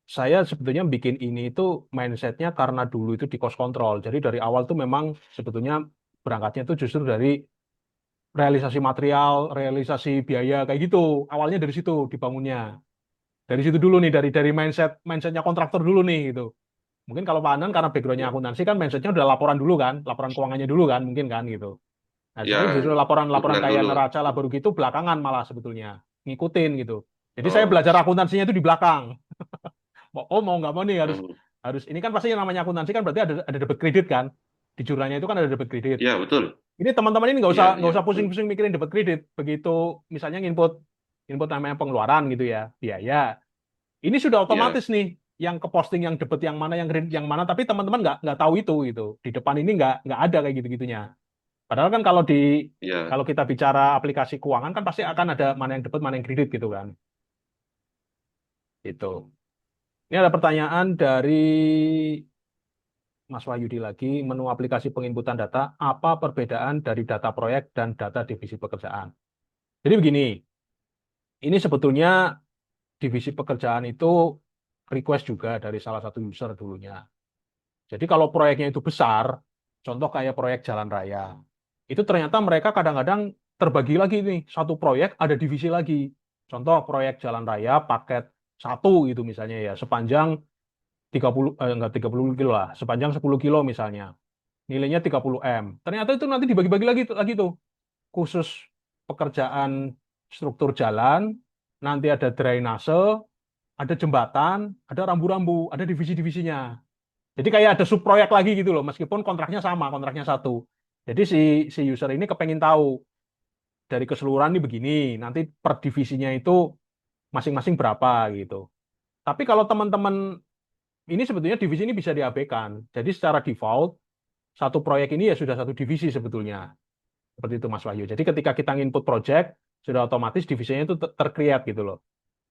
Speaker 1: Saya sebetulnya bikin ini itu mindsetnya karena dulu itu di cost control. Jadi dari awal tuh memang sebetulnya berangkatnya itu justru dari realisasi material, realisasi biaya kayak gitu. Awalnya dari situ dibangunnya. Dari situ dulu nih, dari mindsetnya kontraktor dulu nih gitu. Mungkin kalau Pak Anan karena backgroundnya
Speaker 4: ya,
Speaker 1: akuntansi kan mindsetnya udah laporan dulu kan, laporan keuangannya dulu kan, mungkin kan gitu. Nah,
Speaker 4: ya
Speaker 1: saya justru laporan-laporan
Speaker 4: benar
Speaker 1: kayak
Speaker 4: dulu.
Speaker 1: neraca laba rugi itu belakangan malah sebetulnya ngikutin gitu. Jadi saya
Speaker 4: Oh,
Speaker 1: belajar akuntansinya itu di belakang. Mau nggak mau nih harus
Speaker 4: hmm.
Speaker 1: harus ini kan pasti yang namanya akuntansi kan berarti ada debit kredit kan. Di jurnalnya itu kan ada debit kredit.
Speaker 4: Ya betul.
Speaker 1: Ini teman-teman ini nggak usah
Speaker 4: Iya,
Speaker 1: nggak
Speaker 4: iya
Speaker 1: usah
Speaker 4: betul.
Speaker 1: pusing-pusing mikirin debit kredit. Begitu misalnya input input namanya pengeluaran gitu ya, biaya. Ini sudah
Speaker 4: Iya,
Speaker 1: otomatis nih yang ke posting yang debit yang mana yang kredit yang mana tapi teman-teman nggak tahu itu gitu. Di depan ini nggak ada kayak gitu-gitunya. Padahal kan
Speaker 4: iya.
Speaker 1: kalau kita bicara aplikasi keuangan kan pasti akan ada mana yang debit mana yang kredit gitu kan. Itu. Ini ada pertanyaan dari Mas Wahyudi lagi, menu aplikasi penginputan data, apa perbedaan dari data proyek dan data divisi pekerjaan? Jadi begini, ini sebetulnya divisi pekerjaan itu request juga dari salah satu user dulunya. Jadi kalau proyeknya itu besar, contoh kayak proyek jalan raya, itu ternyata mereka kadang-kadang terbagi lagi nih, satu proyek ada divisi lagi. Contoh proyek jalan raya paket 1 gitu misalnya ya, sepanjang 30 enggak 30 kilo lah, sepanjang 10 kilo misalnya. Nilainya 30 M. Ternyata itu nanti dibagi-bagi lagi tuh. Khusus pekerjaan struktur jalan, nanti ada drainase, ada jembatan, ada rambu-rambu, ada divisi-divisinya. Jadi kayak ada subproyek lagi gitu loh, meskipun kontraknya sama, kontraknya satu. Jadi si user ini kepengen tahu dari keseluruhan ini begini, nanti per divisinya itu masing-masing berapa gitu. Tapi kalau teman-teman ini sebetulnya divisi ini bisa diabaikan. Jadi secara default satu proyek ini ya sudah satu divisi sebetulnya. Seperti itu Mas Wahyu. Jadi ketika kita input project sudah otomatis divisinya itu tercreate gitu loh.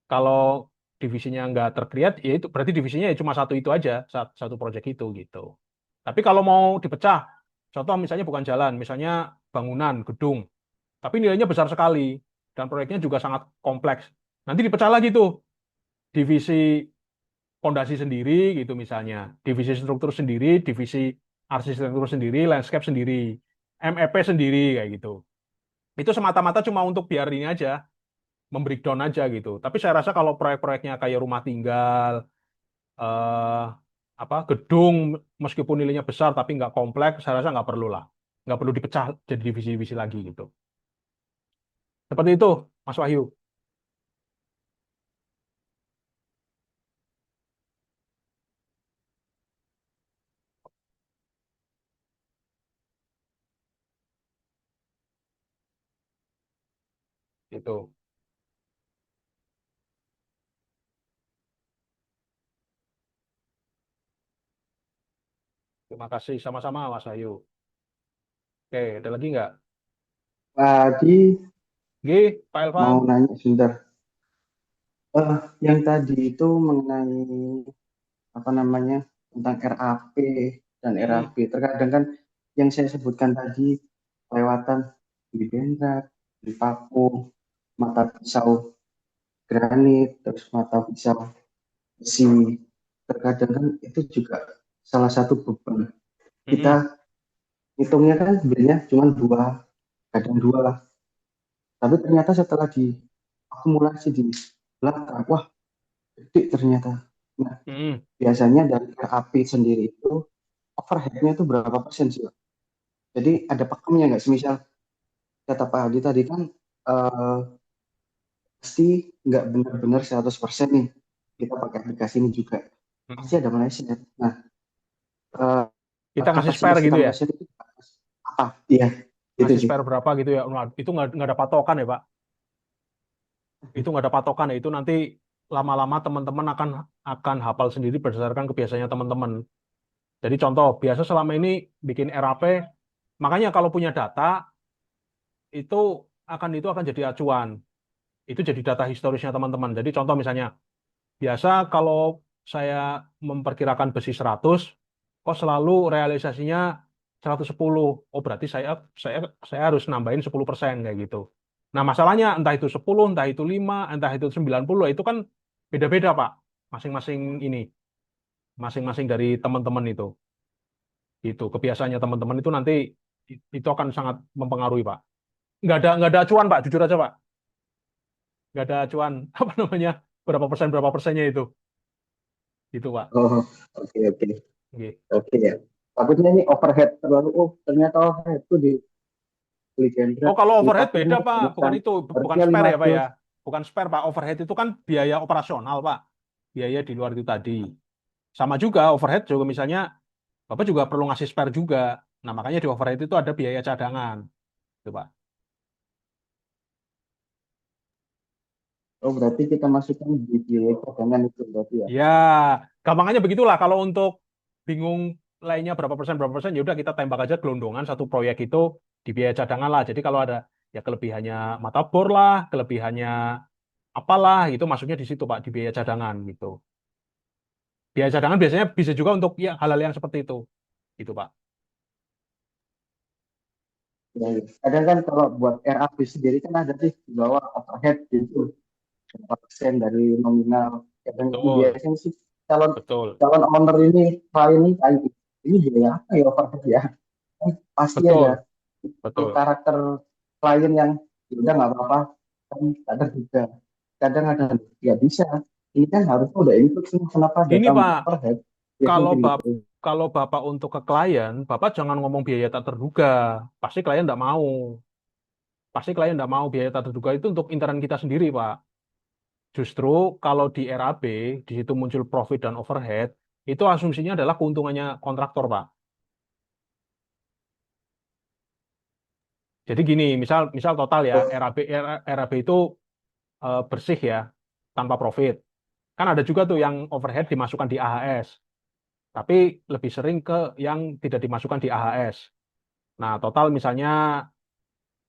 Speaker 1: Kalau divisinya nggak tercreate, ya itu berarti divisinya ya cuma satu itu aja, satu project itu gitu. Tapi kalau mau dipecah, contoh misalnya bukan jalan, misalnya bangunan, gedung, tapi nilainya besar sekali dan proyeknya juga sangat kompleks. Nanti dipecah lagi tuh, divisi fondasi sendiri gitu misalnya, divisi struktur sendiri, divisi arsitektur sendiri, landscape sendiri, MEP sendiri kayak gitu. Itu semata-mata cuma untuk biar ini aja, membreakdown aja gitu. Tapi saya rasa kalau proyek-proyeknya kayak rumah tinggal, eh, apa gedung, meskipun nilainya besar tapi nggak kompleks, saya rasa nggak perlu lah, nggak perlu dipecah jadi divisi-divisi lagi gitu. Seperti itu, Mas Wahyu. Itu. Terima kasih sama-sama, Mas Wahyu. Oke, ada lagi nggak?
Speaker 7: Tadi
Speaker 1: G, Pak Elvan.
Speaker 7: mau nanya sebentar. Yang tadi itu mengenai apa namanya tentang RAP dan RAB. Terkadang kan yang saya sebutkan tadi kelewatan di Bendrat, di Paku, mata pisau granit, terus mata pisau besi. Terkadang kan itu juga salah satu beban. Kita hitungnya kan sebenarnya cuma kadang dua lah. Tapi ternyata setelah diakumulasi di belakang, wah gede ternyata. Nah, biasanya dari RAP sendiri itu overhead-nya itu berapa persen sih, Pak? Jadi ada pakemnya nggak? Semisal kata Pak Hadi tadi kan pasti nggak benar-benar 100% nih kita pakai aplikasi ini juga. Pasti ada meleset. Nah,
Speaker 1: kita ngasih spare
Speaker 7: kapasitas
Speaker 1: gitu
Speaker 7: kita
Speaker 1: ya?
Speaker 7: meleset itu apa? Iya, itu
Speaker 1: Ngasih
Speaker 7: sih.
Speaker 1: spare berapa gitu ya? Nah, itu nggak ada patokan ya, Pak? Itu nggak ada patokan ya. Itu nanti lama-lama teman-teman akan hafal sendiri berdasarkan kebiasaannya teman-teman. Jadi contoh, biasa selama ini bikin RAP, makanya kalau punya data, itu itu akan jadi acuan. Itu jadi data historisnya teman-teman. Jadi contoh misalnya, biasa kalau saya memperkirakan besi 100, kok selalu realisasinya 110. Oh, berarti saya harus nambahin 10% kayak gitu. Nah, masalahnya entah itu 10, entah itu 5, entah itu 90, itu kan beda-beda, Pak. Masing-masing ini, masing-masing dari teman-teman itu. Itu kebiasaannya teman-teman itu nanti itu akan sangat mempengaruhi, Pak. Nggak ada acuan, Pak. Jujur aja, Pak. Nggak ada acuan apa namanya berapa persennya itu. Itu, Pak.
Speaker 7: Oh, oke oke.
Speaker 1: Oke.
Speaker 7: Oke ya. Takutnya ini overhead terlalu. Oh, ternyata overhead itu di
Speaker 1: Oh, kalau overhead beda, Pak. Bukan itu, bukan
Speaker 7: harusnya
Speaker 1: spare ya, Pak
Speaker 7: 500.
Speaker 1: ya. Bukan spare, Pak. Overhead itu kan biaya operasional, Pak. Biaya di luar itu tadi. Sama juga overhead juga misalnya Bapak juga perlu ngasih spare juga. Nah, makanya di overhead itu ada biaya cadangan. Itu, Pak.
Speaker 7: Oh, berarti kita masukkan di biaya cadangan itu berarti ya.
Speaker 1: Ya, gampangannya begitulah. Kalau untuk bingung lainnya berapa persen, ya udah kita tembak aja gelondongan satu proyek itu di biaya cadangan lah. Jadi kalau ada ya kelebihannya mata bor lah, kelebihannya apalah, itu masuknya di situ Pak, di biaya cadangan gitu. Biaya cadangan biasanya bisa juga untuk ya hal-hal yang seperti itu. Gitu Pak.
Speaker 7: Ya, ya. Kadang kan kalau buat RAB sendiri kan ada sih di bawah overhead gitu berapa persen dari nominal. Kadang itu
Speaker 1: Betul,
Speaker 7: biasanya sih calon
Speaker 1: betul,
Speaker 7: calon owner ini klien ini biaya apa ya overhead ya? Kan pasti ada
Speaker 1: betul, betul.
Speaker 7: karakter klien yang ya udah nggak apa-apa kan ada juga. kadang ada ya bisa. Ini kan harusnya udah input semua, kenapa
Speaker 1: Gini
Speaker 7: data
Speaker 1: Pak,
Speaker 7: per head? Ya
Speaker 1: kalau
Speaker 7: mungkin
Speaker 1: bap
Speaker 7: gitu.
Speaker 1: kalau Bapak untuk ke klien, Bapak jangan ngomong biaya tak terduga. Pasti klien nggak mau. Pasti klien nggak mau biaya tak terduga itu untuk intern kita sendiri, Pak. Justru kalau di RAB, di situ muncul profit dan overhead, itu asumsinya adalah keuntungannya kontraktor, Pak. Jadi gini, misal misal total ya, RAB itu bersih ya, tanpa profit. Kan ada juga tuh yang overhead dimasukkan di AHS, tapi lebih sering ke yang tidak dimasukkan di AHS. Nah, total misalnya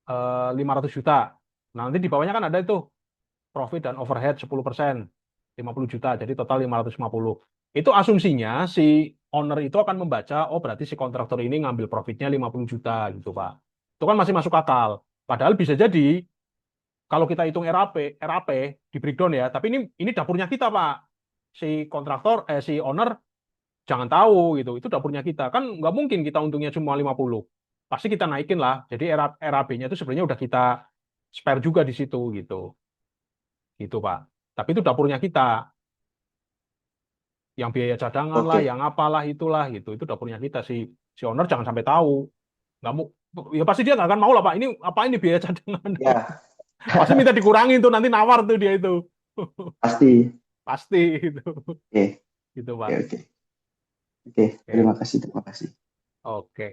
Speaker 1: 500 juta. Nah, nanti di bawahnya kan ada itu profit dan overhead 10%, 50 juta, jadi total 550. Itu asumsinya si owner itu akan membaca, oh berarti si kontraktor ini ngambil profitnya 50 juta gitu, Pak. Itu kan masih masuk akal. Padahal bisa jadi kalau kita hitung RAP di breakdown ya, tapi ini dapurnya kita, Pak. Si kontraktor, si owner jangan tahu gitu, itu dapurnya kita. Kan nggak mungkin kita untungnya cuma 50. Pasti kita naikin lah. Jadi RAB-nya itu sebenarnya udah kita spare juga di situ gitu. Gitu, Pak. Tapi itu dapurnya kita. Yang biaya cadangan lah,
Speaker 7: Oke.
Speaker 1: yang apalah itulah gitu. Itu dapurnya kita. Si owner jangan sampai tahu. Nggak mau, ya pasti dia nggak akan mau lah, Pak. Ini apa ini biaya cadangan?
Speaker 7: Ya,
Speaker 1: Pasti minta dikurangin tuh, nanti nawar tuh dia itu.
Speaker 7: pasti.
Speaker 1: Pasti itu.
Speaker 7: Oke,
Speaker 1: Gitu,
Speaker 7: oke,
Speaker 1: Pak.
Speaker 7: oke. Oke,
Speaker 1: Oke.
Speaker 7: terima kasih.
Speaker 1: Oke.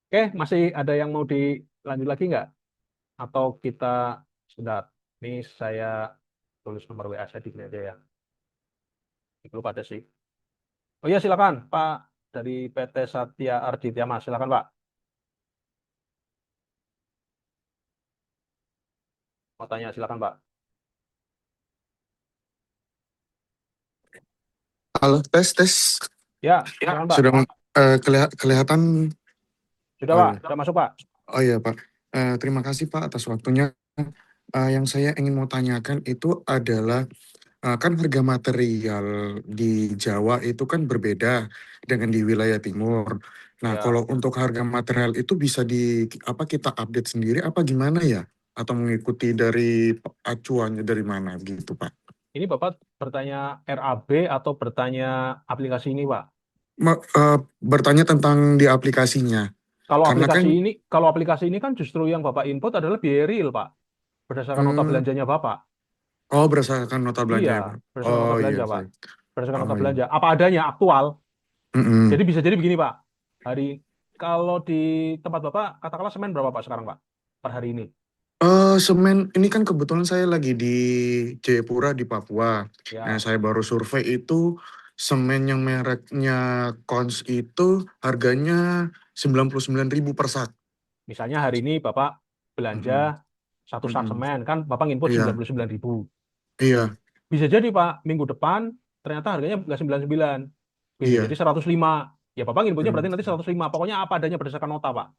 Speaker 1: Oke, masih ada yang mau dilanjut lagi nggak? Atau kita sudah, ini saya tulis nomor WA saya di sini aja ya. Belum ada sih. Oh iya silakan Pak dari PT Satya Arditya Mas, silakan Pak. Mau tanya silakan Pak.
Speaker 8: Halo, tes, tes.
Speaker 1: Ya, silakan Pak.
Speaker 8: Sudah kelihatan.
Speaker 1: Sudah
Speaker 8: Oh
Speaker 1: Pak,
Speaker 8: iya,
Speaker 1: sudah masuk Pak.
Speaker 8: oh iya Pak. Terima kasih Pak atas waktunya. Yang saya ingin mau tanyakan itu adalah kan harga material di Jawa itu kan berbeda dengan di wilayah timur. Nah,
Speaker 1: Ya,
Speaker 8: kalau untuk harga material itu bisa apa kita update sendiri apa gimana ya? Atau mengikuti dari acuannya dari mana gitu Pak?
Speaker 1: ini Bapak bertanya RAB atau bertanya aplikasi ini Pak?
Speaker 8: Bertanya tentang di aplikasinya. Karena kan
Speaker 1: Kalau aplikasi ini kan justru yang Bapak input adalah biaya real Pak, berdasarkan nota
Speaker 8: hmm,
Speaker 1: belanjanya Bapak.
Speaker 8: oh, berdasarkan nota belanja
Speaker 1: Iya,
Speaker 8: ya, Pak.
Speaker 1: berdasarkan
Speaker 8: Oh
Speaker 1: nota
Speaker 8: iya,
Speaker 1: belanja Pak.
Speaker 8: baik.
Speaker 1: Berdasarkan
Speaker 8: Oh
Speaker 1: nota
Speaker 8: iya.
Speaker 1: belanja, apa adanya, aktual.
Speaker 8: Mm-mm.
Speaker 1: Jadi bisa jadi begini Pak. Hari kalau di tempat Bapak katakanlah semen berapa Pak sekarang Pak per hari ini?
Speaker 8: Semen ini kan kebetulan saya lagi di Jayapura di Papua. Nah,
Speaker 1: Ya,
Speaker 8: saya baru survei itu semen yang mereknya Kons itu harganya 99.000 per sak.
Speaker 1: misalnya hari ini Bapak belanja
Speaker 8: Mm-mm.
Speaker 1: satu sak
Speaker 8: Mm-mm.
Speaker 1: semen kan Bapak input
Speaker 8: Iya,
Speaker 1: 99.000.
Speaker 8: iya,
Speaker 1: Bisa jadi Pak minggu depan ternyata harganya nggak 99. Bisa jadi
Speaker 8: iya.
Speaker 1: 105. Ya Bapak inputnya
Speaker 8: Hmm.
Speaker 1: berarti nanti 105. Pokoknya apa adanya berdasarkan nota Pak.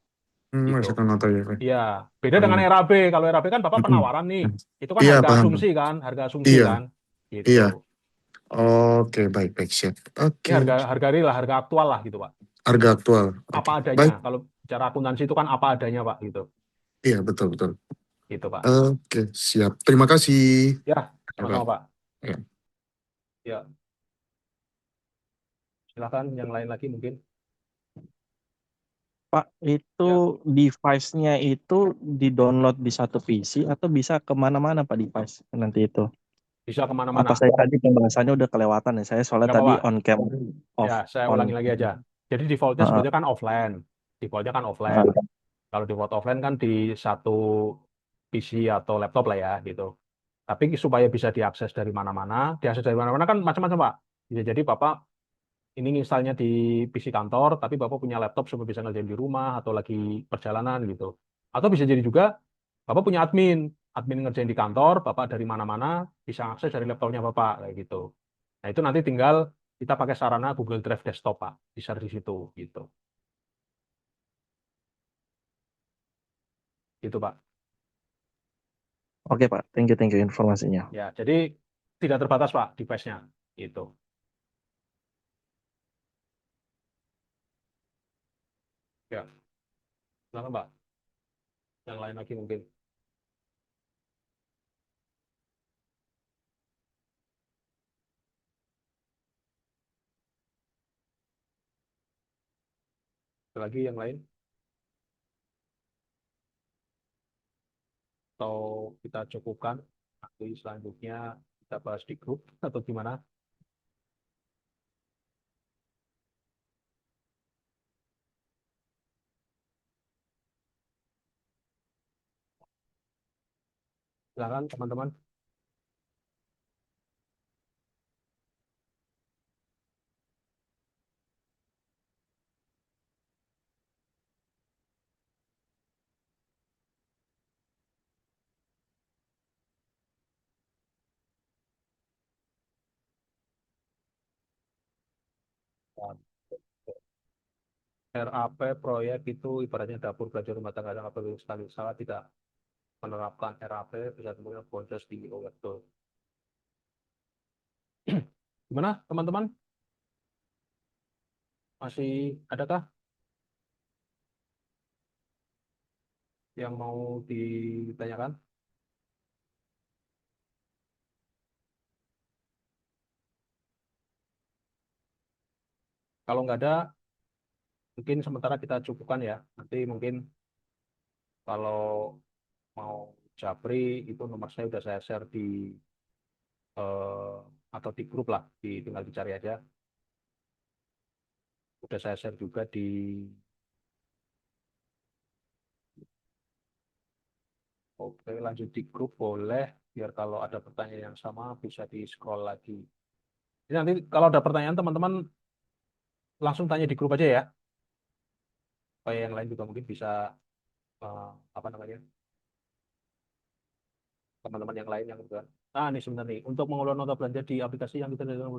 Speaker 1: Gitu.
Speaker 8: Masakan nota ya, Pak.
Speaker 1: Iya, beda
Speaker 8: Oh,
Speaker 1: dengan
Speaker 8: iya.
Speaker 1: RAB. Kalau RAB kan Bapak
Speaker 8: Mm-mm.
Speaker 1: penawaran nih. Itu kan
Speaker 8: Iya,
Speaker 1: harga
Speaker 8: paham, Pak.
Speaker 1: asumsi kan, harga asumsi
Speaker 8: Iya,
Speaker 1: kan. Gitu.
Speaker 8: iya. Oke, baik, baik, siap.
Speaker 1: Ini
Speaker 8: Oke,
Speaker 1: harga real lah, harga aktual lah gitu Pak.
Speaker 8: harga aktual.
Speaker 1: Apa
Speaker 8: Oke,
Speaker 1: adanya.
Speaker 8: baik.
Speaker 1: Kalau bicara akuntansi itu kan apa adanya Pak gitu.
Speaker 8: Iya, betul, betul.
Speaker 1: Gitu Pak.
Speaker 8: Oke, siap. Terima kasih.
Speaker 1: Ya,
Speaker 8: Ya, Pak.
Speaker 1: sama-sama Pak.
Speaker 8: Ya.
Speaker 1: Ya, silakan yang lain lagi mungkin.
Speaker 5: Pak, itu
Speaker 1: Ya,
Speaker 5: device-nya itu di-download di satu PC atau bisa kemana-mana Pak device nanti itu?
Speaker 1: bisa
Speaker 5: Apa
Speaker 1: kemana-mana.
Speaker 5: saya tadi pembahasannya udah kelewatan ya? Saya soalnya
Speaker 1: Nggak
Speaker 5: tadi
Speaker 1: apa-apa.
Speaker 5: on cam,
Speaker 1: Ya,
Speaker 5: off,
Speaker 1: saya
Speaker 5: on.
Speaker 1: ulangi lagi aja. Jadi defaultnya
Speaker 5: Heeh,
Speaker 1: sebetulnya kan offline. Defaultnya kan offline.
Speaker 5: heeh.
Speaker 1: Kalau default offline kan di satu PC atau laptop lah ya gitu. Tapi supaya bisa diakses dari mana-mana kan macam-macam Pak. Bisa jadi Bapak ini installnya di PC kantor, tapi Bapak punya laptop supaya bisa ngerjain di rumah atau lagi perjalanan gitu. Atau bisa jadi juga Bapak punya admin ngerjain di kantor, Bapak dari mana-mana bisa akses dari laptopnya Bapak kayak gitu. Nah, itu nanti tinggal kita pakai sarana Google Drive Desktop, Pak. Di-share di situ gitu. Gitu, Pak.
Speaker 5: Oke Pak, thank you informasinya.
Speaker 1: Ya, jadi tidak terbatas, Pak, device-nya gitu. Ya, silakan, Pak. Yang lain lagi mungkin. Ada lagi yang lain? Atau kita cukupkan? Nanti selanjutnya kita bahas di grup atau gimana? Silakan teman-teman. RAP proyek itu ibaratnya dapur belajar rumah tangga yang perlu sekali salah tidak menerapkan RAP bisa temukan boncos di betul. Gimana teman-teman? Masih adakah yang mau ditanyakan? Kalau nggak ada, mungkin sementara kita cukupkan ya. Nanti mungkin kalau mau Japri itu nomor saya udah saya share di eh, atau di grup lah, tinggal dicari aja. Udah saya share juga di. Oke, lanjut di grup boleh. Biar kalau ada pertanyaan yang sama bisa di scroll lagi. Jadi nanti kalau ada pertanyaan teman-teman langsung tanya di grup aja ya. Supaya yang lain juga mungkin bisa eh, apa namanya teman-teman yang lain yang juga. Nah, ini sebenarnya nih, untuk mengelola nota belanja di aplikasi yang kita dalam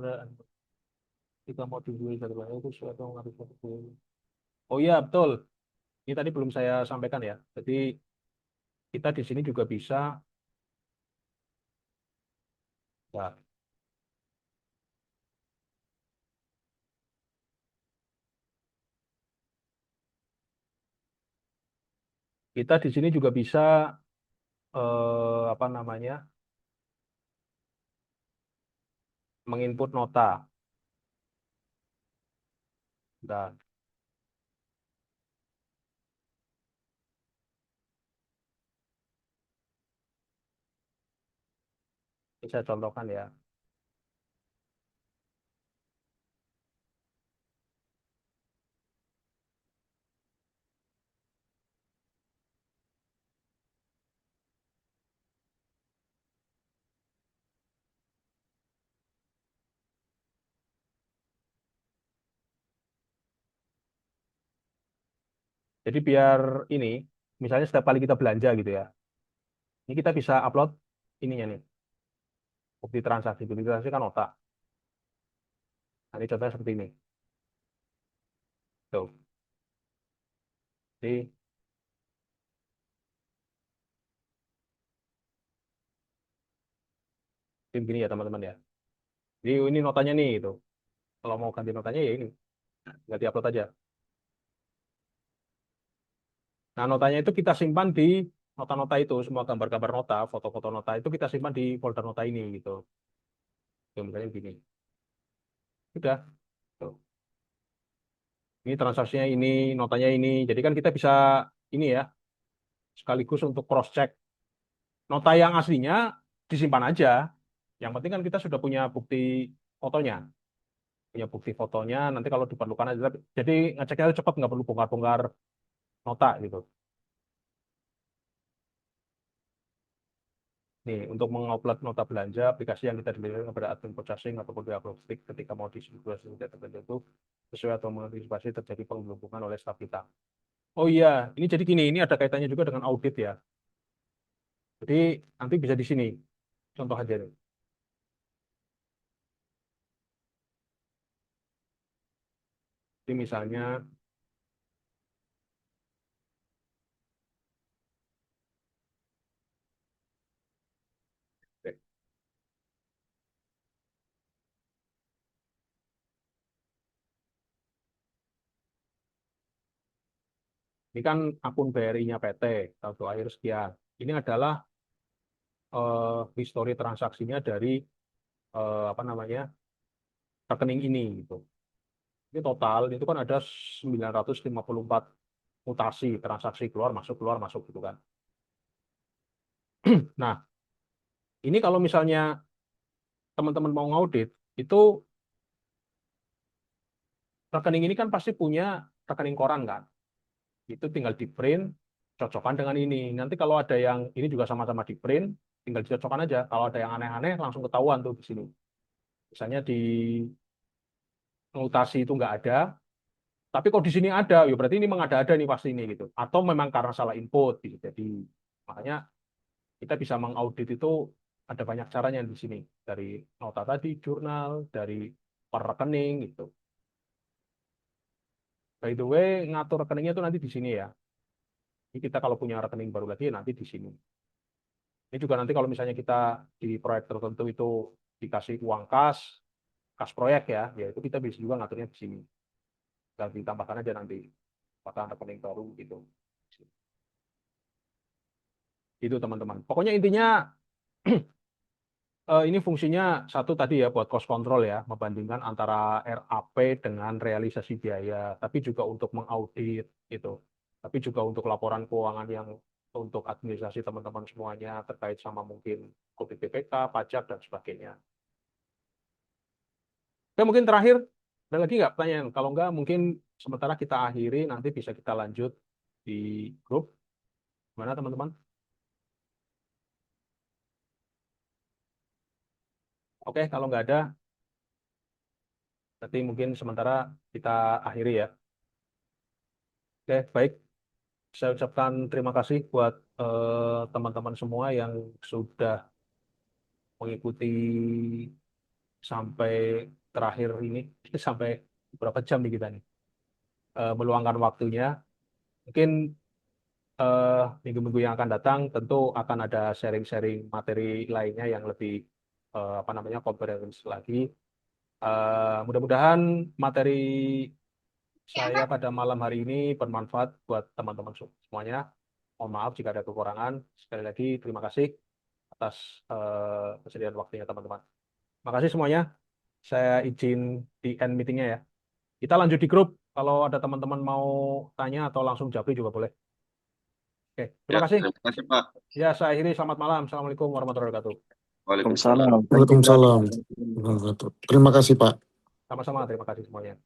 Speaker 1: kita mau dibeli dari banyak itu suatu mengambil foto. Oh iya, betul. Ini tadi belum saya sampaikan ya. Jadi kita di sini juga bisa, ya, kita di sini juga bisa apa namanya menginput nota. Dan bisa contohkan ya. Jadi biar ini, misalnya setiap kali kita belanja gitu ya, ini kita bisa upload ininya nih, bukti transaksi. Bukti transaksi kan nota. Nah, ini contohnya seperti ini. Tuh. Jadi, begini ya teman-teman ya. Jadi ini notanya nih itu. Kalau mau ganti notanya ya ini, ganti upload aja. Nah, notanya itu kita simpan di nota-nota itu, semua gambar-gambar nota, foto-foto nota itu kita simpan di folder nota ini gitu. Tuh, misalnya gini. Udah. Tuh. Ini transaksinya ini, notanya ini. Jadi kan kita bisa ini ya, sekaligus untuk cross check. Nota yang aslinya disimpan aja. Yang penting kan kita sudah punya bukti fotonya. Punya bukti fotonya, nanti kalau diperlukan aja. Jadi ngeceknya itu cepat, nggak perlu bongkar-bongkar nota gitu. Nih, untuk mengupload nota belanja, aplikasi yang kita diberikan kepada admin purchasing ataupun pihak logistik ketika mau distribusi data tertentu itu sesuai atau mengantisipasi terjadi pengelumpungan oleh staf kita. Oh iya, ini jadi gini, ini ada kaitannya juga dengan audit ya. Jadi nanti bisa di sini, contoh aja nih. Jadi misalnya, oke, ini kan akun BRI-nya PT, tahu akhir sekian. Ini adalah histori transaksinya dari apa namanya rekening ini gitu. Ini total itu kan ada 954 mutasi, transaksi keluar masuk gitu kan. Nah, ini kalau misalnya teman-teman mau ngaudit, itu rekening ini kan pasti punya rekening koran kan. Itu tinggal di print, cocokkan dengan ini. Nanti kalau ada yang ini juga sama-sama di print, tinggal dicocokkan aja. Kalau ada yang aneh-aneh langsung ketahuan tuh di sini. Misalnya di mutasi itu nggak ada, tapi kok di sini ada, ya berarti ini mengada-ada nih pasti ini gitu. Atau memang karena salah input gitu. Jadi makanya kita bisa mengaudit itu ada banyak caranya di sini. Dari nota tadi, jurnal, dari per rekening gitu. By the way, ngatur rekeningnya itu nanti di sini ya. Ini kita kalau punya rekening baru lagi nanti di sini. Ini juga nanti kalau misalnya kita di proyek tertentu itu dikasih uang kas proyek ya itu kita bisa juga ngaturnya di sini. Tinggal ditambahkan aja nanti patahan rekening baru gitu. Itu teman-teman. Pokoknya intinya ini fungsinya satu tadi ya buat cost control ya, membandingkan antara RAP dengan realisasi biaya, tapi juga untuk mengaudit itu. Tapi juga untuk laporan keuangan yang untuk administrasi teman-teman semuanya terkait sama mungkin kode BPK, pajak dan sebagainya. Oke, mungkin terakhir ada lagi nggak pertanyaan? Kalau nggak mungkin sementara kita akhiri, nanti bisa kita lanjut di grup. Gimana teman-teman? Oke, kalau nggak ada, berarti mungkin sementara kita akhiri ya. Oke, baik. Saya ucapkan terima kasih buat teman-teman semua yang sudah mengikuti sampai terakhir ini, sampai berapa jam nih kita nih, meluangkan waktunya. Mungkin minggu-minggu yang akan datang tentu akan ada sharing-sharing materi lainnya yang lebih komprehensif lagi. Mudah-mudahan materi saya pada malam hari ini bermanfaat buat teman-teman semuanya. Mohon maaf jika ada kekurangan. Sekali lagi terima kasih atas kesediaan waktunya teman-teman. Terima kasih semuanya. Saya izin di end meetingnya ya. Kita lanjut di grup. Kalau ada teman-teman mau tanya atau langsung japri juga boleh. Oke, terima kasih.
Speaker 4: Terima kasih Pak.
Speaker 1: Ya, saya akhiri. Selamat malam. Assalamualaikum warahmatullahi wabarakatuh.
Speaker 4: Waalaikumsalam.
Speaker 8: Waalaikumsalam. Terima kasih Pak.
Speaker 1: Sama-sama, terima kasih semuanya.